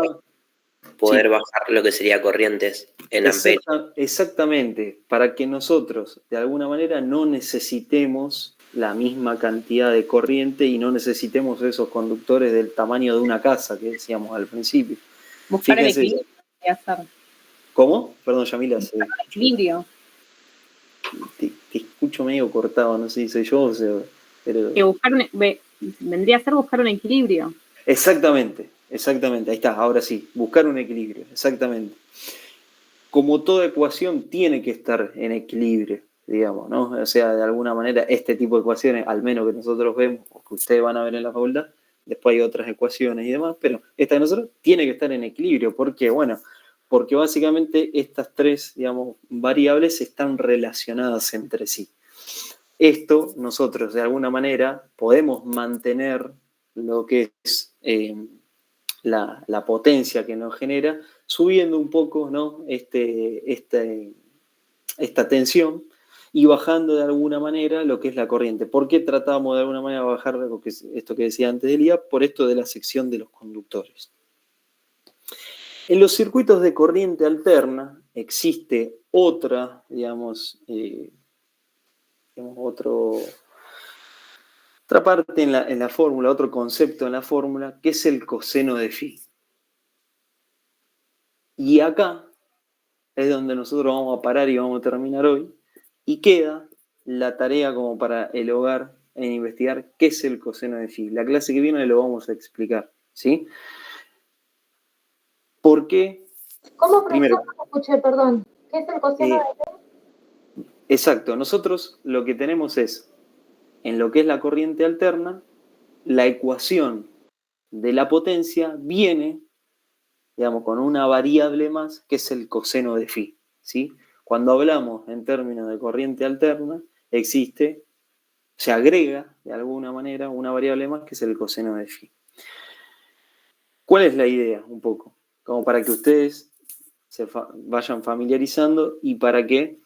poder bajar lo que sería corrientes en amperes. Exactamente, para que nosotros de alguna manera no necesitemos la misma cantidad de corriente y no necesitemos esos conductores del tamaño de una casa que decíamos al principio. Buscar el equilibrio. ¿Cómo? Perdón, Yamila. Buscar el equilibrio. Te escucho medio cortado, no sé si soy yo o sea, pero... Que vendría a ser buscar un equilibrio. Exactamente, ahí está, ahora sí, buscar un equilibrio, exactamente. Como toda ecuación tiene que estar en equilibrio, digamos, ¿no? O sea, de alguna manera este tipo de ecuaciones, al menos que nosotros vemos, o que ustedes van a ver en la facultad, después hay otras ecuaciones y demás, pero esta de nosotros tiene que estar en equilibrio. ¿Por qué? Bueno, porque básicamente estas tres, digamos, variables están relacionadas entre sí. Esto nosotros de alguna manera podemos mantener lo que es la potencia que nos genera, subiendo un poco, ¿no? esta tensión y bajando de alguna manera lo que es la corriente. ¿Por qué tratamos de alguna manera de bajar esto que decía antes Elías? Por esto de la sección de los conductores. En los circuitos de corriente alterna existe otra, otra parte en la fórmula, otro concepto en la fórmula, que es el coseno de phi. Y acá es donde nosotros vamos a parar y vamos a terminar hoy, y queda la tarea como para el hogar en investigar qué es el coseno de phi. La clase que viene lo vamos a explicar, ¿sí? ¿Por qué? ¿Cómo primero escuché, perdón? ¿Qué es el coseno de phi? Exacto, nosotros lo que tenemos es, en lo que es la corriente alterna, la ecuación de la potencia viene, digamos, con una variable más, que es el coseno de phi, ¿sí? Cuando hablamos en términos de corriente alterna, se agrega, de alguna manera, una variable más, que es el coseno de phi. ¿Cuál es la idea, un poco? Como para que ustedes se vayan familiarizando y para que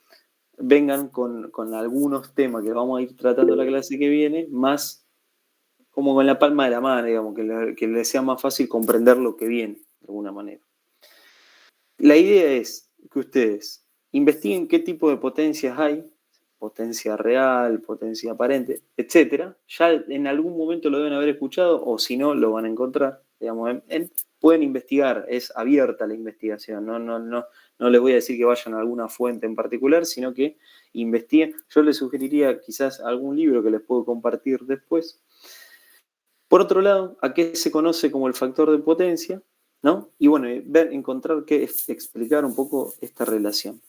vengan con algunos temas que vamos a ir tratando en la clase que viene, más como con la palma de la mano, digamos, que les sea más fácil comprender lo que viene, de alguna manera. La idea es que ustedes investiguen qué tipo de potencias hay, potencia real, potencia aparente, etc. Ya en algún momento lo deben haber escuchado, o si no, lo van a encontrar. Digamos, pueden investigar, es abierta la investigación, no les voy a decir que vayan a alguna fuente en particular, sino que investiguen. Yo les sugeriría quizás algún libro que les puedo compartir después. Por otro lado, ¿a qué se conoce como el factor de potencia? ¿No? Y bueno, encontrar explicar un poco esta relación.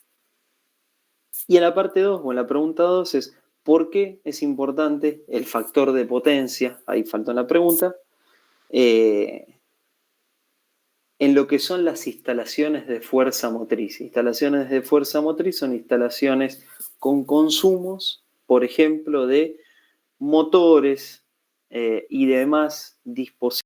Y en la parte 2, o en la pregunta 2, es ¿por qué es importante el factor de potencia? Ahí falta la pregunta. En lo que son las instalaciones de fuerza motriz. Instalaciones de fuerza motriz son instalaciones con consumos, por ejemplo, de motores y demás dispositivos